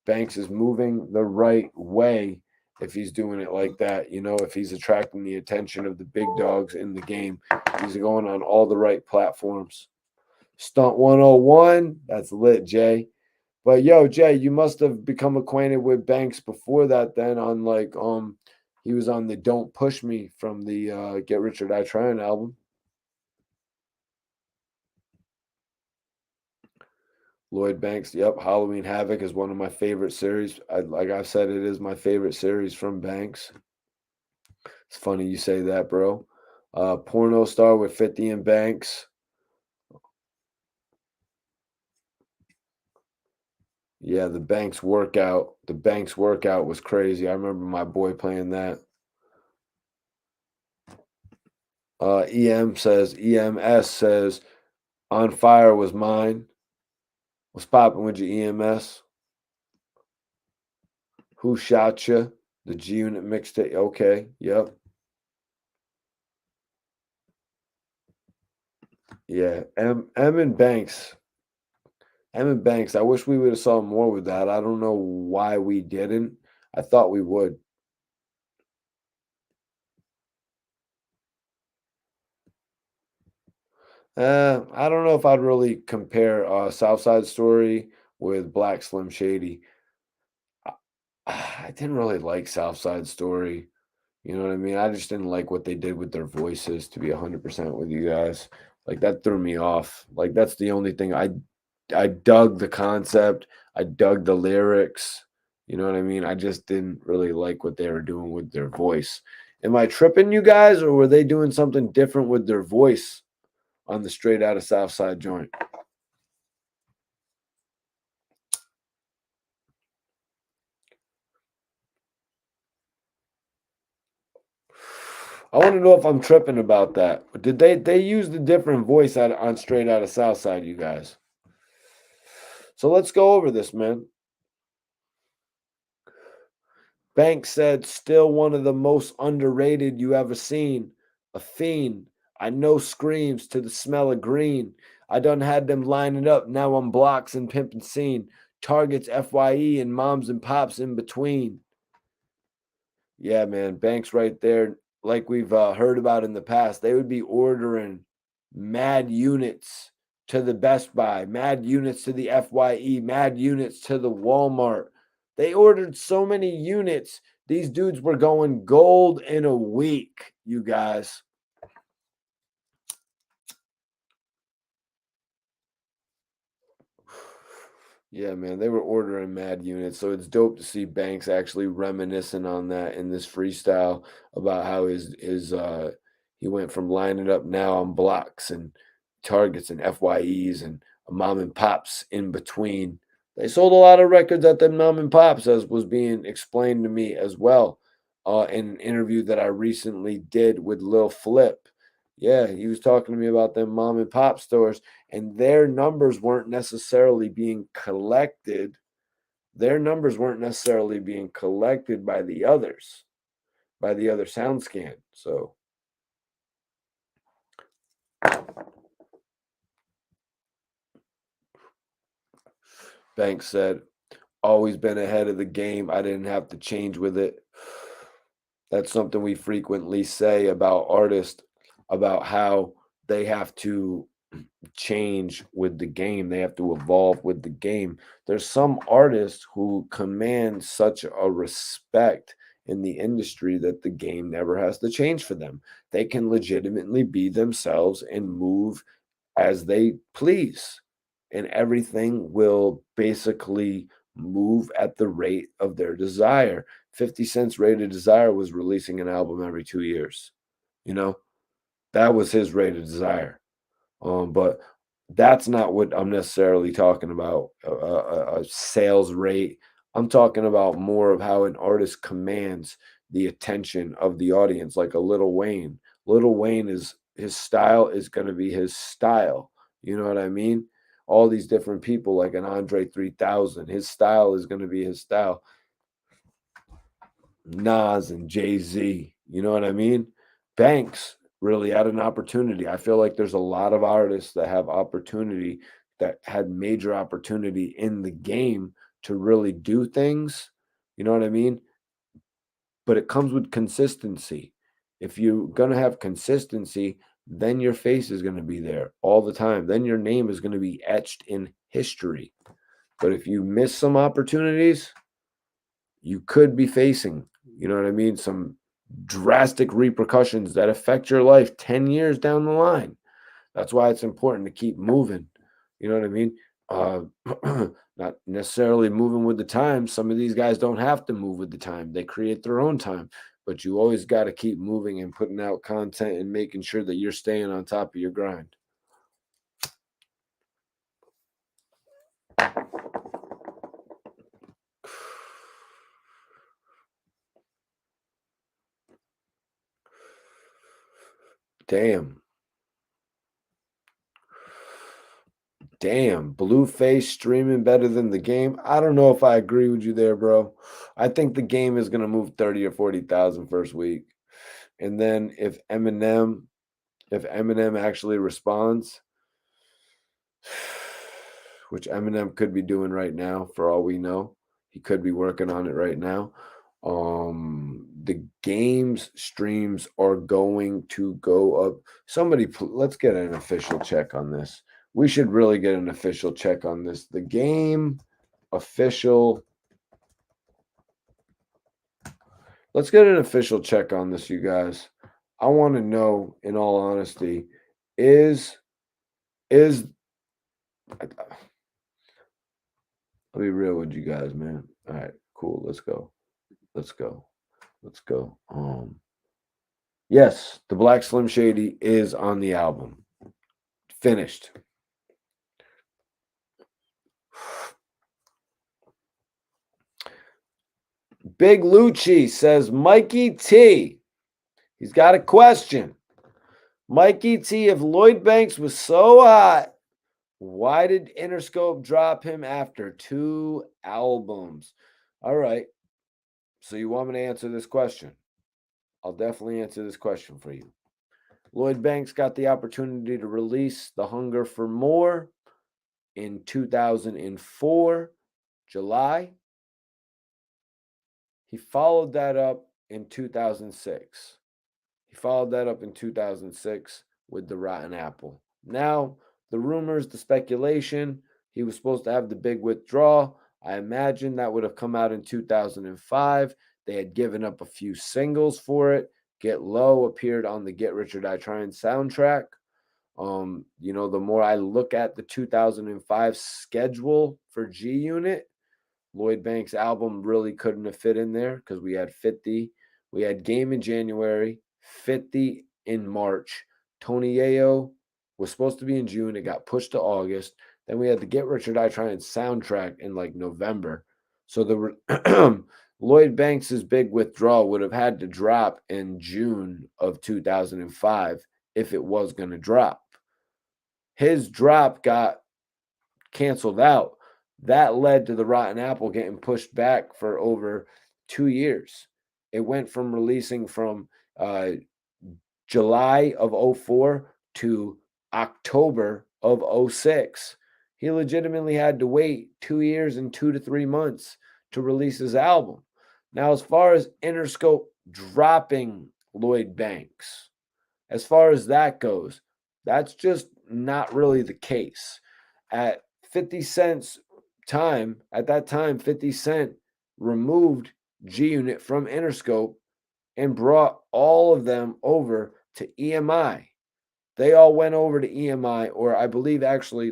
Banks is moving the right way if he's doing it like that. If he's attracting the attention of the big dogs in the game, he's going on all the right platforms. Stunt 101, that's lit, Jay. But yo, Jay, you must have become acquainted with Banks before that then on he was on the Don't Push Me from the Get Rich or Die Trying album. Lloyd Banks, yep. Halloween Havoc is one of my favorite series. Like I've said, it is my favorite series from Banks. It's funny you say that, bro. Porno Star with 50 and Banks. Yeah, the Banks workout. The Banks workout was crazy. I remember my boy playing that. EMS says, On Fire was mine. What's popping with your EMS? Who shot you? The G Unit mixtape. Okay. Yep. Yeah. M and Banks. M and Banks. I wish we would have saw more with that. I don't know why we didn't. I thought we would. I don't know if I'd really compare Southside Story with Black Slim Shady. I, I didn't really like Southside Story. You know what I mean? I just didn't like what they did with their voices, to be 100% with you guys. Like that threw me off. Like that's the only thing I dug the concept. I dug the lyrics. You know what I mean? I just didn't really like what they were doing with their voice. Am I tripping you guys, or were they doing something different with their voice on the Straight Out of Southside joint? I want to know if I'm tripping about that. Did they use the different voice on Straight Out of Southside, you guys? So let's go over this, man. Banks said, still one of the most underrated you ever seen. A fiend. I know screams to the smell of green. I done had them lining up. Now I'm blocks and pimping scene. Targets FYE and moms and pops in between. Yeah, man. Banks right there. Like we've heard about in the past, they would be ordering mad units to the Best Buy, mad units to the FYE, mad units to the Walmart. They ordered so many units. These dudes were going gold in a week, you guys. Yeah, man, they were ordering mad units. So it's dope to see Banks actually reminiscing on that in this freestyle about how his he went from lining up now on blocks and targets and FYEs and mom and pops in between. They sold a lot of records at them mom and pops, as was being explained to me as well in an interview that I recently did with Lil Flip. Yeah, he was talking to me about them mom and pop stores, and their numbers weren't necessarily being collected. Their numbers weren't necessarily being collected by the others, by the other sound scan. So Banks said, always been ahead of the game. I didn't have to change with it. That's something we frequently say about artists, about how they have to change with the game. They have to evolve with the game. There's some artists who command such a respect in the industry that the game never has to change for them. They can legitimately be themselves and move as they please. And everything will basically move at the rate of their desire. 50 Cent's rate of desire was releasing an album every 2 years. You know, that was his rate of desire. But that's not what I'm necessarily talking about, a sales rate. I'm talking about more of how an artist commands the attention of the audience, like a Little Wayne. Little Wayne is his style is going to be his style. You know what I mean? All these different people, like an Andre 3000, his style is going to be his style. Nas and Jay-Z, you know what I mean? Banks really had an opportunity. I feel like there's a lot of artists that have opportunity, that had major opportunity in the game to really do things, you know what I mean? But it comes with consistency. If you're going to have consistency, then your face is going to be there all the time. Then your name is going to be etched in history. But if you miss some opportunities, you could be facing, you know what I mean, some drastic repercussions that affect your life 10 years down the line. That's why it's important to keep moving. You know what I mean? Uh, not necessarily moving with the time. Some of these guys don't have to move with the time, they create their own time. But you always got to keep moving and putting out content and making sure that you're staying on top of your grind. Damn. Damn, Blueface streaming better than the game. I don't know if I agree with you there, bro. I think the game is gonna move 30 or 40,000 first week. And then if Eminem actually responds, which Eminem could be doing right now for all we know. He could be working on it right now. The game's streams are going to go up. Let's get an official check on this. We should really get an official check on this. The game official. Let's get an official check on this, you guys. I want to know, in all honesty, is I'll be real with you guys, man. All right, cool. Let's go. Let's go. Let's go. Yes, the Black Slim Shady is on the album. Finished. Big Lucci says Mikey T. He's got a question. Mikey T, if Lloyd Banks was so hot, why did Interscope drop him after 2 albums? All right. So you want me to answer this question? I'll definitely answer this question for you. Lloyd Banks got the opportunity to release The Hunger for More in 2004, July. He followed that up in 2006. He followed that up in 2006 with The Rotten Apple. Now, the rumors, the speculation, he was supposed to have the big withdrawal. I imagine that would have come out in 2005. They had given up a few singles for it. Get Low appeared on the Get Rich or Die Trying soundtrack. The more I look at the 2005 schedule for G Unit, Lloyd Banks' album really couldn't have fit in there because we had 50. We had Game in January, 50 in March. Tony Yayo was supposed to be in June. It got pushed to August. Then we had the Get Rich or Die Trying soundtrack in like November. So the Lloyd Banks's big withdrawal would have had to drop in June of 2005 if it was going to drop. His drop got canceled out. That led to the Rotten Apple getting pushed back for over 2 years. It went from releasing from July of 04 to October of 06. He legitimately had to wait 2 years and 2 to 3 months to release his album. Now, as far as Interscope dropping Lloyd Banks, as far as that goes, that's just not really the case. At 50 Cent's time, at that time, 50 Cent removed G Unit from Interscope and brought all of them over to EMI. They all went over to EMI, or I believe actually,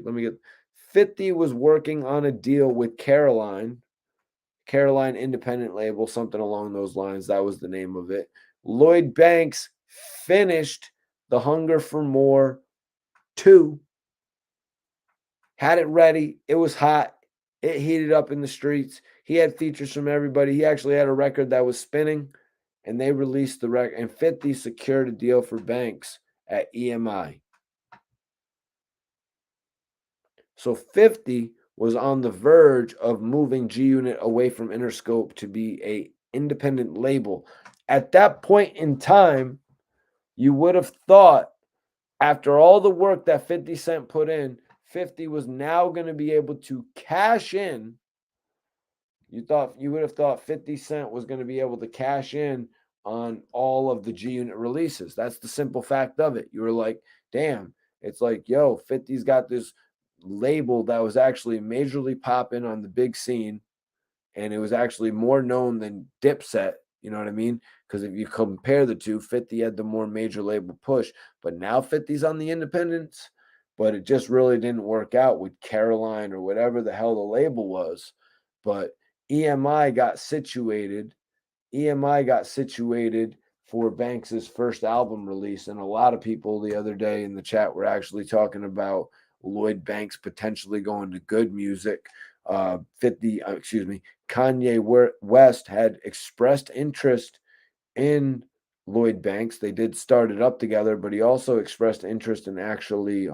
50 was working on a deal with Caroline Independent Label, something along those lines. That was the name of it. Lloyd Banks finished The Hunger for More 2, had it ready. It was hot. It heated up in the streets. He had features from everybody. He actually had a record that was spinning, and they released the record. And 50 secured a deal for Banks at EMI. So 50 was on the verge of moving G Unit away from Interscope to be a independent label. At that point in time, you would have thought, after all the work that 50 Cent put in, 50 was now going to be able to cash in. You would have thought 50 Cent was going to be able to cash in on all of the G Unit releases. That's the simple fact of it. You were like, damn, it's like, yo, 50's got this label that was actually majorly popping on the big scene, and it was actually more known than Dipset. You know what I mean? Because if you compare the two, 50 had the more major label push, but now 50's on the independents. But it just really didn't work out with Caroline or whatever the hell the label was. But EMI got situated. EMI got situated for Banks's first album release, and a lot of people the other day in the chat were actually talking about Lloyd Banks potentially going to Good Music. Kanye West had expressed interest in Lloyd Banks. They did start it up together, but he also expressed interest in actually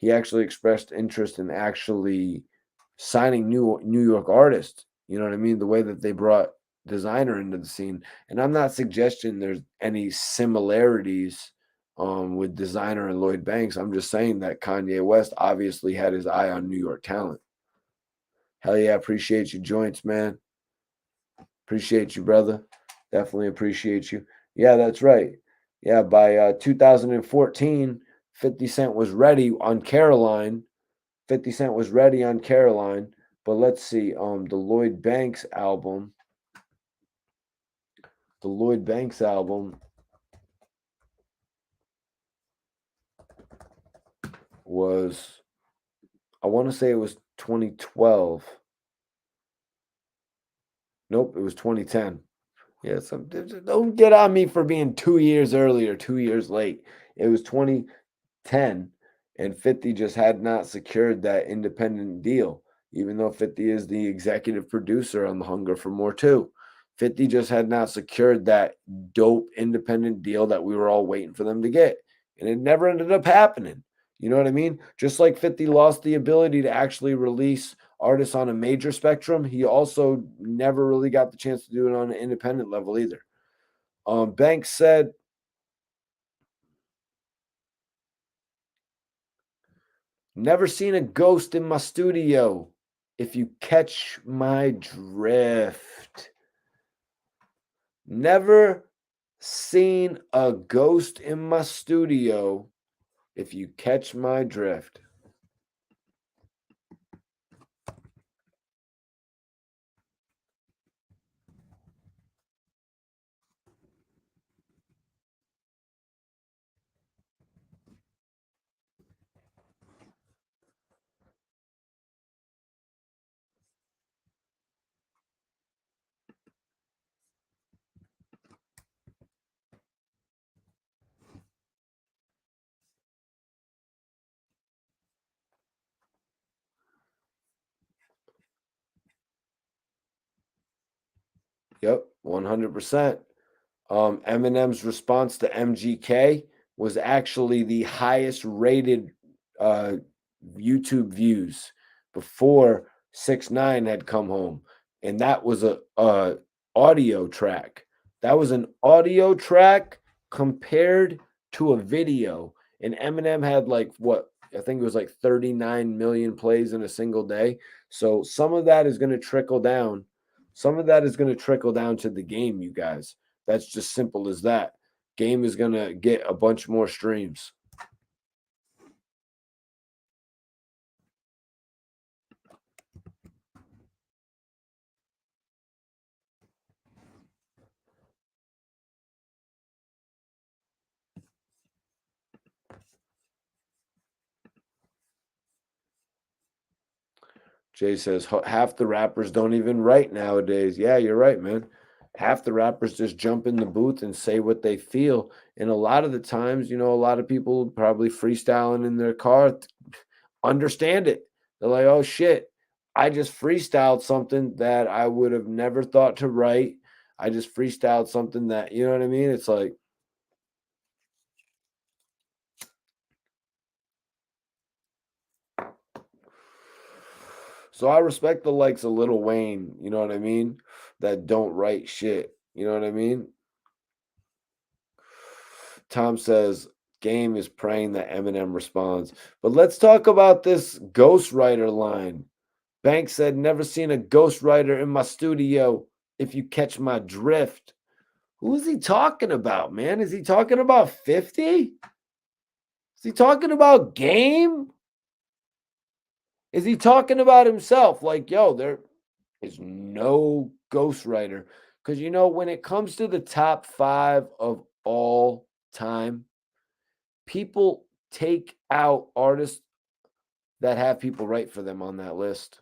he actually expressed interest in actually signing New York artists. You know what I mean? The way that they brought designer into the scene. And I'm not suggesting there's any similarities with designer and Lloyd Banks. I'm just saying that Kanye West obviously had his eye on New York talent. Hell yeah, appreciate you, joints, man. Appreciate you, brother. Definitely appreciate you. Yeah, that's right. Yeah, by 2014, 50 Cent was ready on Caroline. 50 Cent was ready on Caroline. But let's see, the Lloyd Banks album. The Lloyd Banks album was, I want to say it was 2012. Nope, it was 2010. Yeah, so don't get on me for being 2 years early or 2 years late. It was 2010, and 50 just had not secured that independent deal, even though 50 is the executive producer on The Hunger for More too. 50 just had not secured that dope independent deal that we were all waiting for them to get, and it never ended up happening. You know what I mean? Just like 50 lost the ability to actually release artists on a major spectrum, he also never really got the chance to do it on an independent level either. Banks said, "Never seen a ghost in my studio, if you catch my drift." Never seen a ghost in my studio, if you catch my drift. Yep, 100%. Eminem's response to MGK was actually the highest rated uh, YouTube views before 6ix9ine had come home, and that was a audio track. That was an audio track compared to a video, and Eminem had like what, I think it was like 39 million plays in a single day. So some of that is going to trickle down. Some of that is going to trickle down to the game, you guys. That's just simple as that. Game is going to get a bunch more streams. Jay says half the rappers don't even write nowadays. Yeah, you're right, man. Half the rappers just jump in the booth and say what they feel. And a lot of the times, a lot of people probably freestyling in their car understand it. They're like, oh shit, I just freestyled something that I would have never thought to write. I just freestyled something that, you know what I mean? It's like, so I respect the likes of Lil Wayne, you know what I mean? That don't write shit. You know what I mean? Tom says Game is praying that Eminem responds. But let's talk about this ghostwriter line. Banks said, "Never seen a ghostwriter in my studio, if you catch my drift." Who is he talking about, man? Is he talking about 50? Is he talking about Game? Is he talking about himself? Like, yo, there is no ghostwriter. Because, when it comes to the top 5 of all time, people take out artists that have people write for them on that list.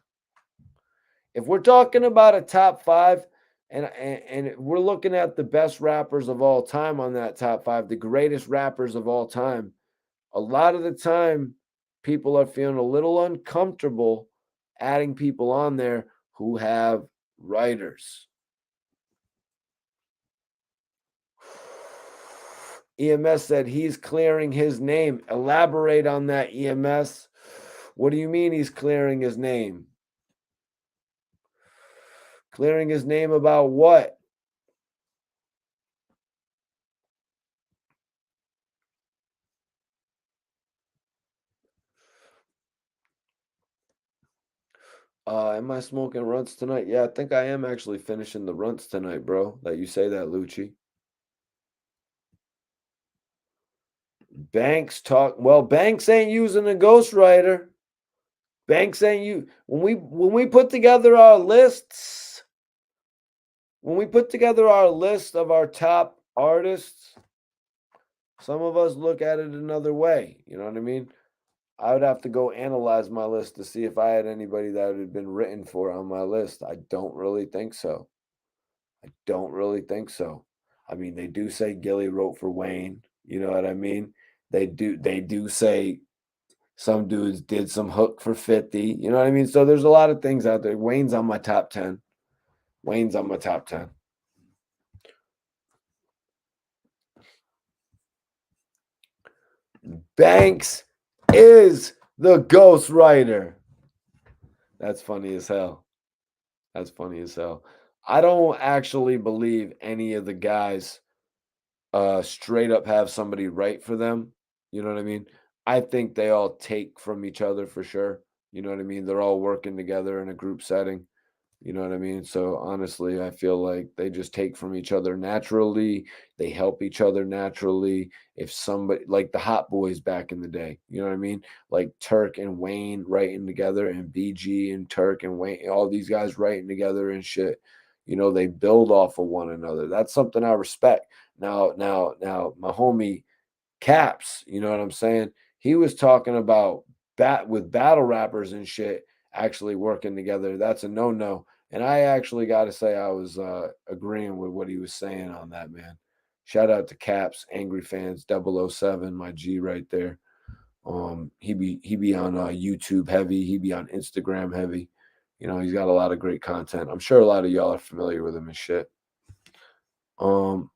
If we're talking about a top 5, and we're looking at the best rappers of all time on that top 5, the greatest rappers of all time, a lot of the time people are feeling a little uncomfortable adding people on there who have writers. EMS said he's clearing his name. Elaborate on that, EMS. What do you mean he's clearing his name? Clearing his name about what? Am I smoking runts tonight? Yeah, I think I am actually finishing the runts tonight, bro. That you say that, Lucci. Banks talk. Well, Banks ain't using a ghostwriter. Banks ain't you. When we put together our lists, when we put together our list of our top artists, some of us look at it another way. You know what I mean? I would have to go analyze my list to see if I had anybody that had been written for on my list. I don't really think so. I don't really think so. I mean, they do say Gilly wrote for Wayne. You know what I mean? They do say some dudes did some hook for 50. You know what I mean? So there's a lot of things out there. Wayne's on my top 10. Wayne's on my top 10. Banks is the ghostwriter. That's funny as hell. That's funny as hell. I don't actually believe any of the guys straight up have somebody write for them. You know what I mean? I think they all take from each other for sure. You know what I mean? They're all working together in a group setting. You know what I mean? So honestly, I feel like they just take from each other naturally. They help each other naturally. If somebody like the Hot Boys back in the day, you know what I mean? Like Turk and Wayne writing together, and BG and Turk and Wayne, all these guys writing together and shit. You know, they build off of one another. That's something I respect. Now, my homie Caps, you know what I'm saying? He was talking about with battle rappers and shit actually working together. That's a no-no. And I actually got to say I was agreeing with what he was saying on that, man. Shout out to Caps, Angry Fans 007, my G right there. He be on YouTube heavy, he be on Instagram heavy. You know, he's got a lot of great content. I'm sure a lot of y'all are familiar with him and shit. Um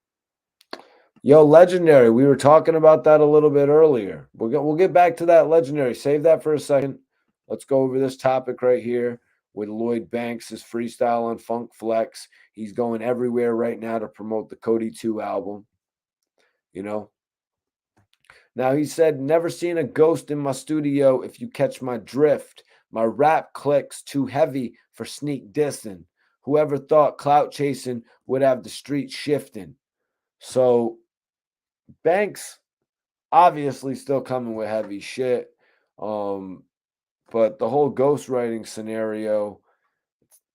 Yo, Legendary. We were talking about that a little bit earlier. We'll get back to that, Legendary. Save that for a second. Let's go over this topic right here with Lloyd Banks, his freestyle on Funk Flex. He's going everywhere right now to promote the Cody 2 album. You know, now he said, never seen a ghost in my studio if you catch my drift. My rap clicks too heavy for sneak dissing. Whoever thought clout chasing would have the street shifting? So Banks obviously still coming with heavy shit. But the whole ghostwriting scenario,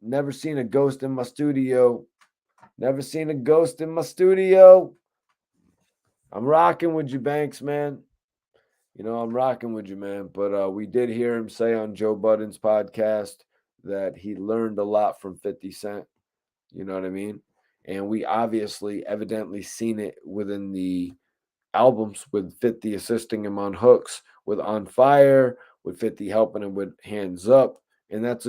never seen a ghost in my studio. Never seen a ghost in my studio. I'm rocking with you, Banks, man. You know, I'm rocking with you, man. But we did hear him say on Joe Budden's podcast that he learned a lot from 50 Cent. You know what I mean? And we obviously, evidently seen it within the albums with 50 assisting him on hooks, with On Fire, with 50 helping him with Hands Up. And that's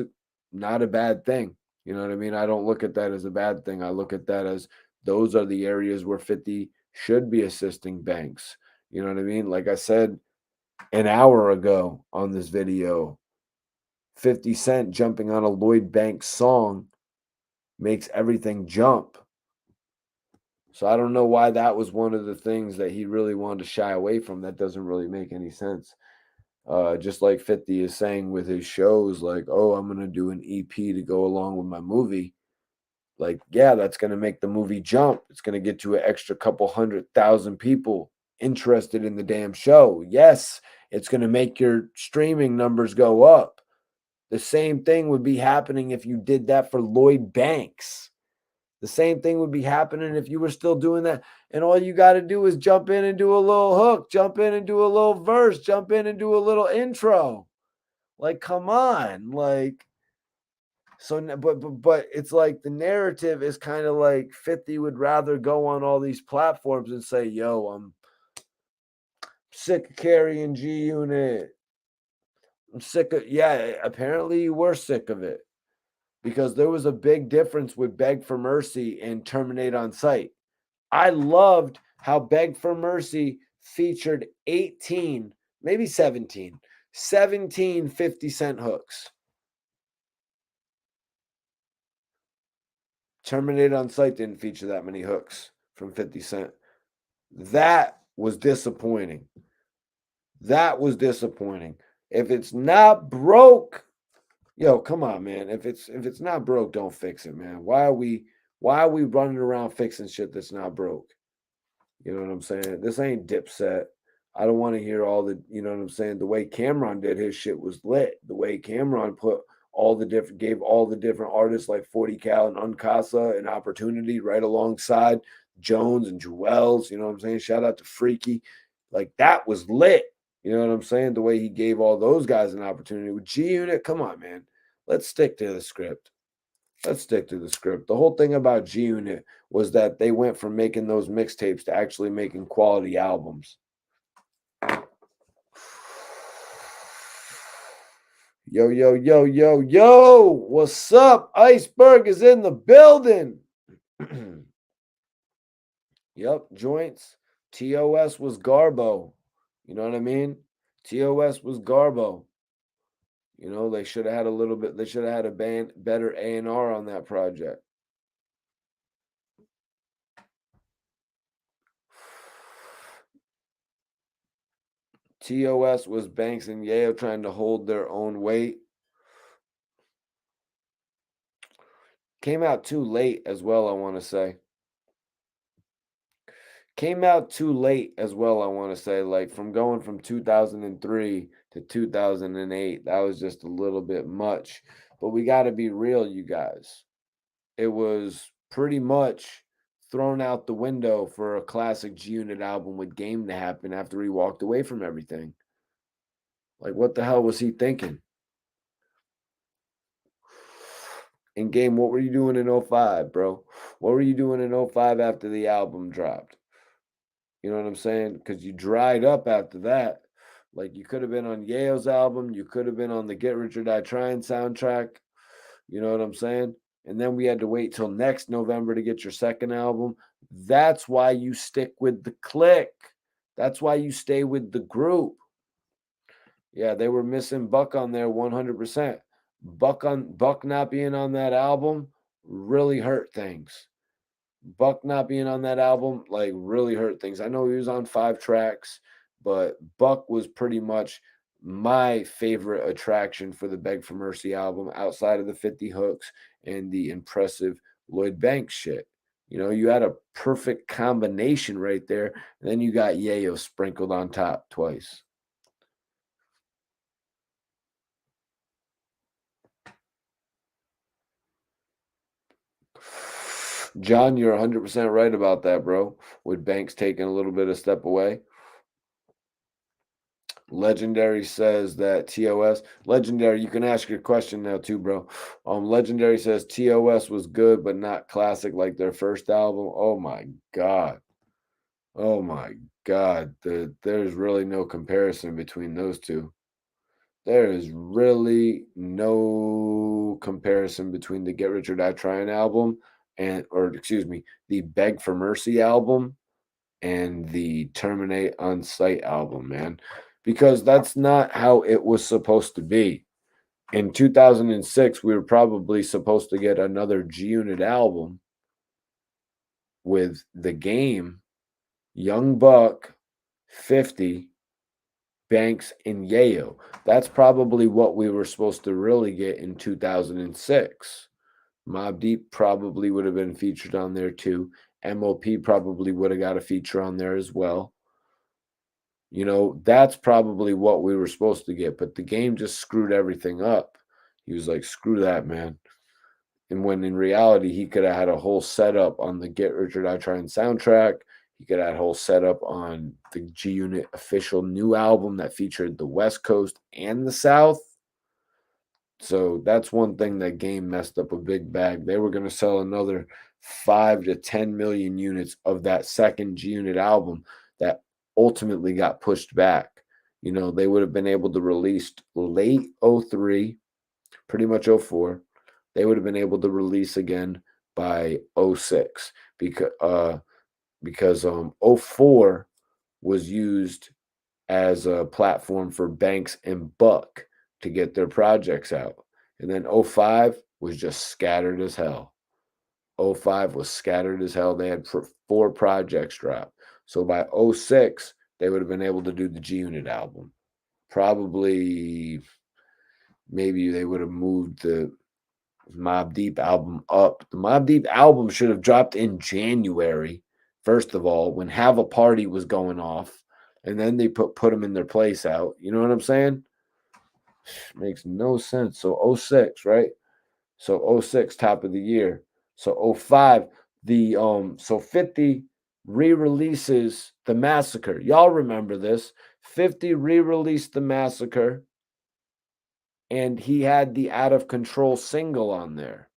not a bad thing. You know what I mean? I don't look at that as a bad thing. I look at that as those are the areas where 50 should be assisting Banks. You know what I mean? Like I said an hour ago on this video, 50 Cent jumping on a Lloyd Banks song makes everything jump. So I don't know why that was one of the things that he really wanted to shy away from. That doesn't really make any sense. Just like 50 is saying with his shows, like, oh, I'm going to do an EP to go along with my movie. Like, yeah, that's going to make the movie jump. It's going to get to an extra couple 100,000 people interested in the damn show. Yes, it's going to make your streaming numbers go up. The same thing would be happening if you did that for Lloyd Banks. The same thing would be happening if you were still doing that. And all you got to do is jump in and do a little hook, jump in and do a little verse, jump in and do a little intro. Like, come on. Like, so, but it's like the narrative is kind of like 50 would rather go on all these platforms and say, yo, I'm sick of carrying G Unit. I'm sick of, yeah, apparently you were sick of it because there was a big difference with Beg for Mercy and Terminate on Sight. I loved how Beg for Mercy featured 18, maybe 17 17 50-cent hooks. Terminated on Sight didn't feature that many hooks from 50 Cent. That was disappointing. That was disappointing. If it's not broke, yo, come on, man. If it's not broke, don't fix it, man. Why are we running around fixing shit that's not broke? You know what I'm saying? This ain't Dipset. I don't want to hear all the, you know what I'm saying? The way Cameron did his shit was lit. The way Cameron gave all the different artists like 40 Cal and Uncasa an opportunity right alongside Jones and Jewels. You know what I'm saying? Shout out to Freaky. Like that was lit. You know what I'm saying? The way he gave all those guys an opportunity with G Unit. Come on, man. Let's stick to the script. Let's stick to the script. The whole thing about G Unit was that they went from making those mixtapes to actually making quality albums. Yo, yo, yo, yo, yo. What's up? Iceberg is in the building. Yep, joints. TOS was Garbo. You know what I mean? TOS was Garbo. You know, they should have had they should have had a better A&R on that project. TOS was Banks and Yayo trying to hold their own weight. Came out too late as well, I want to say. Came out too late as well, I want to say. Like from going from 2003 to 2008, that was just a little bit much. But we got to be real, you guys. It was pretty much thrown out the window for a classic G Unit album with Game to happen after he walked away from everything. Like, what the hell was he thinking? In Game, what were you doing in 05, bro? What were you doing in 05 after the album dropped? You know what I'm saying? Because you dried up after that. Like, you could have been on Yayo's album. You could have been on the Get Rich or Die Trying soundtrack. You know what I'm saying? And then we had to wait till next November to get your second album. That's why you stick with the clique. That's why you stay with the group. Yeah, they were missing Buck on there 100%. Buck not being on that album really hurt things. Buck not being on that album like really hurt things. I know he was on 5 tracks, but Buck was pretty much my favorite attraction for the Beg for Mercy album outside of the 50 hooks and the impressive Lloyd Banks shit. You know, you had a perfect combination right there. And then you got Yayo sprinkled on top twice. John, you're 100% right about that, bro. With Banks taking a little bit of step away. Legendary says that TOS. Legendary, you can ask your question now too, bro. Legendary says TOS was good, but not classic like their first album. Oh my god. Oh my god. There's really no comparison between those two. There is really no comparison between the Get Rich or Die Trying album the Beg for Mercy album and the Terminate on Sight album, man, because that's not how it was supposed to be. In 2006, we were probably supposed to get another G Unit album with The Game, Young Buck, 50, Banks, and Yayo. That's probably what we were supposed to really get in 2006. Mobb Deep probably would have been featured on there too. MOP probably would have got a feature on there as well. You know, that's probably what we were supposed to get, but the Game just screwed everything up. He was like, screw that, man. And when in reality, he could have had a whole setup on the Get Rich or Die Trying soundtrack. He could have had a whole setup on the G Unit official new album that featured the West Coast and the South. So that's one thing that Game messed up a big bag. They were going to sell another 5 to 10 million units of that second G Unit album that ultimately got pushed back. You know, they would have been able to release late 03, pretty much 04. They would have been able to release again by 06 because 04 was used as a platform for Banks and Buck to get their projects out. And then '05 was just scattered as hell. '05 was scattered as hell. They had 4 projects drop. So by '06, they would have been able to do the G Unit album. Probably, maybe they would have moved the Mobb Deep album up. The Mobb Deep album should have dropped in January, first of all, when Have a Party was going off, and then they put them in their place out. You know what I'm saying? Makes no sense. So '06, right? So '06, top of the year. So '05, the so 50 re-releases The Massacre. Y'all remember this. 50 re-released The Massacre, and he had the Out of Control single on there.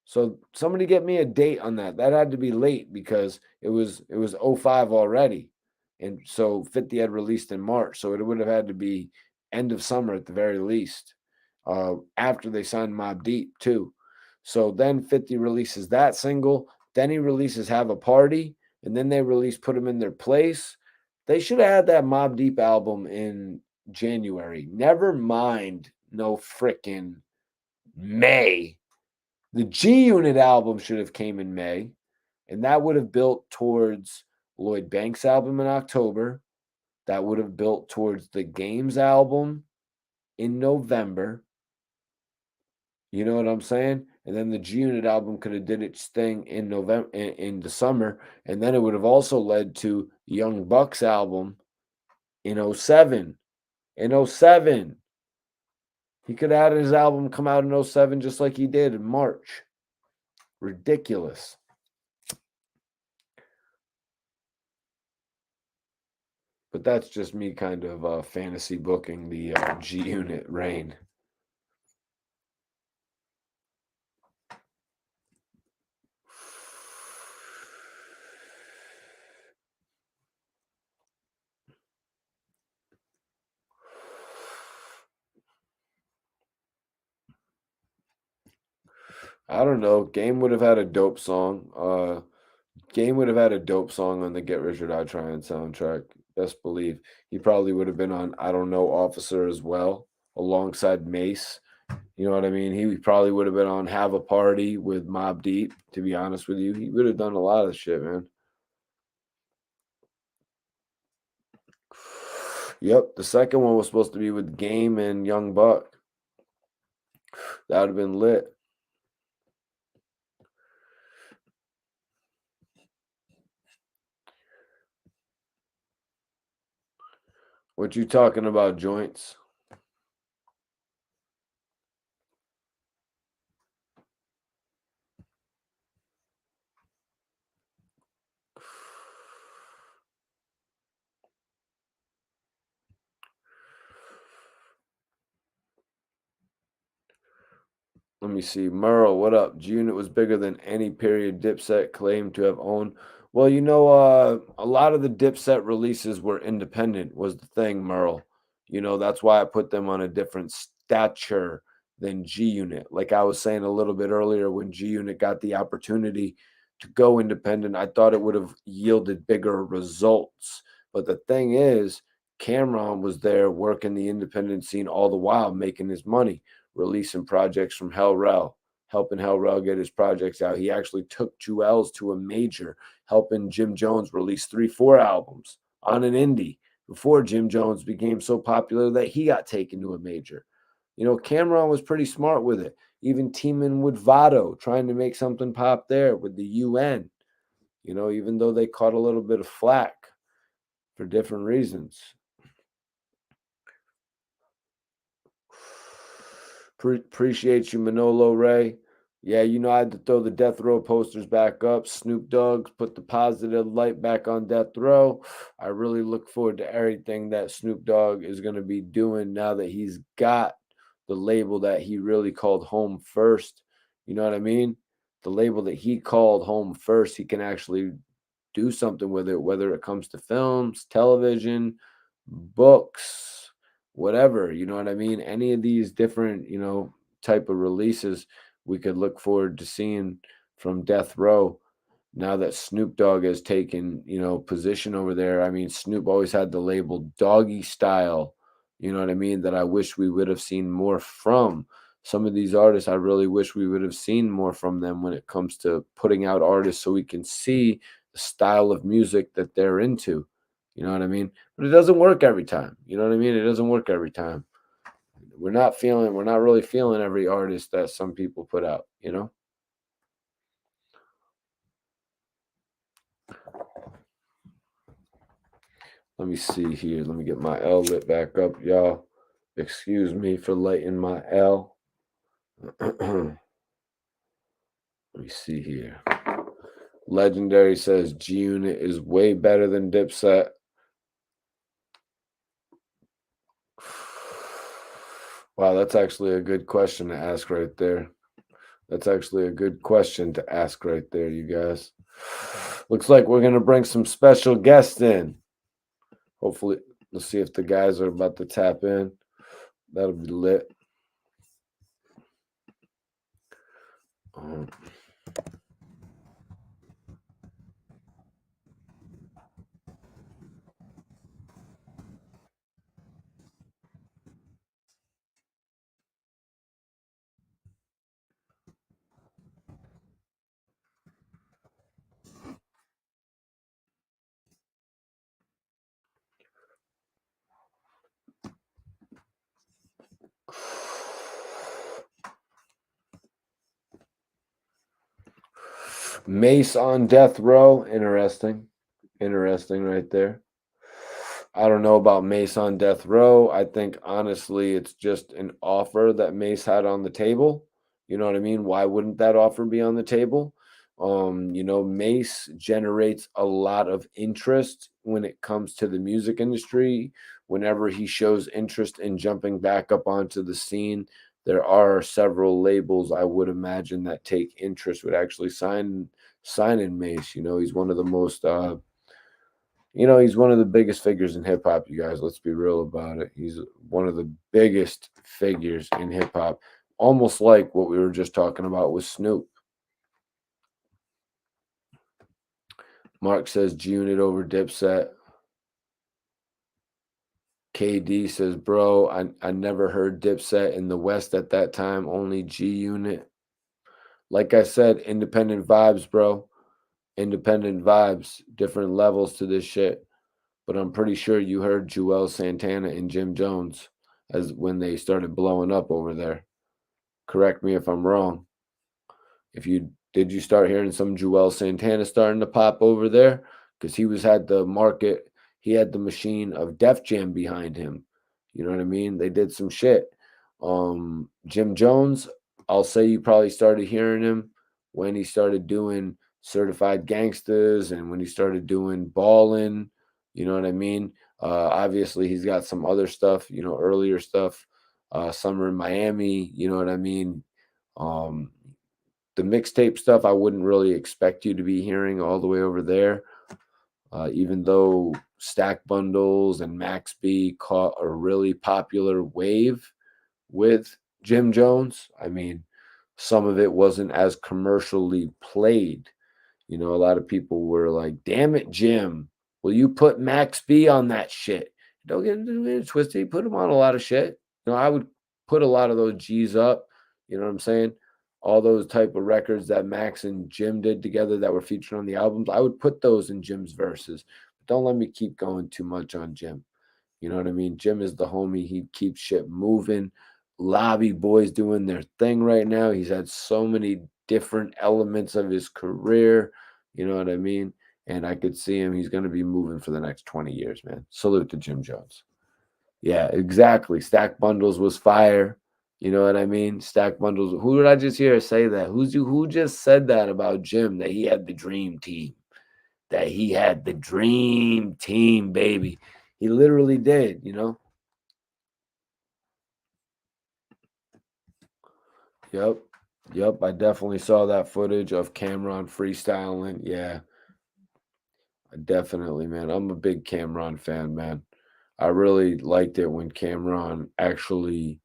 So somebody get me a date on that. That had to be late because it was '05 already. And so 50 had released in March. So it would have had to be end of summer at the very least. After they signed Mobb Deep too. So then 50 releases that single. Then he releases Have a Party. And then they release Put Him in Their Place. They should have had that Mobb Deep album in January. Never mind no frickin' May. The G Unit album should have came in May, and that would have built towards Lloyd Banks album in October. That would have built towards the Games album in November. You know what I'm saying? And then the G Unit album could have did its thing in November, in the summer, and then it would have also led to Young Buck's album in '07. In '07, he could have had his album come out in '07 just like he did in March. Ridiculous. But that's just me kind of fantasy booking the G Unit reign. I don't know. Game would have had a dope song. Game would have had a dope song on the Get Rich or Die Trying soundtrack. Best believe he probably would have been on I Don't Know Officer as well, alongside Mace. You know what I mean? He probably would have been on Have a Party with Mobb Deep. To be honest with you, he would have done a lot of shit, man. Yep, the second one was supposed to be with Game and Young Buck. That would have been lit. What you talking about, joints? Let me see. Merle, what up? G Unit was bigger than any period Dipset claimed to have owned. Well, a lot of the Dipset releases were independent, was the thing, Merle. That's why I put them on a different stature than G Unit. Like I was saying a little bit earlier, when G Unit got the opportunity to go independent, I thought it would have yielded bigger results. But the thing is, Cameron was there working the independent scene all the while, making his money, releasing projects from Hell Rel, helping Hell Rel get his projects out. He actually took Jewels to a major, helping Jim Jones release 3-4 albums on an indie before Jim Jones became so popular that he got taken to a major. Cameron was pretty smart with it, even teaming with Vado, trying to make something pop there with the UN, even though they caught a little bit of flack for different reasons. Appreciate you, Manolo Ray. Yeah, I had to throw the Death Row posters back up. Snoop Dogg put the positive light back on Death Row. I really look forward to everything that Snoop Dogg is going to be doing now that he's got the label that he really called home first. You know what I mean? The label that he called home first, he can actually do something with it, whether it comes to films, television, books, whatever. You know what I mean? Any of these different, type of releases we could look forward to seeing from Death Row. now that Snoop Dogg has taken, position over there. I mean, Snoop always had the label doggy style, you know what I mean, that I wish we would have seen more from. Some of these artists, I really wish we would have seen more from them when it comes to putting out artists so we can see the style of music that they're into. You know what I mean? But it doesn't work every time. You know what I mean? It doesn't work every time. We're not really feeling every artist that some people put out, you know? Let me see here. Let me get my L lit back up, y'all. Excuse me for lighting my L. Let me see here. Legendary says G Unit is way better than Dipset. Wow, that's actually a good question to ask right there. That's actually a good question to ask right there, you guys. Looks like we're going to bring some special guests in. Hopefully, let's see if the guys are about to tap in. That'll be lit. Mace on death row. Interesting. Interesting right there. I don't know about Mace on death row. I think honestly it's just an offer that Mace had on the table. You know what I mean? Why wouldn't that offer be on the table? Mace generates a lot of interest when it comes to the music industry. Whenever he shows interest in jumping back up onto the scene, there are several labels I would imagine that take interest would actually sign in Mace. He's one of the most he's one of the biggest figures in hip hop, you guys. Let's be real about it. He's one of the biggest figures in hip hop, almost like what we were just talking about with Snoop. Mark says G Unit over Dipset. KD says, bro, I never heard Dipset in the West at that time, only G Unit. Like I said, independent vibes, bro. Independent vibes, different levels to this shit. But I'm pretty sure you heard Joel Santana and Jim Jones as when they started blowing up over there. Correct me if I'm wrong. If you did, you start hearing some Joel Santana starting to pop over there because had the market, he had the machine of Def Jam behind him. You know what I mean? They did some shit. Jim Jones, I'll say you probably started hearing him when he started doing Certified Gangsters and when he started doing Ballin'. You know what I mean? Obviously, he's got some other stuff, earlier stuff, Summer in Miami. You know what I mean? Um, the mixtape stuff, I wouldn't really expect you to be hearing all the way over there. Even though Stack Bundles and Max B caught a really popular wave with Jim Jones. I mean, some of it wasn't as commercially played. A lot of people were like, damn it, Jim, will you put Max B on that shit? Don't get it twisted. Put him on a lot of shit. I would put a lot of those G's up. You know what I'm saying? All those type of records that Max and Jim did together that were featured on the albums, I would put those in Jim's verses. But don't let me keep going too much on Jim. You know what I mean? Jim is the homie. He keeps shit moving. Lobby Boys doing their thing right now. He's had so many different elements of his career. You know what I mean? And I could see him. He's going to be moving for the next 20 years, man. Salute to Jim Jones. Yeah, exactly. Stack Bundles was fire. You know what I mean? Stack Bundles. Who did I just hear say that? Who just said that about Jim, that he had the dream team? That he had the dream team, baby. He literally did. Yep. Yep. I definitely saw that footage of Cameron freestyling. Yeah, definitely, man. I'm a big Cameron fan, man. I really liked it when Cameron actually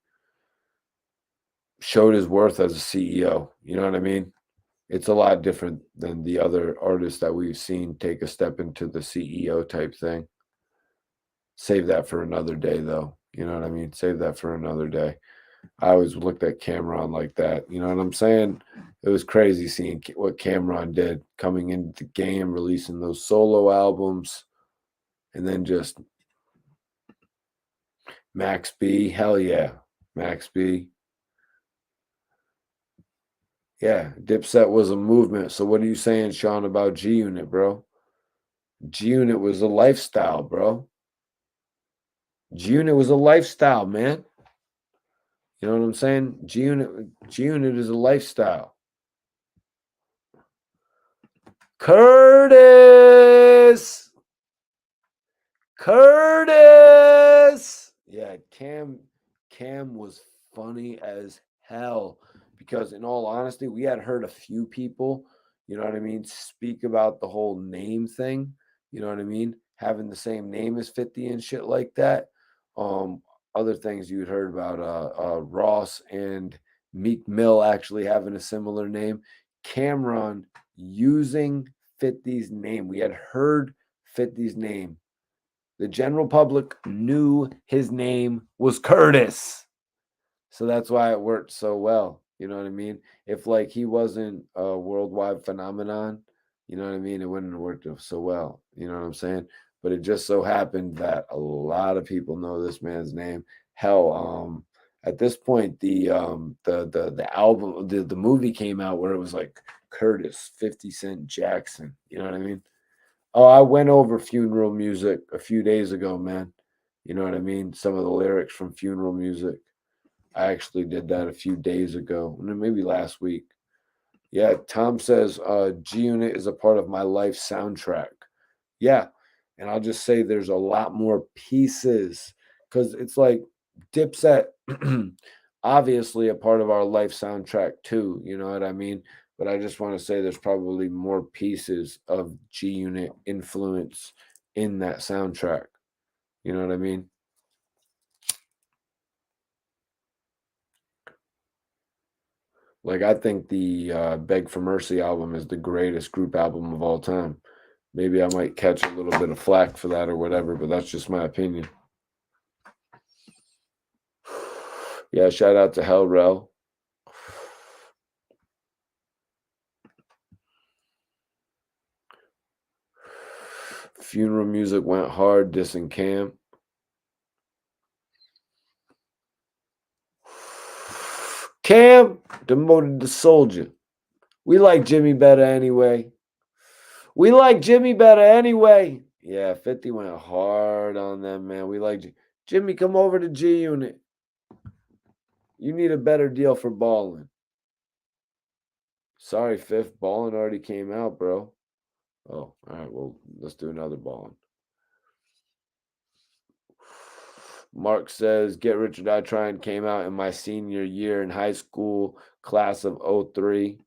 showed his worth as a CEO. You know what I mean? It's a lot different than the other artists that we've seen take a step into the CEO type thing. Save that for another day, though. You know what I mean? Save that for another day. I always looked at Cameron like that. You know what I'm saying? It was crazy seeing what Cameron did coming into the game, releasing those solo albums, and then just Max B. Hell yeah, Max B. Yeah, Dipset was a movement. So what are you saying, Sean, about G Unit, bro? G Unit was a lifestyle, bro. G Unit was a lifestyle, man. You know what I'm saying? G Unit is a lifestyle. Curtis! Curtis! Yeah, Cam was funny as hell because in all honesty, we had heard a few people, you know what I mean, speak about the whole name thing, you know what I mean, having the same name as 50 and shit like that. Um Other things you had heard about Ross and Meek Mill actually having a similar name. Cameron using 50's name. We had heard 50's name. The general public knew his name was Curtis. So that's why it worked so well. You know what I mean? If like he wasn't a worldwide phenomenon, you know what I mean? It wouldn't have worked so well. You know what I'm saying? But it just so happened that a lot of people know this man's name. Hell, at this point, the album, the movie came out where it was like Curtis, 50 Cent Jackson. You know what I mean? Oh, I went over funeral music a few days ago, man. You know what I mean? Some of the lyrics from funeral music. I actually did that a few days ago, maybe last week. Yeah, Tom says G Unit is a part of my life soundtrack. Yeah, and I'll just say there's a lot more pieces because it's like Dipset, obviously a part of our life soundtrack too. You know what I mean? But I just want to say there's probably more pieces of G Unit influence in that soundtrack. You know what I mean? Like I think the Beg for Mercy album is the greatest group album of all time. Maybe I might catch a little bit of flack for that or whatever, but that's just my opinion. Yeah, shout out to Hellrel. Funeral music went hard, dissing Cam. Cam demoted the soldier. We like Jimmy better anyway. We like Jimmy better anyway. Yeah, 50 went hard on them, man. We like Jimmy, come over to G Unit. You need a better deal for balling. Sorry, Fifth. Ballin' already came out, bro. Oh, all right. Well, let's do another ballin'. Mark says, Get Rich or Die Trying came out in my senior year in high school, class of 03.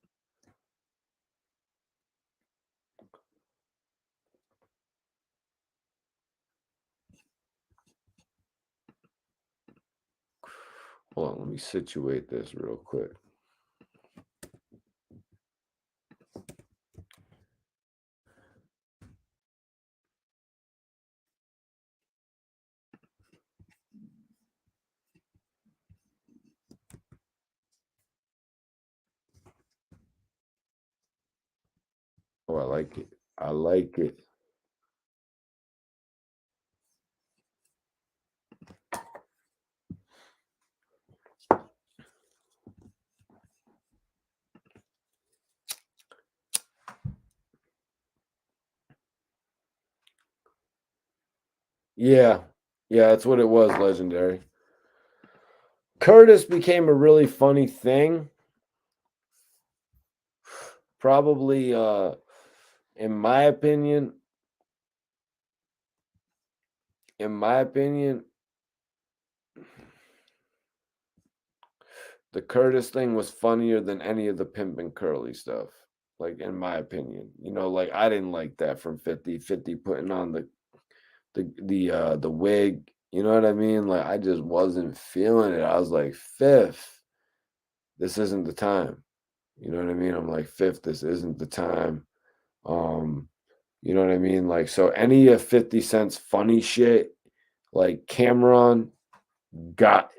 Hold on, let me situate this real quick. Oh, I like it. I like it. Yeah. Yeah, that's what it was, legendary. Curtis became a really funny thing. Probably in my opinion, in my opinion, the Curtis thing was funnier than any of the Pimp and Curly stuff. Like in my opinion, like I didn't like that from 50. 50 putting on the wig. You know what I mean? Like I just wasn't feeling it. I was like, Fifth, this isn't the time. You know what I mean? I'm like, Fifth, this isn't the time. You know what I mean? Like, so any of 50 Cent's funny shit, like Cameron got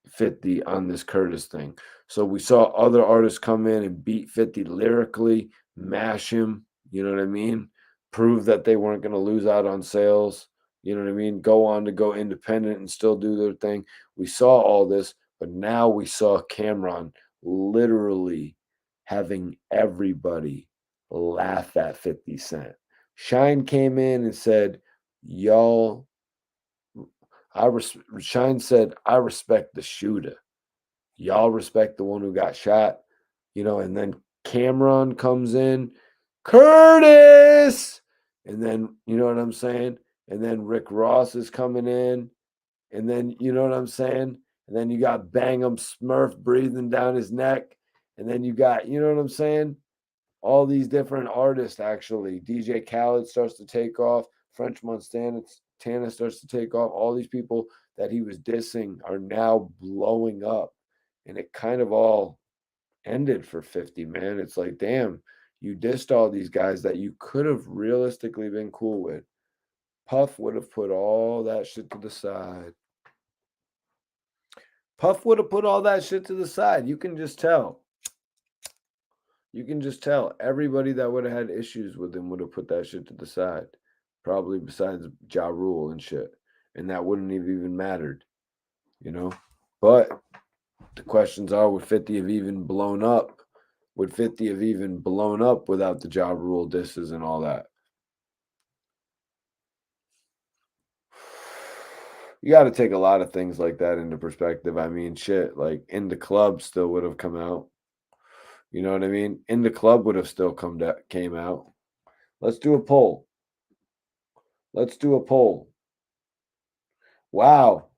50 on this Curtis thing. So we saw other artists come in and beat 50 lyrically, mash him, you know what I mean? Prove that they weren't going to lose out on sales, you know what I mean? Go on to go independent and still do their thing. We saw all this, but now we saw Cameron literally having everybody laugh at 50 Cent. Shine came in and said, y'all, Shine said, I respect the shooter. Y'all respect the one who got shot, and then Cameron comes in, Curtis, and then, you know what I'm saying? And then Rick Ross is coming in, and then, you know what I'm saying? And then you got Bang'em Smurf breathing down his neck, and then you got, you know what I'm saying? All these different artists, actually. DJ Khaled starts to take off. French Montana starts to take off. All these people that he was dissing are now blowing up. And it kind of all ended for 50, man. It's like, damn, you dissed all these guys that you could have realistically been cool with. Puff would have put all that shit to the side. Puff would have put all that shit to the side. You can just tell. You can just tell everybody that would have had issues with him would have put that shit to the side. Probably besides Ja Rule and shit. And that wouldn't have even mattered, you know? But the questions are, would 50 have even blown up? Would 50 have even blown up without the Ja Rule disses and all that? You got to take a lot of things like that into perspective. I mean, shit, like In the Club still would have come out. You know what I mean? In the Club would have still came out. Let's do a poll. Let's do a poll. Wow.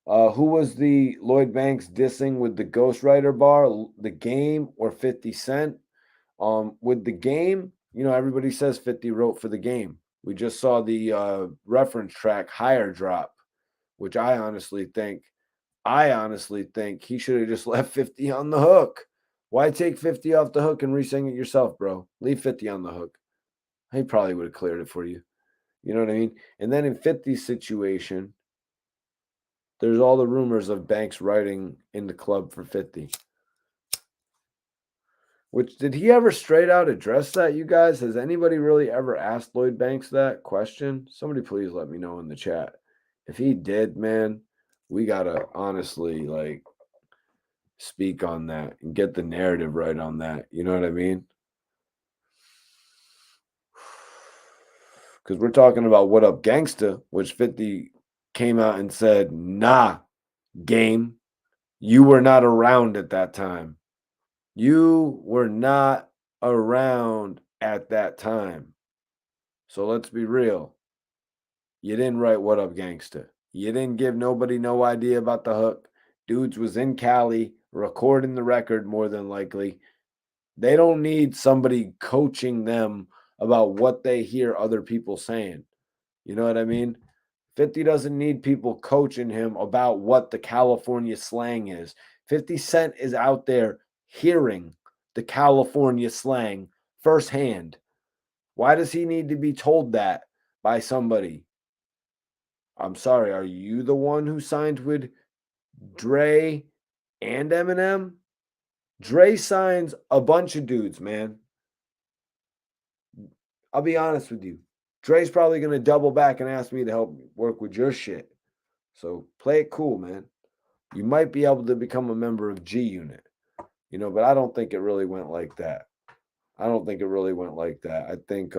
Who was the Lloyd Banks dissing with the ghostwriter bar, The Game or 50 Cent? With The Game, everybody says 50 wrote for The Game. We just saw the reference track Higher Drop, which I honestly think he should have just left 50 on the hook. Why take 50 off the hook and re-sing it yourself, bro? Leave 50 on the hook. He probably would have cleared it for you. You know what I mean? And then in 50's situation, there's all the rumors of Banks writing In the Club for 50. Which, did he ever straight out address that, you guys? Has anybody really ever asked Lloyd Banks that question? Somebody please let me know in the chat. If he did, man, we gotta honestly speak on that and get the narrative right on that. You know what I mean? Because we're talking about What Up Gangsta, which 50 came out and said, nah, game, you were not around at that time. You were not around at that time. So let's be real. You didn't write What Up Gangsta. You didn't give nobody no idea about the hook. Dudes was in Cali recording the record more than likely. They don't need somebody coaching them about what they hear other people saying. You know what I mean? 50 doesn't need people coaching him about what the California slang is. 50 Cent is out there hearing the California slang firsthand. Why does he need to be told that by somebody? I'm sorry, are you the one who signed with Dre and Eminem? Dre signs a bunch of dudes, man. I'll be honest with you. Dre's probably going to double back and ask me to help work with your shit. So play it cool, man. You might be able to become a member of G Unit, but I don't think it really went like that. I think,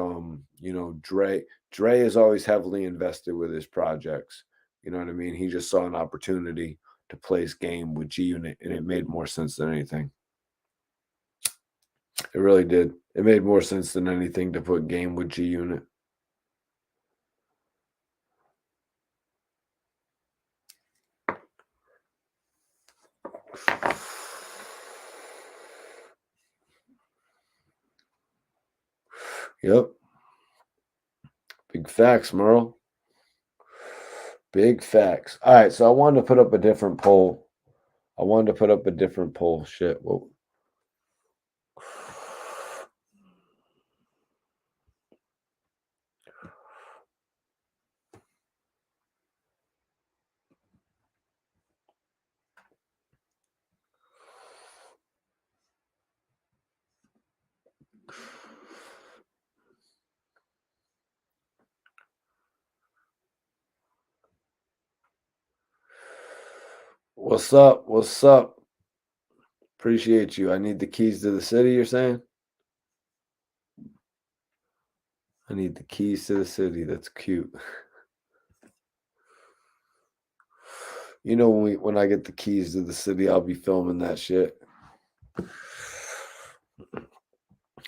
Dre is always heavily invested with his projects. You know what I mean? He just saw an opportunity to place game with G Unit, and it made more sense than anything. It really did. It made more sense than anything to put game with G Unit. Yep. Big facts, Merle. Big facts. All right, so I wanted to put up a different poll. Shit. Whoa. What's up? What's up? Appreciate you. I need the keys to the city, you're saying? I need the keys to the city. That's cute. You know, when I get the keys to the city, I'll be filming that shit.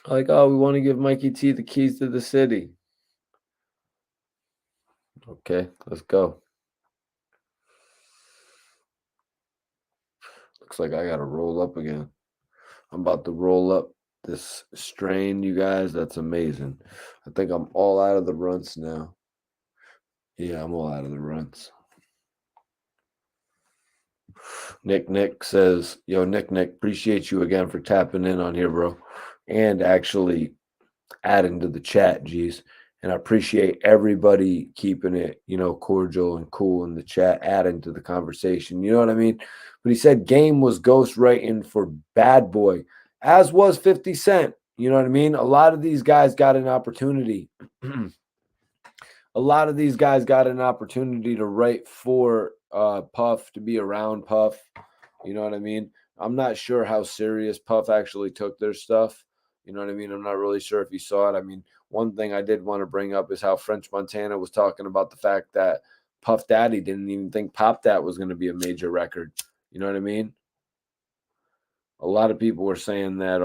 Like, oh, we want to give Mikey T the keys to the city. Okay, let's go. Looks like I gotta roll up again. I'm about to roll up this strain, you guys. That's amazing. I think I'm all out of the runts now. Yeah, I'm all out of the runts. Nick says, yo, Nick, appreciate you again for tapping in on here, bro. And actually adding to the chat, geez. And I appreciate everybody keeping it, cordial and cool in the chat, adding to the conversation. You know what I mean? But he said Game was ghostwriting for Bad Boy, as was 50 Cent. You know what I mean? A lot of these guys got an opportunity. A lot of these guys got an opportunity to write for Puff, to be around Puff. You know what I mean? I'm not sure how serious Puff actually took their stuff. You know what I mean? I'm not really sure if you saw it. I mean, one thing I did want to bring up is how French Montana was talking about the fact that Puff Daddy didn't even think Pop That was going to be a major record. You know what I mean? A lot of people were saying that,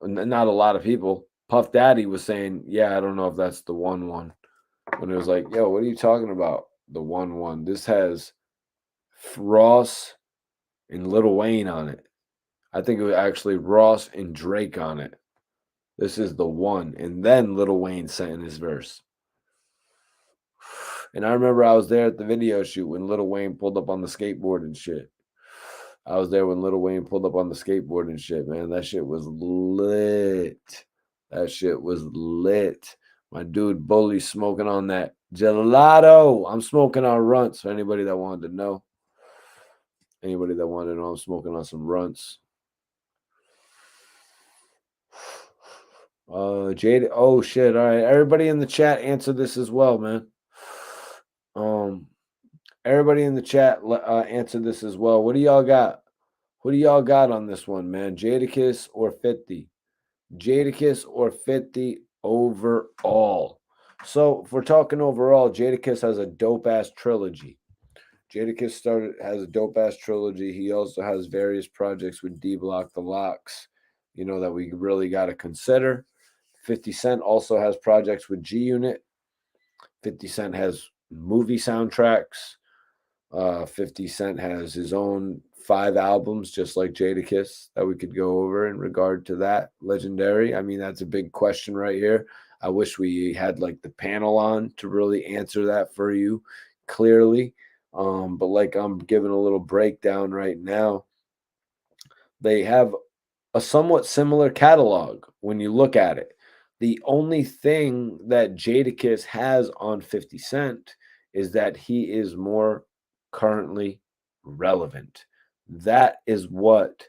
not a lot of people. Puff Daddy was saying, yeah, I don't know if that's the one. When it was like, yo, what are you talking about? The one. This has Ross and Lil Wayne on it. I think it was actually Ross and Drake on it. This is the one. And then Lil Wayne sent in his verse. And I remember I was there at the video shoot when Lil Wayne pulled up on the skateboard and shit. I was there when Lil Wayne pulled up on the skateboard and shit, man. That shit was lit. That shit was lit. My dude Bully smoking on that gelato. I'm smoking on runts. For anybody that wanted to know. Anybody that wanted to know, I'm smoking on some runts. Jade. Oh shit. All right. Everybody in the chat answer this as well, man. Everybody in the chat answer this as well. What do y'all got? What do y'all got on this one, man? Jadakiss or 50? Jadakiss or 50 overall? So if we're talking overall, Jadakiss has a dope ass trilogy. Jadakiss has a dope ass trilogy. He also has various projects with D Block, The Locks, that we really got to consider. 50 Cent also has projects with G Unit. 50 Cent has movie soundtracks. 50 Cent has his own 5 albums, just like Jadakiss, that we could go over in regard to that. Legendary. I mean, that's a big question right here. I wish we had like the panel on to really answer that for you clearly. But like I'm giving a little breakdown right now, they have a somewhat similar catalog when you look at it. The only thing that Jadakiss has on 50 Cent is that he is more currently relevant. That is what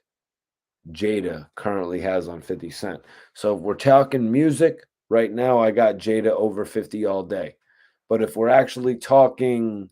Jada currently has on 50 Cent. So if we're talking music, right now I got Jada over 50 all day. But if we're actually talking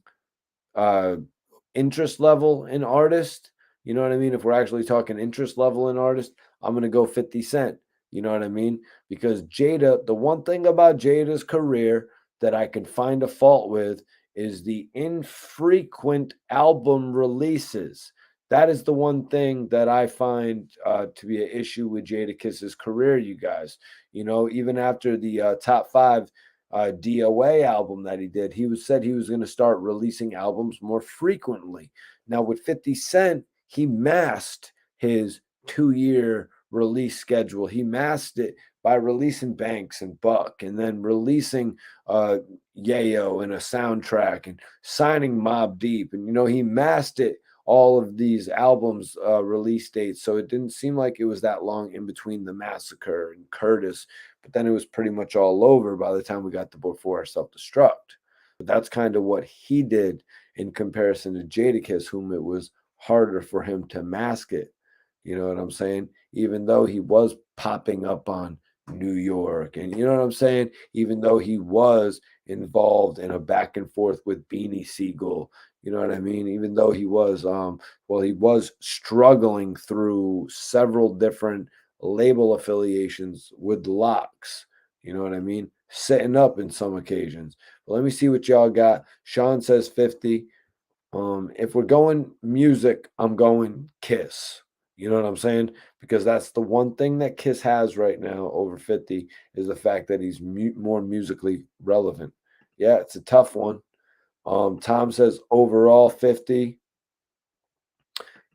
interest level in artist, you know what I mean? If we're actually talking interest level in artist, I'm going to go 50 Cent. You know what I mean? Because Jada, the one thing about Jada's career that I can find a fault with is the infrequent album releases. That is the one thing that I find to be an issue with Jadakiss's career, you guys. Even after the top 5 DOA album that he did, said he was going to start releasing albums more frequently. Now with 50 Cent, he masked his 2-year release schedule. He masked it by releasing Banks and Buck, and then releasing Yayo and a soundtrack, and signing Mobb Deep, and he masked it, all of these albums release dates, so it didn't seem like it was that long in between the Massacre and Curtis, but then it was pretty much all over by the time we got to Before Our Self-Destruct. But that's kind of what he did in comparison to Jadakiss, whom it was harder for him to mask it. You know what I'm saying? Even though he was popping up on New York. And you know what I'm saying? Even though he was involved in a back and forth with Beanie Siegel, you know what I mean? Even though he was he was struggling through several different label affiliations with Locks. You know what I mean? Setting up in some occasions. But let me see what y'all got. Sean says 50. If we're going music, I'm going Kiss. You know what I'm saying? Because that's the one thing that Kiss has right now over 50 is the fact that he's more musically relevant. Yeah, it's a tough one. Tom says overall 50.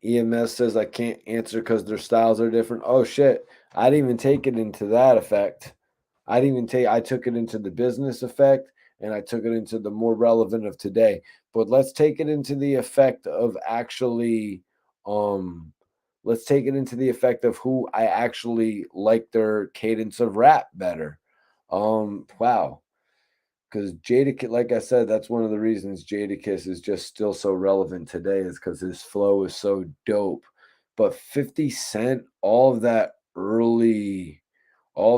EMS says I can't answer because their styles are different. Oh shit. I didn't even take it into that effect. I took it into the business effect and I took it into the more relevant of today. But let's take it into the effect of actually let's take it into the effect of who I actually like their cadence of rap better. Wow. Because Jadakiss, like I said, that's one of the reasons Jadakiss is just still so relevant today is because his flow is so dope. But 50 Cent, all of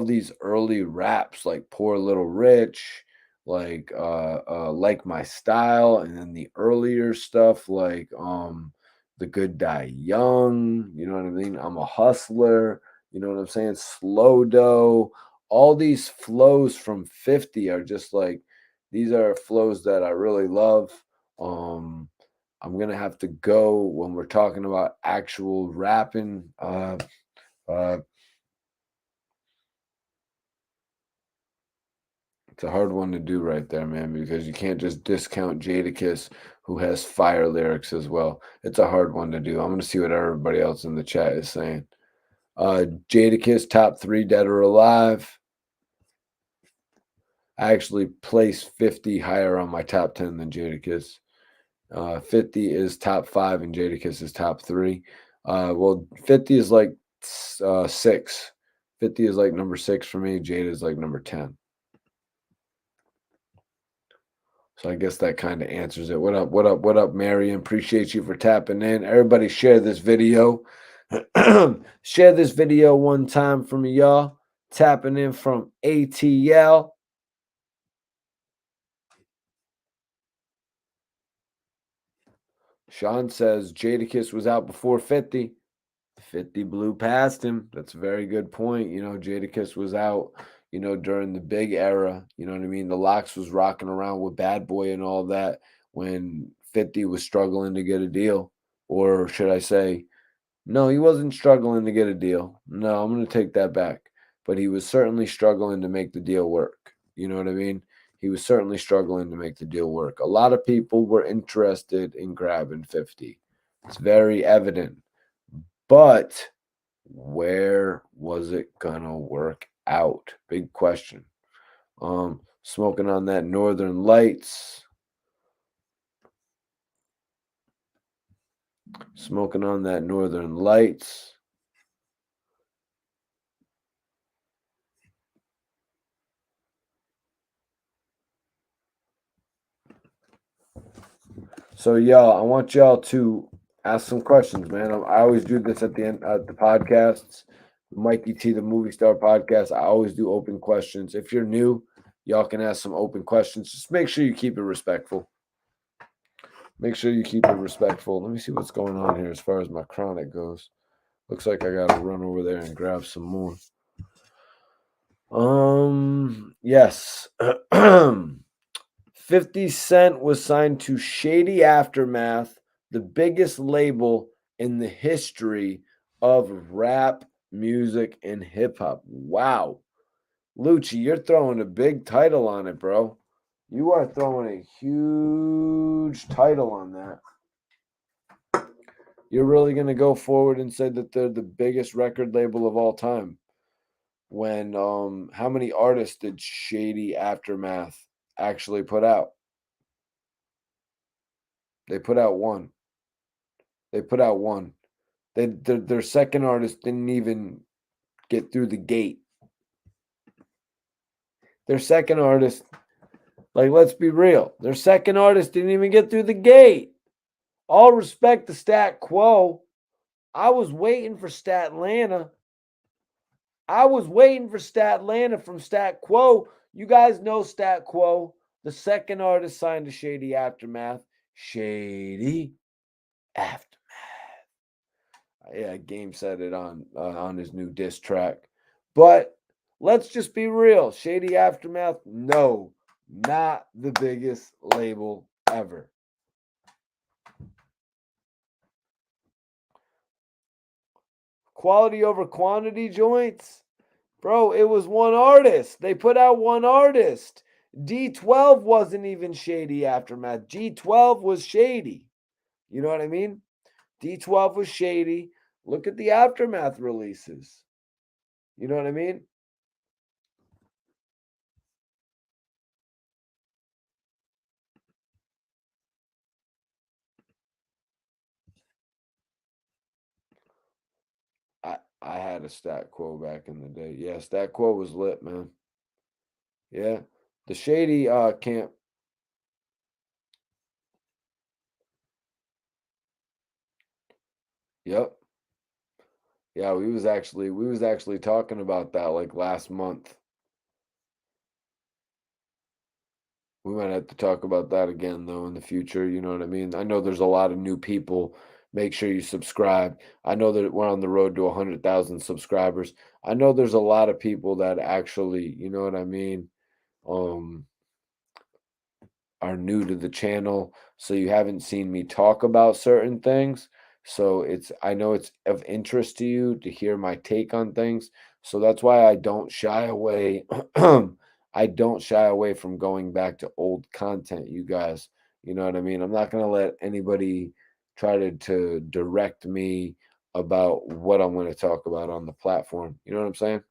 these early raps like Poor Little Rich, like My Style, and then the earlier stuff like The Good Die Young, you know what I mean? I'm a Hustler, you know what I'm saying? Slow Dough, all these flows from 50 are just like these are flows that I really love. Um I'm gonna have to go when we're talking about actual rapping. Uh It's a hard one to do right there, man, because you can't just discount Jadakiss, who has fire lyrics as well. It's a hard one to do. I'm gonna see what everybody else in the chat is saying. Jadakiss top 3 dead or alive. I actually placed 50 higher on my top 10 than Jadakiss. 50 is top 5 and Jadakiss is top 3. 50 is like 6. 50 is like number 6 for me. Jada is like number 10. So I guess that kind of answers it. What up? What up? What up, Marion? Appreciate you for tapping in. Everybody share this video. Share this video one time for me, y'all. Tapping in from ATL. Sean says Jadakiss was out before 50. 50 blew past him. That's a very good point. You know, Jadakiss was out, during the big era. You know what I mean? The Locks was rocking around with Bad Boy and all that when 50 was struggling to get a deal. Or should I say, no, he wasn't struggling to get a deal. No, I'm going to take that back. But he was certainly struggling to make the deal work. You know what I mean? He was certainly struggling to make the deal work. A lot of people were interested in grabbing 50. It's very evident. But where was it gonna work out? Big question. Smoking on that Northern Lights. Smoking on that Northern Lights. So y'all, I want y'all to ask some questions, man. I always do this at the end of the podcasts. Mikey T, the Movie Star Podcast. I always do open questions. If you're new, y'all can ask some open questions. Just make sure you keep it respectful. Make sure you keep it respectful. Let me see what's going on here as far as my chronic goes. Looks like I gotta run over there and grab some more. Yes. 50 Cent was signed to Shady Aftermath, the biggest label in the history of rap music and hip hop. Wow. Lucci, you're throwing a big title on it, bro. You are throwing a huge title on that. You're really going to go forward and say that they're the biggest record label of all time. When how many artists did Shady Aftermath actually put out? They put out one. Their second artist didn't even get through the gate. Their second artist, like, let's be real, their second artist didn't even get through the gate. All respect to Stat Quo. I was waiting for Statlanta. I was waiting for Statlanta from Stat Quo. You guys know Stat Quo, the second artist signed to Shady Aftermath. Shady Aftermath. Yeah, Game said it on his new diss track. But let's just be real. Shady Aftermath, no, not the biggest label ever. Quality over quantity joints? Bro, it was one artist. They put out one artist. D12 wasn't even Shady Aftermath. G12 was Shady. You know what I mean? D12 was Shady. Look at the Aftermath releases. You know what I mean? I had a Stat Quo back in the day. Yeah, Stat Quo was lit, man. Yeah. The Shady camp. Yep. Yeah, we was actually talking about that like last month. We might have to talk about that again though in the future, you know what I mean? I know there's a lot of new people. Make sure you subscribe. I know that we're on the road to 100,000 subscribers. I know there's a lot of people that actually, you know what I mean, um are new to the channel, so you haven't seen me talk about certain things. So I know it's of interest to you to hear my take on things. So that's why I don't shy away. I don't shy away from going back to old content, you guys. You know what I mean? I'm not gonna let anybody try to direct me about what I'm going to talk about on the platform. You know what I'm saying?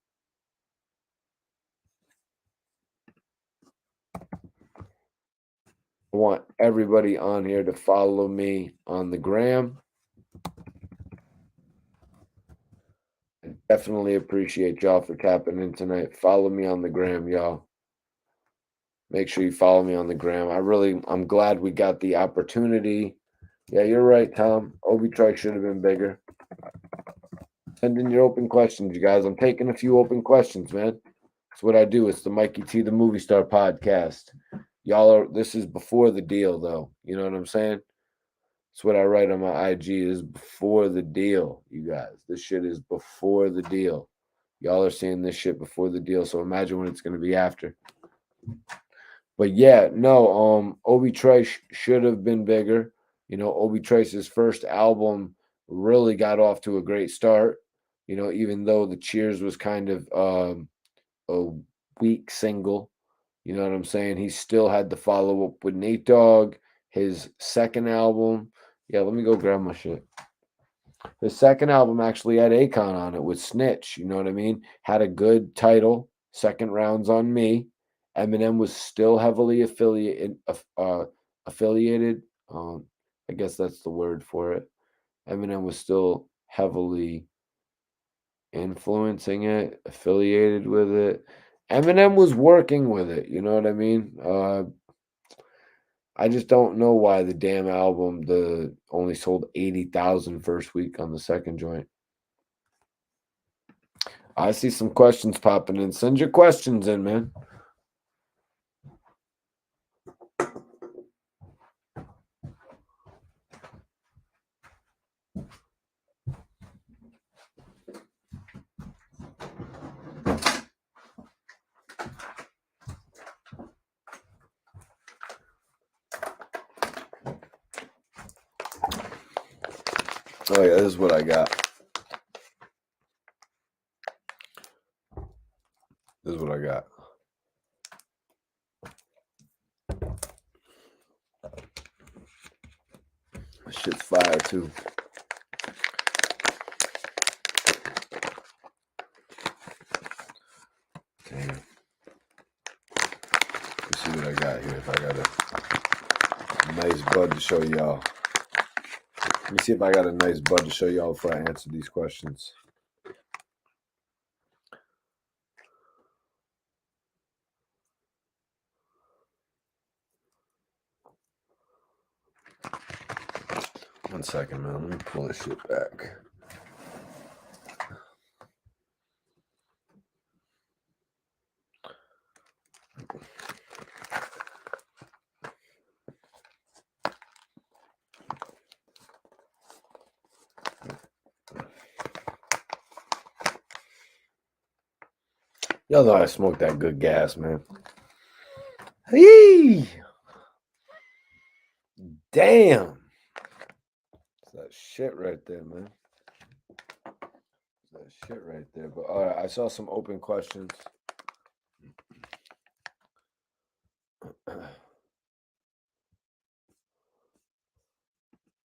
I want everybody on here to follow me on the gram. Definitely appreciate y'all for tapping in tonight. Follow me on the gram, y'all. Make sure you follow me on the gram. I'm glad we got the opportunity. Yeah, you're right, Tom. Obi Trike should have been bigger. Send in your open questions, you guys. I'm taking a few open questions, man. That's what I do. It's the Mikey T, the movie star podcast. This is before the deal, though. You know what I'm saying? That's what I write on my IG. This is before the deal, you guys. This shit is before the deal. Y'all are seeing this shit before the deal, so imagine what it's going to be after. But yeah, no, Obi Trice should have been bigger. You know, Obi Trice's first album really got off to a great start. You know, even though the Cheers was kind of a weak single, you know what I'm saying? He still had to follow up with Nate Dogg, his second album. Yeah, let me go grab my shit. The second album actually had Akon on it with Snitch. You know what I mean? Had a good title. Second Rounds on Me. Eminem was still heavily affiliated. I guess that's the word for it. Eminem was still heavily influencing it, affiliated with it. Eminem was working with it. You know what I mean? I just don't know why the damn album only sold 80,000 first week on the second joint. I see some questions popping in. Send your questions in, man. Oh yeah, this is what I got. This is what I got. This shit's fire too. Damn. Let's see what I got here. If I got a nice bud to show y'all. Let me see if I got a nice bud to show y'all before I answer these questions. One second, man. Let me pull this shit back. Y'all know I smoke that good gas, man. Hey, damn. That's that shit right there, man. That shit right there. But all right, I saw some open questions.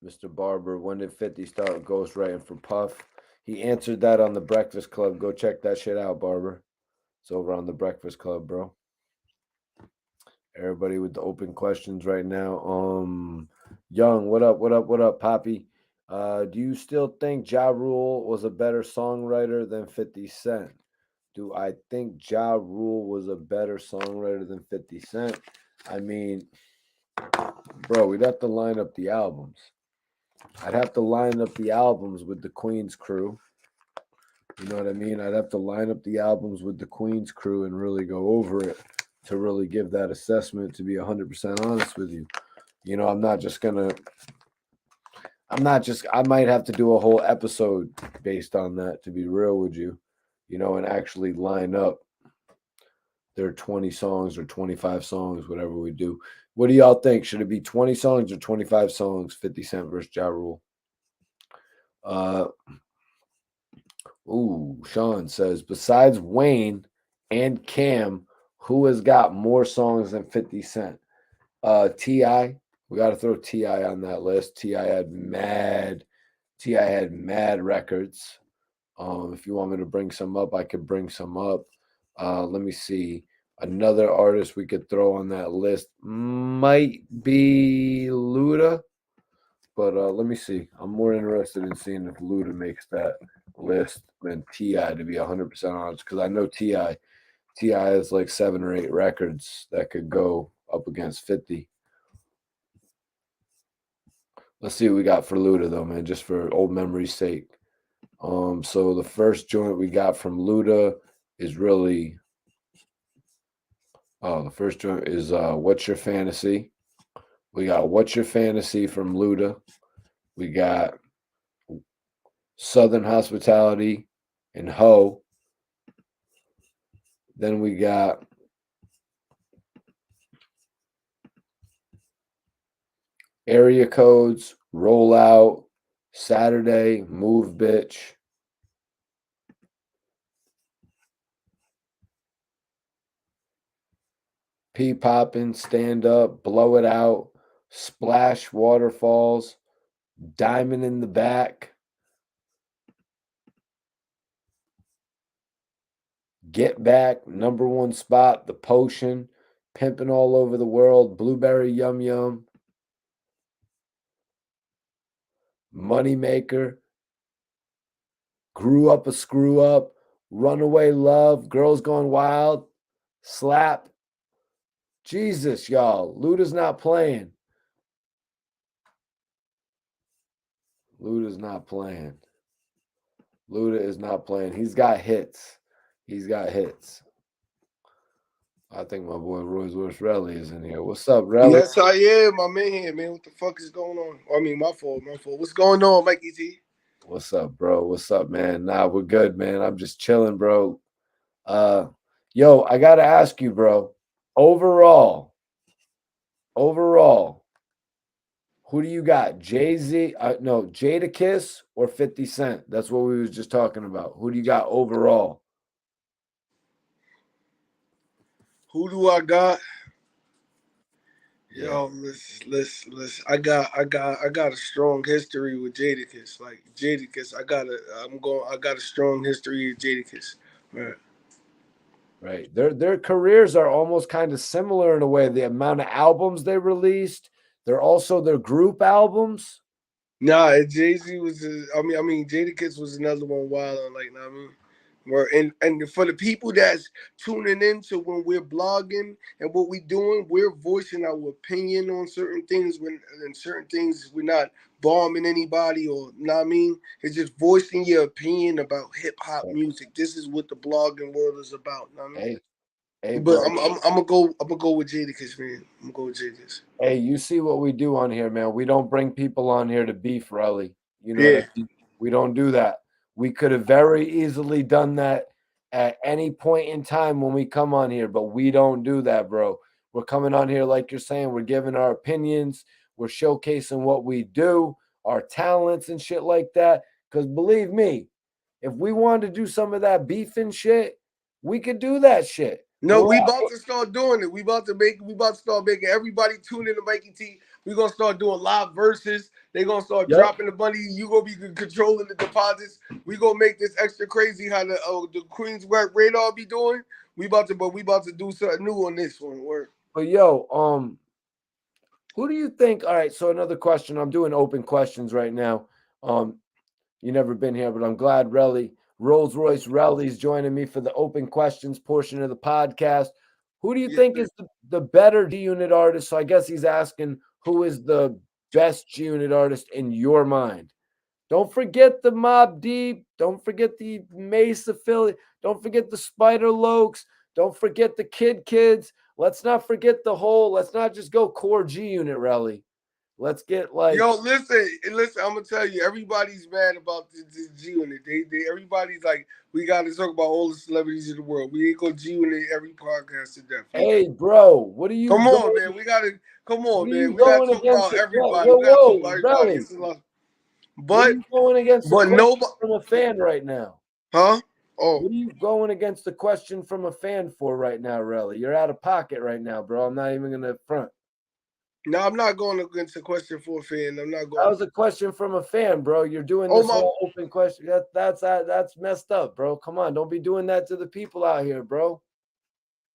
Mr. Barber, when did 50 start ghostwriting for Puff? He answered that on the Breakfast Club. Go check that shit out, Barber. It's over on the Breakfast Club, bro. Everybody with the open questions right now. Young, what up, Poppy? Do you still think Ja Rule was a better songwriter than 50 Cent? Do I think Ja Rule was a better songwriter than 50 Cent? I mean, bro, we'd have to line up the albums. I'd have to line up the albums with the Queen's Crew. You know what I mean? I'd have to line up the albums with the Queen's Crew and really go over it to really give that assessment, to be 100% honest with you. You know, I might have to do a whole episode based on that, to be real with you, you know, and actually line up their 20 songs or 25 songs, whatever we do. What do y'all think? Should it be 20 songs or 25 songs, 50 Cent versus Ja Rule? Sean says, besides Wayne and Cam, who has got more songs than 50 Cent? T.I. We got to throw T.I. on that list. T.I. had mad records. If you want me to bring some up, I could bring some up. Let me see. Another artist we could throw on that list might be Luda. But let me see. I'm more interested in seeing if Luda makes that list than T.I., to be 100% honest, because I know T.I. has like 7 or 8 records that could go up against 50. Let's see what we got for Luda, though, man, just for old memory's sake. So the first joint we got from Luda is really... the first joint is What's Your Fantasy? We got What's Your Fantasy from Luda. We got Southern Hospitality and Ho. Then we got Area Codes, Roll Out, Saturday, Move Bitch. P Poppin', Stand Up, Blow It Out, Splash Waterfalls, Diamond in the Back, Get Back, Number One Spot, The Potion, Pimpin' All Over the World, Blueberry Yum Yum, Moneymaker, Grew Up a Screw Up, Runaway Love, Girls Gone Wild, Slap. Jesus, y'all. Luda's not playing. Luda is not playing. He's got hits. I think my boy Roy's Worst Relly is in here. What's up, Relly? Yes, I am, my man. What the fuck is going on? I mean, my fault. What's going on, Mikey T? What's up, bro? What's up, man? Nah, we're good, man. I'm just chilling, bro. Yo, I gotta ask you, bro. Overall, who do you got? Jay-Z? No, Jadakiss or 50 Cent? That's what we was just talking about. Who do you got overall? Who do I got? Yo, listen. I got a strong history with Jadakiss. Like Jadakiss, I got a strong history with Jadakiss. Right. Their careers are almost kind of similar in a way. The amount of albums they released, they're also their group albums. Nah, Jay-Z was. I mean, Jadakiss was another one wild. Like, I mean. And for the people that's tuning into when we're blogging and what we're doing, we're voicing our opinion on certain things. And certain things we're not bombing anybody, or I mean, it's just voicing your opinion about hip hop music. This is what the blogging world is about. I mean? Hey, Hey, But bro. I'm gonna go with Jadakiss, man. I'm gonna go with Jadakiss. Hey, you see what we do on here, man. We don't bring people on here to beef, Relly. You know what Yeah. I mean? We don't do that. We could have very easily done that at any point in time when we come on here, but we don't do that, bro. We're coming on here, like you're saying, we're giving our opinions, we're showcasing what we do, our talents and shit like that. Because believe me, if we wanted to do some of that beef and shit, we could do that shit. No, We're we about to start doing it. We about to start making everybody tune in to Mikey T. We gonna start doing live verses. They gonna start Yep. dropping the money. You gonna be controlling the deposits. We gonna make this extra crazy how the Queens Work Radar be doing. We about to do something new on this one. Work. But yo, who do you think? All right, so another question. I'm doing open questions right now. You never been here, but I'm glad Rolls Royce Relly's joining me for the open questions portion of the podcast. Who do you think is the better G Unit artist? So I guess he's asking who is the best G Unit artist in your mind. Don't forget the Mob Deep. Don't forget the Mace affiliate. Don't forget the Spider Lokes. Don't forget the Kids. Let's not forget the whole. Let's not just go core G Unit rally. Let's get like. Yo, listen. I'm gonna tell you, everybody's mad about this G Unit. Everybody's like, we gotta talk about all the celebrities in the world. We ain't gonna G Unit every podcast to death. Hey, bro, what are you Come on, going? man. We gotta come on, What are man. you We gotta going talk against? about everybody. We gotta talk Whoa, about everybody. Relly. It's a lot. What are But you going against the question nobody, from a fan right now? huh? Oh, What are you going against the question from a fan for right now, Relly? You're out of pocket right now, bro. I'm not even gonna front. no, I'm not going against the question for a fan. I'm not That going. was a question from a fan, bro. You're doing Oh this my, whole open question. That's messed up, bro. Come on, don't be doing that to the people out here, bro.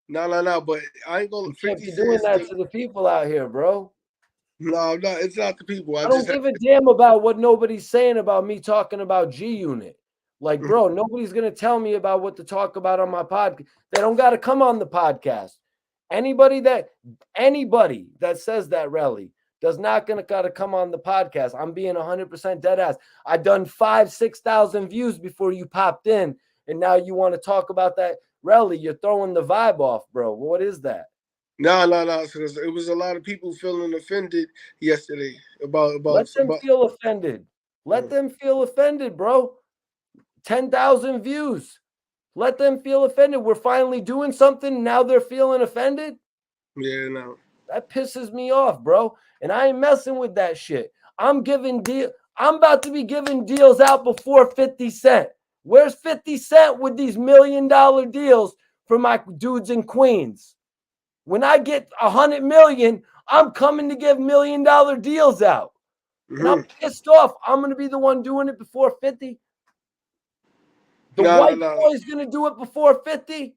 no. But I ain't gonna. You can't 50 be doing Cent. that to the people out here, bro. No, no, it's not the people. I I just don't give a damn about what nobody's saying about me talking about G Unit. Like, bro, nobody's gonna tell me about what to talk about on my podcast. They don't got to come on the podcast. Anybody that says that rally does not gonna gotta come on the podcast. I'm being 100% dead ass. I done 5,000-6,000 views before you popped in, and now you want to talk about that rally. You're throwing the vibe off, bro. What is that? no. Because it was a lot of people feeling offended yesterday Let them about. feel offended. Let them feel offended, bro. 10,000 views. Let them feel offended. We're finally doing something. Now they're feeling offended. Yeah, no. That pisses me off, bro. And I ain't messing with that shit. I'm about to be giving deals out before 50 Cent. Where's 50 Cent with these $1 million deals for my dudes in Queens? When I get 100 million, I'm coming to give $1 million deals out. And I'm pissed off. I'm going to be the one doing it before 50. The white boy's going to do it before 50.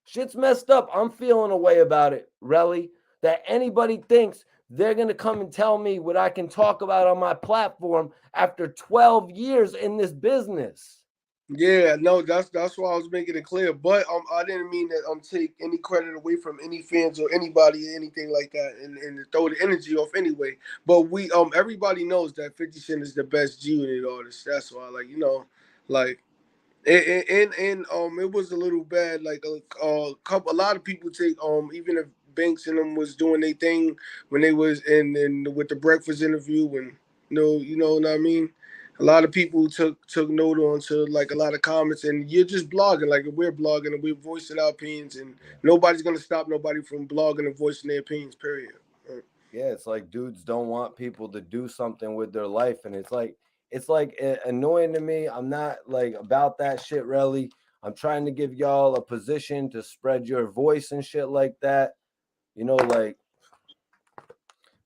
Shit's messed up. I'm feeling a way about it, Relly, that anybody thinks they're going to come and tell me what I can talk about on my platform after 12 years in this business. Yeah, no, that's why I was making it clear. But I didn't mean that take any credit away from any fans or anybody or anything like that, and to throw the energy off anyway. But we everybody knows that 50 Cent is the best G Unit artist. That's why, like and it was a little bad. Like a lot of people take even if Banks and them was doing their thing when they was in with the breakfast interview when you know what I mean. A lot of people took note on to like a lot of comments, and you're just blogging like we're blogging and we're voicing our opinions, and nobody's gonna stop nobody from blogging and voicing their opinions. Period. Yeah, it's like dudes don't want people to do something with their life, and it's like annoying to me. I'm not like about that shit, really. I'm trying to give y'all a position to spread your voice and shit like that. You know, like,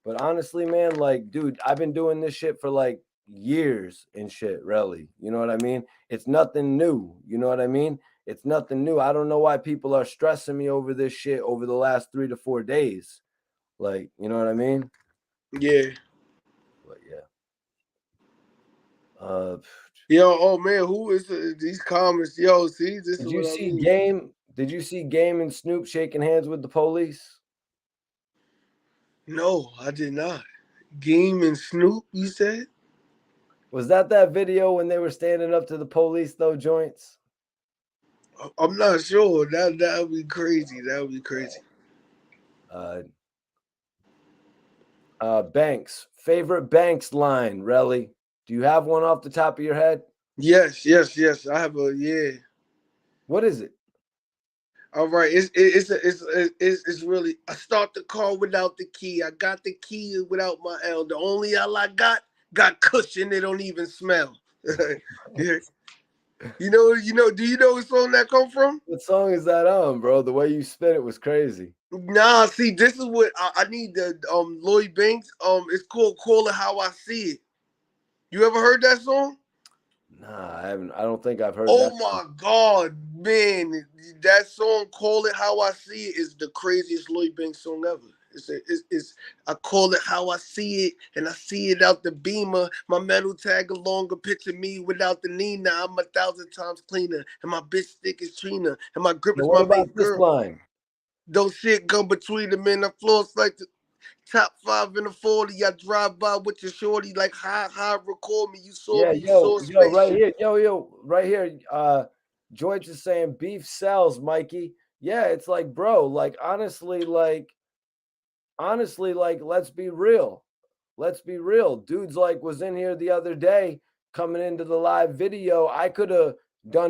but honestly, man, like, dude, I've been doing this shit for like years and shit, really. You know what I mean? It's nothing new. You know what I mean? It's nothing new. I don't know why people are stressing me over this shit over the last 3 to 4 days. Like, you know what I mean? Yeah. But yeah. Yo, oh man, who is these comments? Yo, see, this Did is you what I see mean. Game? Did you see Game and Snoop shaking hands with the police? No, I did not. Game and Snoop, you said? Was that video when they were standing up to the police, though, joints? I'm not sure. That would be crazy. That would be crazy. Banks, favorite Banks line, Relly. Do you have one off the top of your head? Yes. I have a yeah. What is it? All right, it's really. I start the car without the key. I got the key without my L. The only L I got cushion. They don't even smell. Yeah. You know. Do you know what song that come from? What song is that on, bro? The way you spit it was crazy. Nah, see, this is what I need. The Lloyd Banks. It's called "Call It How I See It." You ever heard that song? Nah, I haven't. I don't think I've heard Oh that. my God, man! That song "Call It How I See It" is the craziest Lloyd Banks song ever. It's I call it how I see it, and I see it out the beamer. My metal tag along a picture me without the Nina. I'm 1,000 times cleaner, and my bitch thick is Trina, and my grip Now, is what my main about this girl. line? Don't shit come between them and the floors like the top 5 in the 40. I drive by with your shorty like hi, record me. You saw Yeah, me, you saw a right spaceship. here, right here. George is saying beef sells, Mikey. Yeah, it's like, bro, like honestly, like, let's be real. Let's be real. Dudes like was in here the other day coming into the live video. I could have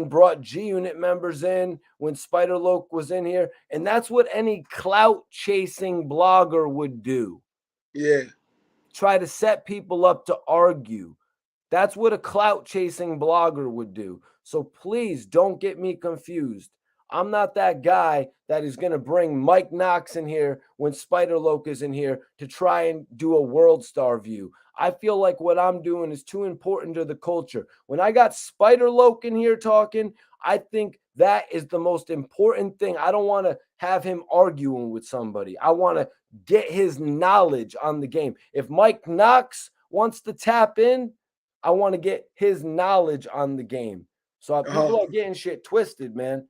brought G Unit members in when Spider Loke was in here. And that's what any clout chasing blogger would do. Yeah. Try to set people up to argue. That's what a clout chasing blogger would do. So please don't get me confused. I'm not that guy that is going to bring Mike Knox in here when Spider Loke is in here to try and do a world star view. I feel like what I'm doing is too important to the culture. When I got Spider Loke in here talking, I think that is the most important thing. I don't want to have him arguing with somebody. I want to get his knowledge on the game. If Mike Knox wants to tap in, I want to get his knowledge on the game. So people are getting shit twisted, man.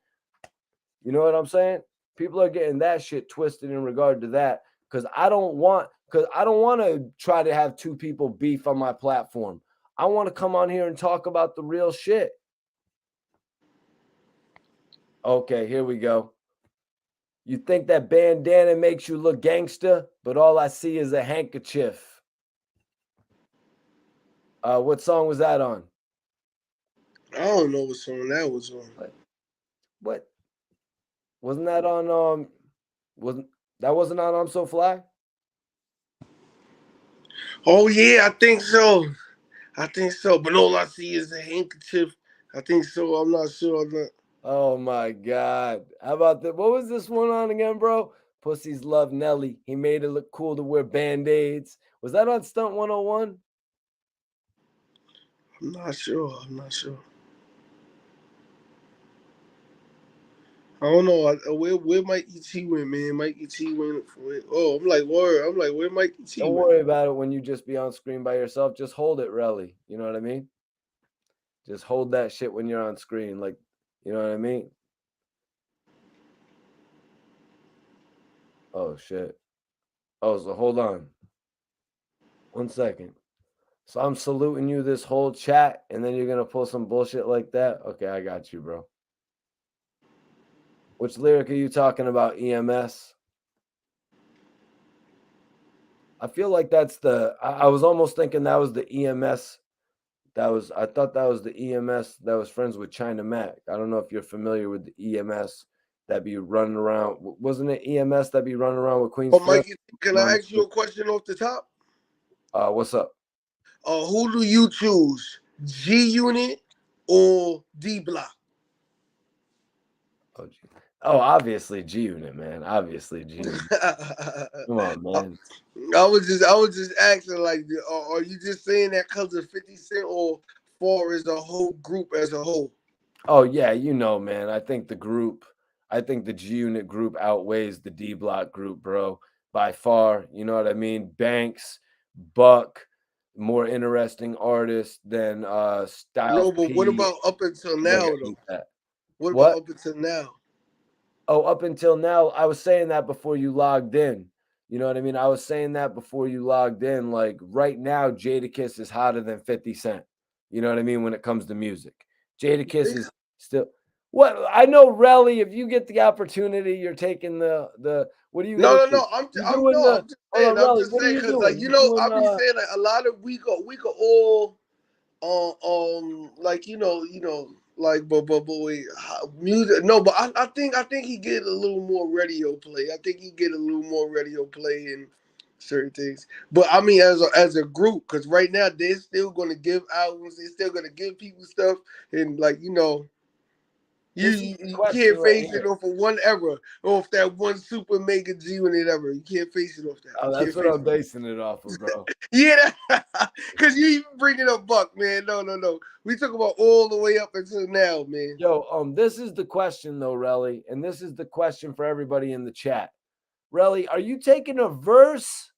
You know what I'm saying? People are getting that shit twisted in regard to that because I don't want to try to have two people beef on my platform. I want to come on here and talk about the real shit. Okay, here we go. You think that bandana makes you look gangsta, but all I see is a handkerchief. What song was that on? I don't know what song that was on. What? Wasn't that on wasn't on I'm So Fly? Oh yeah, I think so. But all I see is a handkerchief. I think so. I'm not sure. Oh my God. How about that? What was this one on again, bro? Pussies love Nelly. He made it look cool to wear band-aids. Was that on Stunt 101? I'm not sure. I don't know. Where Mikey T went, man? Mikey T went. Oh, I'm like, word. I'm like, where Mikey T Don't went? worry about it when you just be on screen by yourself. Just hold it, Relly. You know what I mean? Just hold that shit when you're on screen. Like, you know what I mean? Oh, shit. Oh, so hold on. 1 second. So I'm saluting you this whole chat, and then you're going to pull some bullshit like that? Okay, I got you, bro. Which lyric are you talking about, EMS? I feel like that's I was almost thinking that was the EMS. I thought that was the EMS that was friends with China Mac. I don't know if you're familiar with the EMS that be running around. Wasn't it EMS that be running around with Queen Oh, Swift? Mikey, can I ask you a question off the top? What's up? Who do you choose, G Unit or D Block? Oh, obviously G Unit, man. Obviously G Unit. Come on, man. I was just asking, like, are you just saying that because of 50 Cent or for as a whole group as a whole? Oh yeah, man. I think the G Unit group outweighs the D Block group, bro, by far. You know what I mean? Banks, Buck, more interesting artist than Styles No, but what P. about up until Like now I though? hate that. What about What? up until now? Oh, up until now, I was saying that before you logged in. You know what I mean? I was saying that before you logged in. Like right now, Jadakiss is hotter than 50 Cent. You know what I mean? When it comes to music, Jadakiss is still. What I know, Relly, if you get the opportunity, you're taking the. What are you No, gonna no, do? no. You doing the? I'm just Hold saying. on, I'm Relly. just What are saying you because, like, doing? you You know, doing? I be saying like a lot of we could all, like like, but wait, music. No, but I think he get a little more radio play. I think he get a little more radio play in certain things. But I mean, as a group, because right now they're still going to give albums. They're still going to give people stuff, and like This is the you question can't right face it here. off of one era, off that one super mega G when it ever. You can't face it off that. Oh, You that's can't what face I'm it. basing it off of, bro. Yeah, because you even bringing up Buck, man. No, no, no. We talk about all the way up until now, man. Yo, this is the question though, Relly, and this is the question for everybody in the chat. Relly, are you taking a verse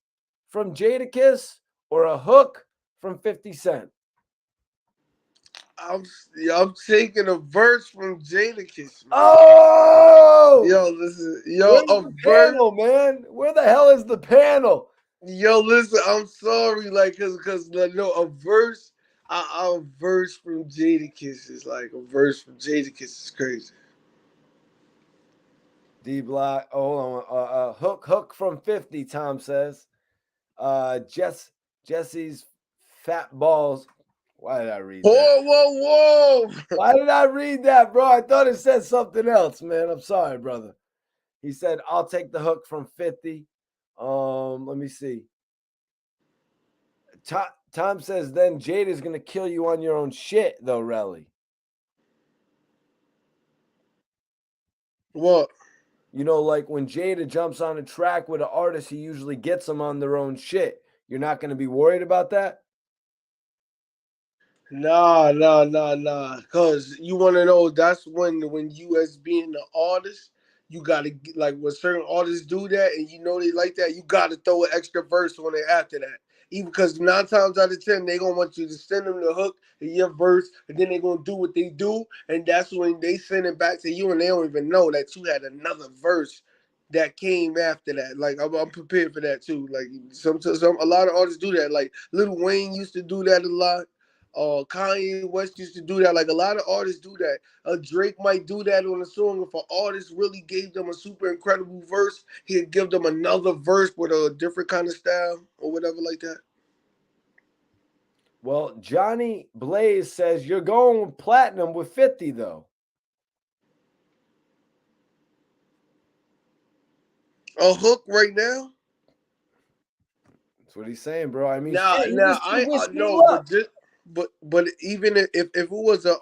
from Jadakiss or a hook from 50 Cent? I'm I'm taking a verse from Jadakiss, man. Oh, Yo, listen, yo, where's a the verse. panel, man? Where the hell is the panel? Yo, listen, I'm sorry, like, cause no, a verse, a verse from Jadakiss is like a verse from Jadakiss is crazy. D Block. Oh, hold on. Hook from 50. Tom says. Jesse's fat balls. Why did I read that? Whoa, whoa, whoa! Why did I read that, bro? I thought it said something else, man. I'm sorry, brother. He said, I'll take the hook from 50. Let me see. Tom says, then Jade is going to kill you on your own shit, though, Relly. What? You know, like when Jada jumps on a track with an artist, he usually gets them on their own shit. You're not going to be worried about that? Nah. Cause you want to know that's when you as being the artist, you gotta like when certain artists do that, and you know they like that, you gotta throw an extra verse on it after that. Even because 9 times out of 10 they gonna want you to send them the hook and your verse, and then they gonna do what they do, and that's when they send it back to you, and they don't even know that you had another verse that came after that. Like I'm prepared for that too. Like some a lot of artists do that. Like Lil Wayne used to do that a lot. Kanye West used to do that. Like a lot of artists do that. Drake might do that on a song. If an artist really gave them a super incredible verse, he'd give them another verse with a different kind of style or whatever like that. Well, Johnny Blaze says you're going with platinum with 50, though. A hook right now? That's what he's saying, bro. I mean, Now, shit, he now just did I Whiskey no, Luck. but just but even if it was a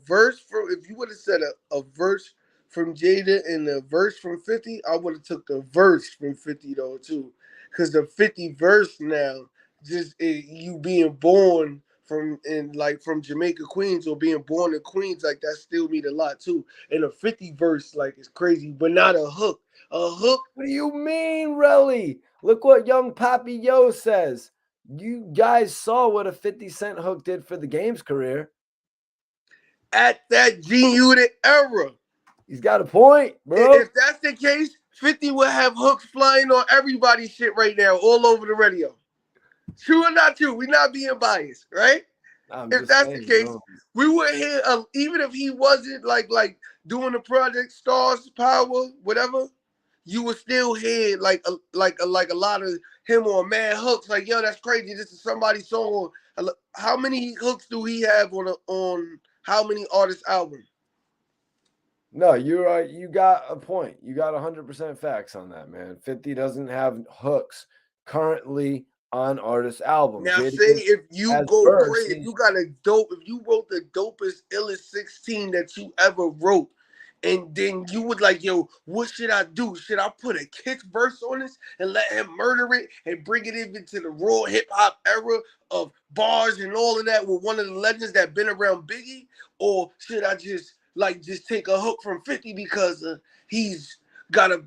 verse from if you would have said a verse from Jada and a verse from 50, I would have took the verse from 50 though too, because the 50 verse now just you being born from Jamaica Queens or being born in Queens like that still mean a lot too, and a 50 verse like is crazy, but not a hook. A hook What do you mean, Relly? Look what young Papi Yo says. You guys saw what a 50 Cent hook did for the game's career. at that G Unit era. He's got a point, bro. If that's the case, 50 will have hooks flying on everybody's shit right now, all over the radio. True or not true? We not being biased, right? I'm If just that's the saying, case, bro. we would hear even if he wasn't like doing the project Stars Power, whatever. You would still hear like a lot of him on mad hooks. Like yo, that's crazy. This is somebody's song. How many hooks do he have on how many artists' album? No, you're right. You got a point. You got 100% facts on that, man. 50 doesn't have hooks currently on artist album. Now, say Jadakiss if you has go crazy, if verses. you got a dope, if you wrote the dopest, illest 16 that you ever wrote, and then you would like, yo, what should I do? Should I put a kick verse on this and let him murder it and bring it into the raw hip hop era of bars and all of that with one of the legends that been around Biggie? Or should I just take a hook from 50 because he's got a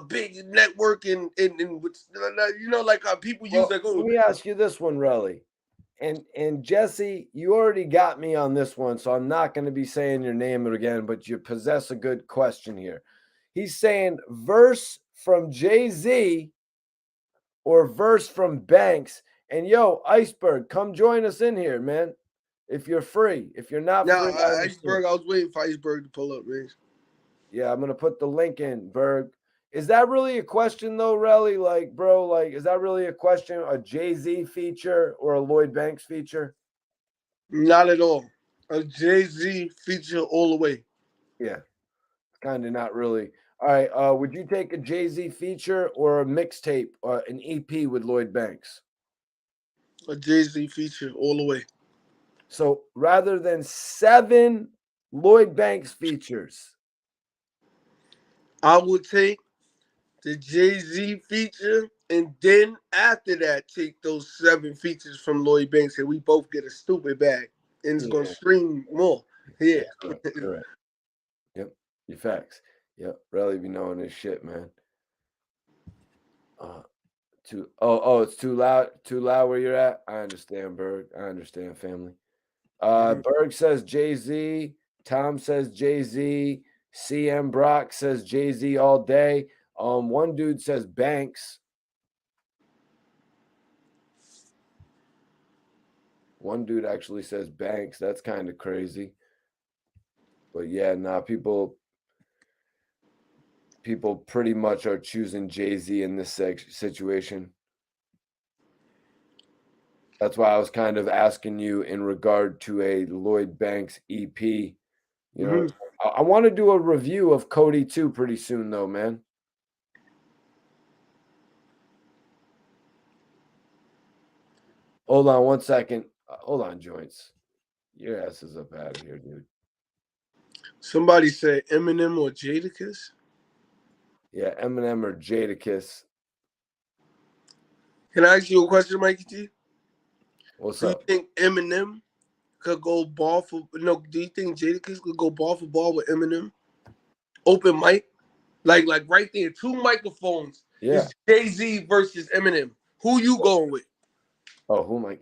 big network and like how people use Well, like, let oh, me ask you this one, Relly. And Jesse, you already got me on this one, so I'm not going to be saying your name again, but you possess a good question here. He's saying verse from Jay-Z or verse from Banks. And yo, Iceberg, come join us in here, man. If you're free. If you're not Now, free, I understand. Iceberg, I was waiting for Iceberg to pull up, man. Yeah, I'm gonna put the link in, Berg. Is that really a question though, Relly? Like, bro, like, is that really a question? A Jay-Z feature or a Lloyd Banks feature? Not at all. A Jay-Z feature all the way. Yeah, kind of not really. All right. Would you take a Jay-Z feature or a mixtape, an EP with Lloyd Banks? A Jay-Z feature all the way. So rather than 7 Lloyd Banks features, I would take the Jay-Z feature, and then after that, take those 7 features from Lloyd Banks, and we both get a stupid bag, and it's gonna yeah, stream more. Yeah. yeah, correct. You're right. Yep, your facts. Yep, really be knowing this shit, man. It's too loud where you're at. I understand, Berg. I understand, family. Berg says Jay-Z. Tom says Jay-Z. CM Brock says Jay-Z all day. One dude says Banks. One dude actually says Banks. That's kind of crazy. But yeah, nah, people pretty much are choosing Jay-Z in this situation. That's why I was kind of asking you in regard to a Lloyd Banks EP. You know, I want to do a review of Cody too pretty soon, though, man. Hold on 1 second. Hold on, Joints. Your ass is up out of here, dude. Somebody said Eminem or Jadakiss. Yeah, Eminem or Jadakiss. Can I ask you a question, Mikey G? What's Do up? you think Eminem could go ball for no? Do you think Jadakiss could go ball for ball with Eminem? Open mic, like right there, 2 microphones. Yeah. It's Jay-Z versus Eminem. Who you going with? Oh, who am I?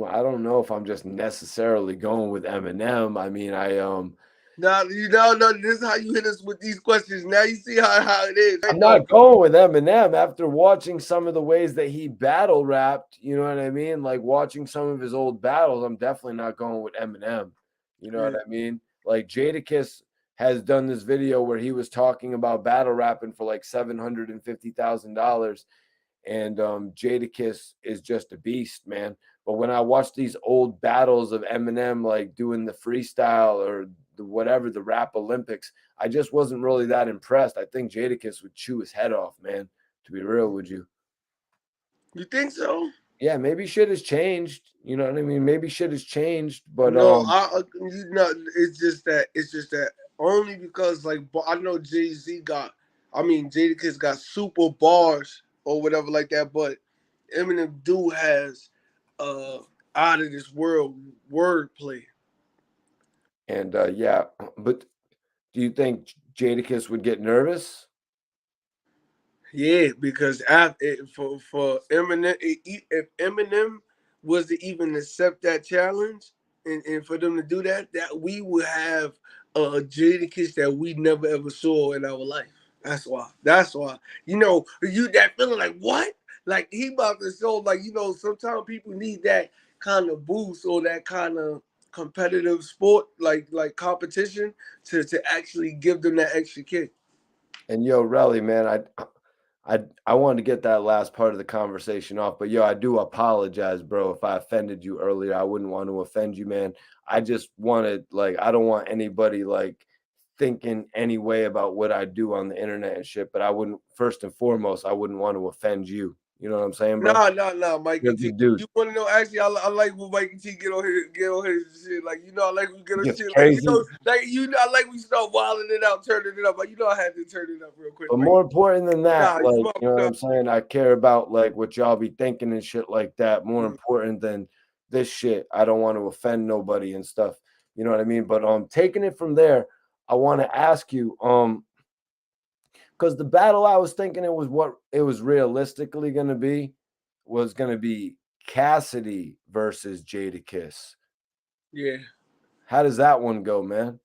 I don't know if I'm just necessarily going with Eminem. I mean, Now you know, this is how you hit us with these questions. Now you see how it is. I'm not going with Eminem after watching some of the ways that he battle rapped. You know what I mean? Like watching some of his old battles, I'm definitely not going with Eminem. You know what I mean? Like Jadakiss has done this video where he was talking about battle rapping for like $750,000, and Jadakiss is just a beast, man. But when I watch these old battles of Eminem, like doing the freestyle or the rap Olympics, I just wasn't really that impressed. I think Jadakiss would chew his head off, man. To be real with you. You think so? Yeah, maybe shit has changed. You know what I mean? Maybe shit has changed, but No, you know, it's just that only because like I know Jadakiss got super bars or whatever like that, but Eminem has uh out of this world wordplay. and yeah, but do you think Jadakiss would get nervous? Yeah, because for Eminem, if Eminem was to even accept that challenge, and for them to do that, that we would have a Jadakiss that we never ever saw in our life. That's why. That's why. You know, you that feeling like what? Like he about to show. Like sometimes people need that kind of boost or that kind of competitive sport, like competition, to actually give them that extra kick. And yo, Relly, man, I wanted to get that last part of the conversation off, but yo, I do apologize, bro, if I offended you earlier. I wouldn't want to offend you, man. I just wanted, like, I don't want anybody like thinking any way about what I do on the internet and shit. But I wouldn't, first and foremost, I wouldn't want to offend you. You know what I'm saying, bro? No, You're Mikey a T. good dude. You want to know? Actually, I like when Mikey T get on his shit. Like I like when get It on gets shit. crazy. I like we start wilding it out, turning it up. Like I had to turn it up real quick. But Like, more important than that, nah, like, you know what I'm saying? I care about like what y'all be thinking and shit like that. More important than this shit. I don't want to offend nobody and stuff. You know what I mean? But taking it from there, I want to ask you, because the battle I was thinking it was what it was realistically gonna be was gonna be Cassidy versus Jadakiss. Yeah. How does that one go, man?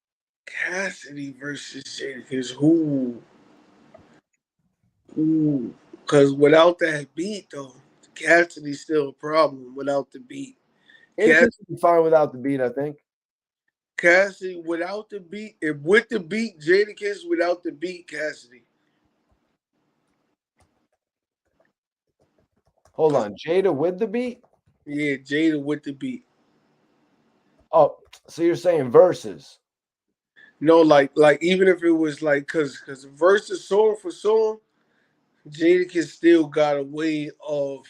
Cassidy versus Jadakiss. Who? Ooh. Because without that beat, though, Cassidy's still a problem without the beat. Jadakiss would be fine without the beat, I think. Cassidy without the beat, if with the beat, Jadakiss without the beat, Cassidy. Hold on, Jada with the beat? Yeah, Jada with the beat. Oh, so you're saying verses? No, like even if it was like, cause versus song for song, Jadakiss still got a way of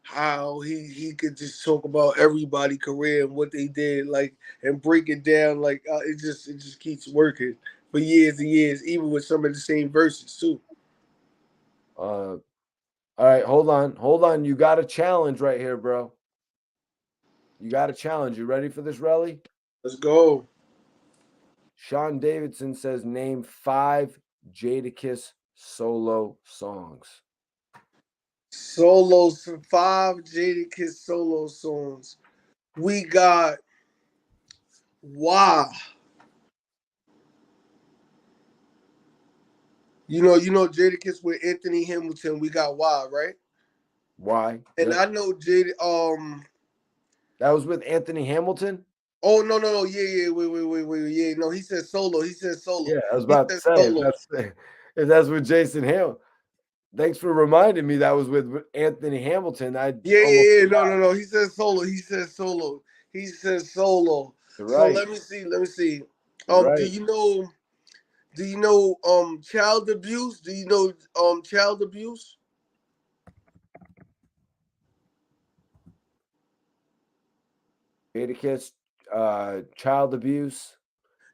how he could just talk about everybody career and what they did, like, and break it down, like, it just keeps working for years and years, even with some of the same verses too. All right, hold on. You got a challenge right here, bro. You got a challenge. You ready for this, Relly? Let's go. Sean Davidson says name 5 Jadakiss solo songs. Solos, 5 Jadakiss solo songs. We got Wow. You know Jadakiss with Anthony Hamilton. We got Wow, right? Why? And Yep. I know That was with Anthony Hamilton? Oh no, yeah, wait, yeah. No, he said solo. He said Yeah, solo. I was He about to said say solo. if that's with Jason Hill. Thanks for reminding me that was with Anthony Hamilton. I almost Yeah. forgot. No. He said solo. He said solo. He said solo. You're So right. let me see. Let me see. You're Do right. you know? Do you know child abuse? Do you know child abuse? Jadakiss, Child Abuse,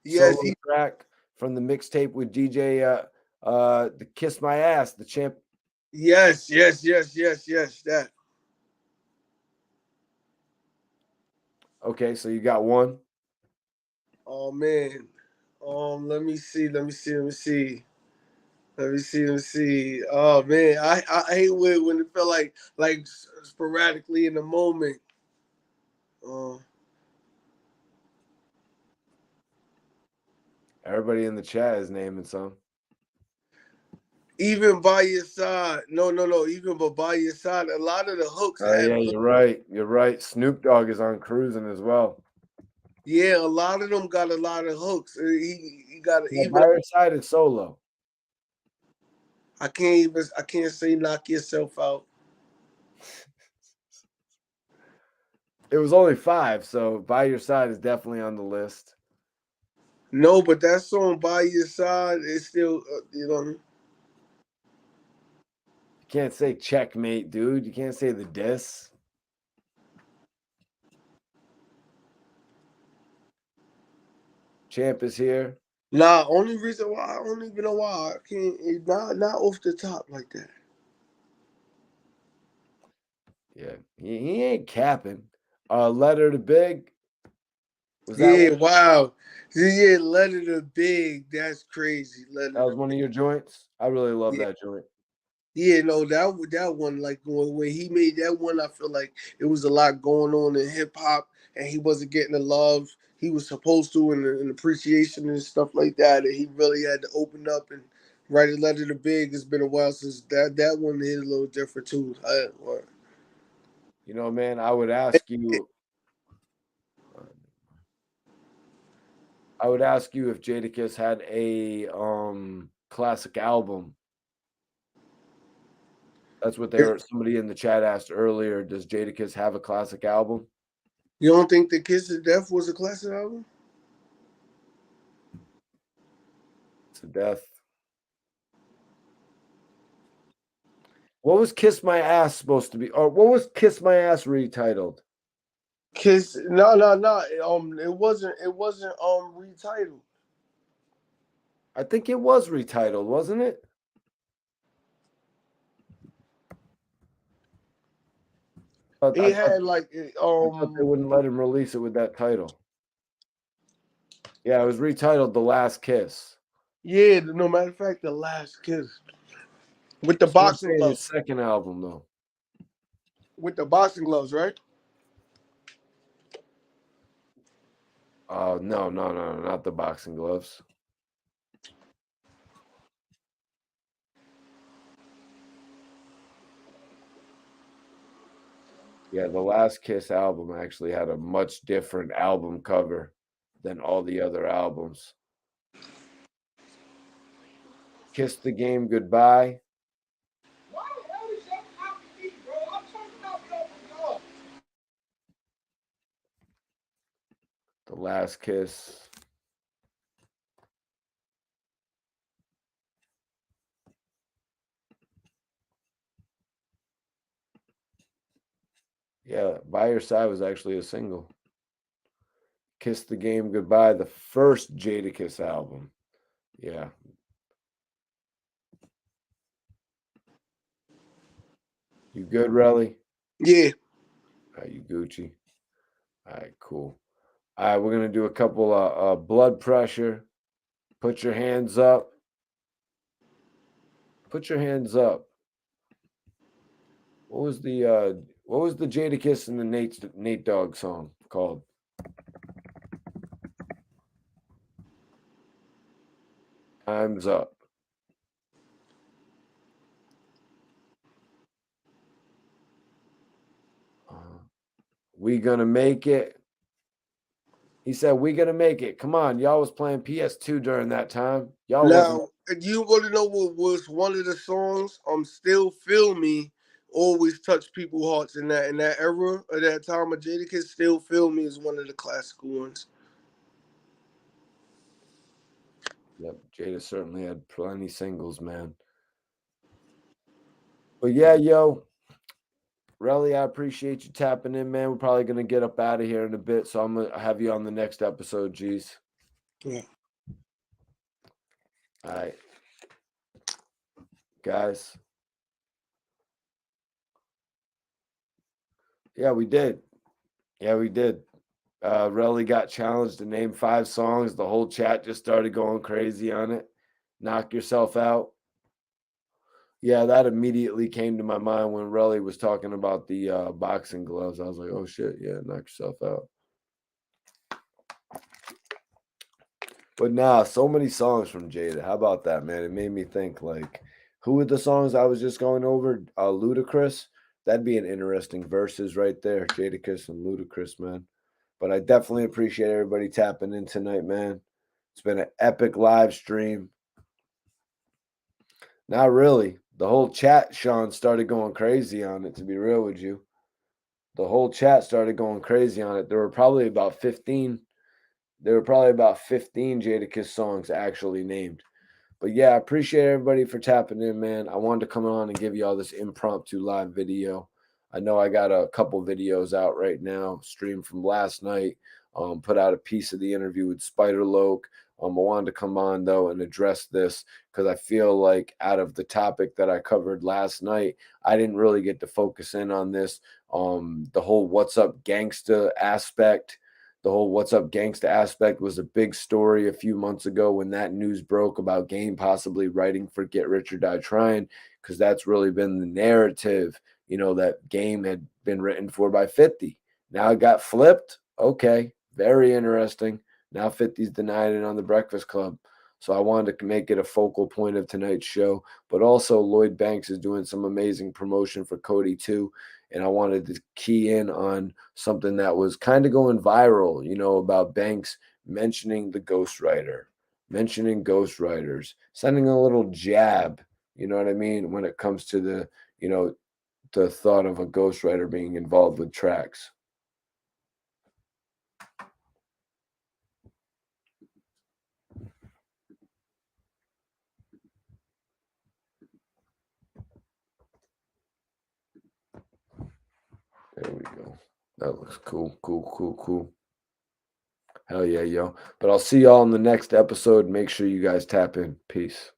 Yes, solo track from the mixtape with DJ the Kiss My Ass, the champ. yes. That. Okay, so you got one. Oh man. Let me see. Let me see. Let me see. Let me see. Let me see. Oh man, I hate when it felt like sporadically in the moment. Uh, Everybody in the chat is naming some. Even by your side, no. Even but by your side, a lot of the hooks Oh have. yeah, you're right. You're right. Snoop Dogg is on cruising as well. Yeah, a lot of them got a lot of hooks. He got Yeah, even. by your side is solo. I can't say knock yourself out. It was only 5, so by your side is definitely on the list. No, but that song by your side is still You can't say checkmate, dude. You can't say the diss. Champ is here. Nah, only reason why I don't even know why I can't not off the top like that. Yeah, he ain't capping. Letter to Big. Was that Yeah, one? wow. Yeah, Letter to Big. That's crazy. Letter That was to one of Big. your joints? I really love Yeah. that joint. Yeah, no, that one, like when he made that one, I feel like it was a lot going on in hip hop, and he wasn't getting the love he was supposed to, and appreciation and stuff like that. And he really had to open up and write a letter to Big. It's been a while since that one hit a little different too. You know, man, I would ask you if Jadakiss had a classic album. That's what somebody in the chat asked earlier. Does Jadakiss have a classic album? You don't think the Kiss of Death was a classic album? To Death. What was Kiss My Ass supposed to be? Or what was Kiss My Ass retitled? Kiss, no. It wasn't retitled. I think it was retitled, wasn't it? I It thought had like I thought they wouldn't let him release it with that title. Yeah, it was retitled The Last Kiss. yeah. No matter of fact, the last kiss with the So you're boxing saying his gloves, second album, though. right? Oh, no, not the boxing gloves. Yeah, the Last Kiss album actually had a much different album cover than all the other albums. Kiss the Game Goodbye. Why the hell is that copy me, bro? I'm talking about the open. The Last Kiss. Yeah, By Your Side was actually a single. Kiss the Game Goodbye, the first Jadakiss album. Yeah. You good, Relly? Yeah. You Gucci? All right, cool. All right, we're gonna do a couple of blood pressure. Put your hands up. Put your hands up. What was the Jadakiss and the Nate Dogg song called? Time's Up. We gonna make it. He said, "We gonna make it." Come on, y'all was playing PS2 during that time. Y'all wasn't. Now, you want to know what was one of the songs? Still Feel Me always touched people's hearts in that era of that time of Jadakiss. Still Feel Me is one of the classical ones. Yep, Jada certainly had plenty singles, man. But yeah, yo, Relly, I appreciate you tapping in, man. We're probably gonna get up out of here in a bit, so I'm gonna have you on the next episode, G's. Yeah. All right, guys. Yeah, we did. Yeah, we did. Relly got challenged to name 5 songs. The whole chat just started going crazy on it. Knock yourself out. Yeah, that immediately came to my mind when Relly was talking about the boxing gloves. I was like, oh shit, yeah, knock yourself out. But nah, so many songs from Jada. How about that, man? It made me think, like, who were the songs I was just going over? Ludacris. That'd be an interesting verses right there. Jadakiss and Ludacris, man. But I definitely appreciate everybody tapping in tonight, man. It's been an epic live stream. Not really. The whole chat, Sean, started going crazy on it, to be real with you. The whole chat started going crazy on it. There were probably about 15 Jadakiss songs actually named. But yeah, I appreciate everybody for tapping in, man. I wanted to come on and give you all this impromptu live video. I know I got a couple videos out right now, streamed from last night. Put out a piece of the interview with Spider Loke. I wanted to come on though and address this because I feel like out of the topic that I covered last night, I didn't really get to focus in on this. The whole "What's Up Gangsta" aspect. The whole "What's Up Gangsta" aspect was a big story a few months ago when that news broke about Game possibly writing for Get Rich or Die Trying, because that's really been the narrative, that Game had been written for by 50. Now it got flipped. Okay, very interesting. Now 50's denying it on the Breakfast Club. So I wanted to make it a focal point of tonight's show. But also Lloyd Banks is doing some amazing promotion for Cody too. And I wanted to key in on something that was kind of going viral, about Banks mentioning the ghostwriter, mentioning ghostwriters, sending a little jab, you know what I mean, when it comes to the thought of a ghostwriter being involved with tracks. There we go. That looks cool. Cool. Hell yeah, yo. But I'll see y'all in the next episode. Make sure you guys tap in. Peace.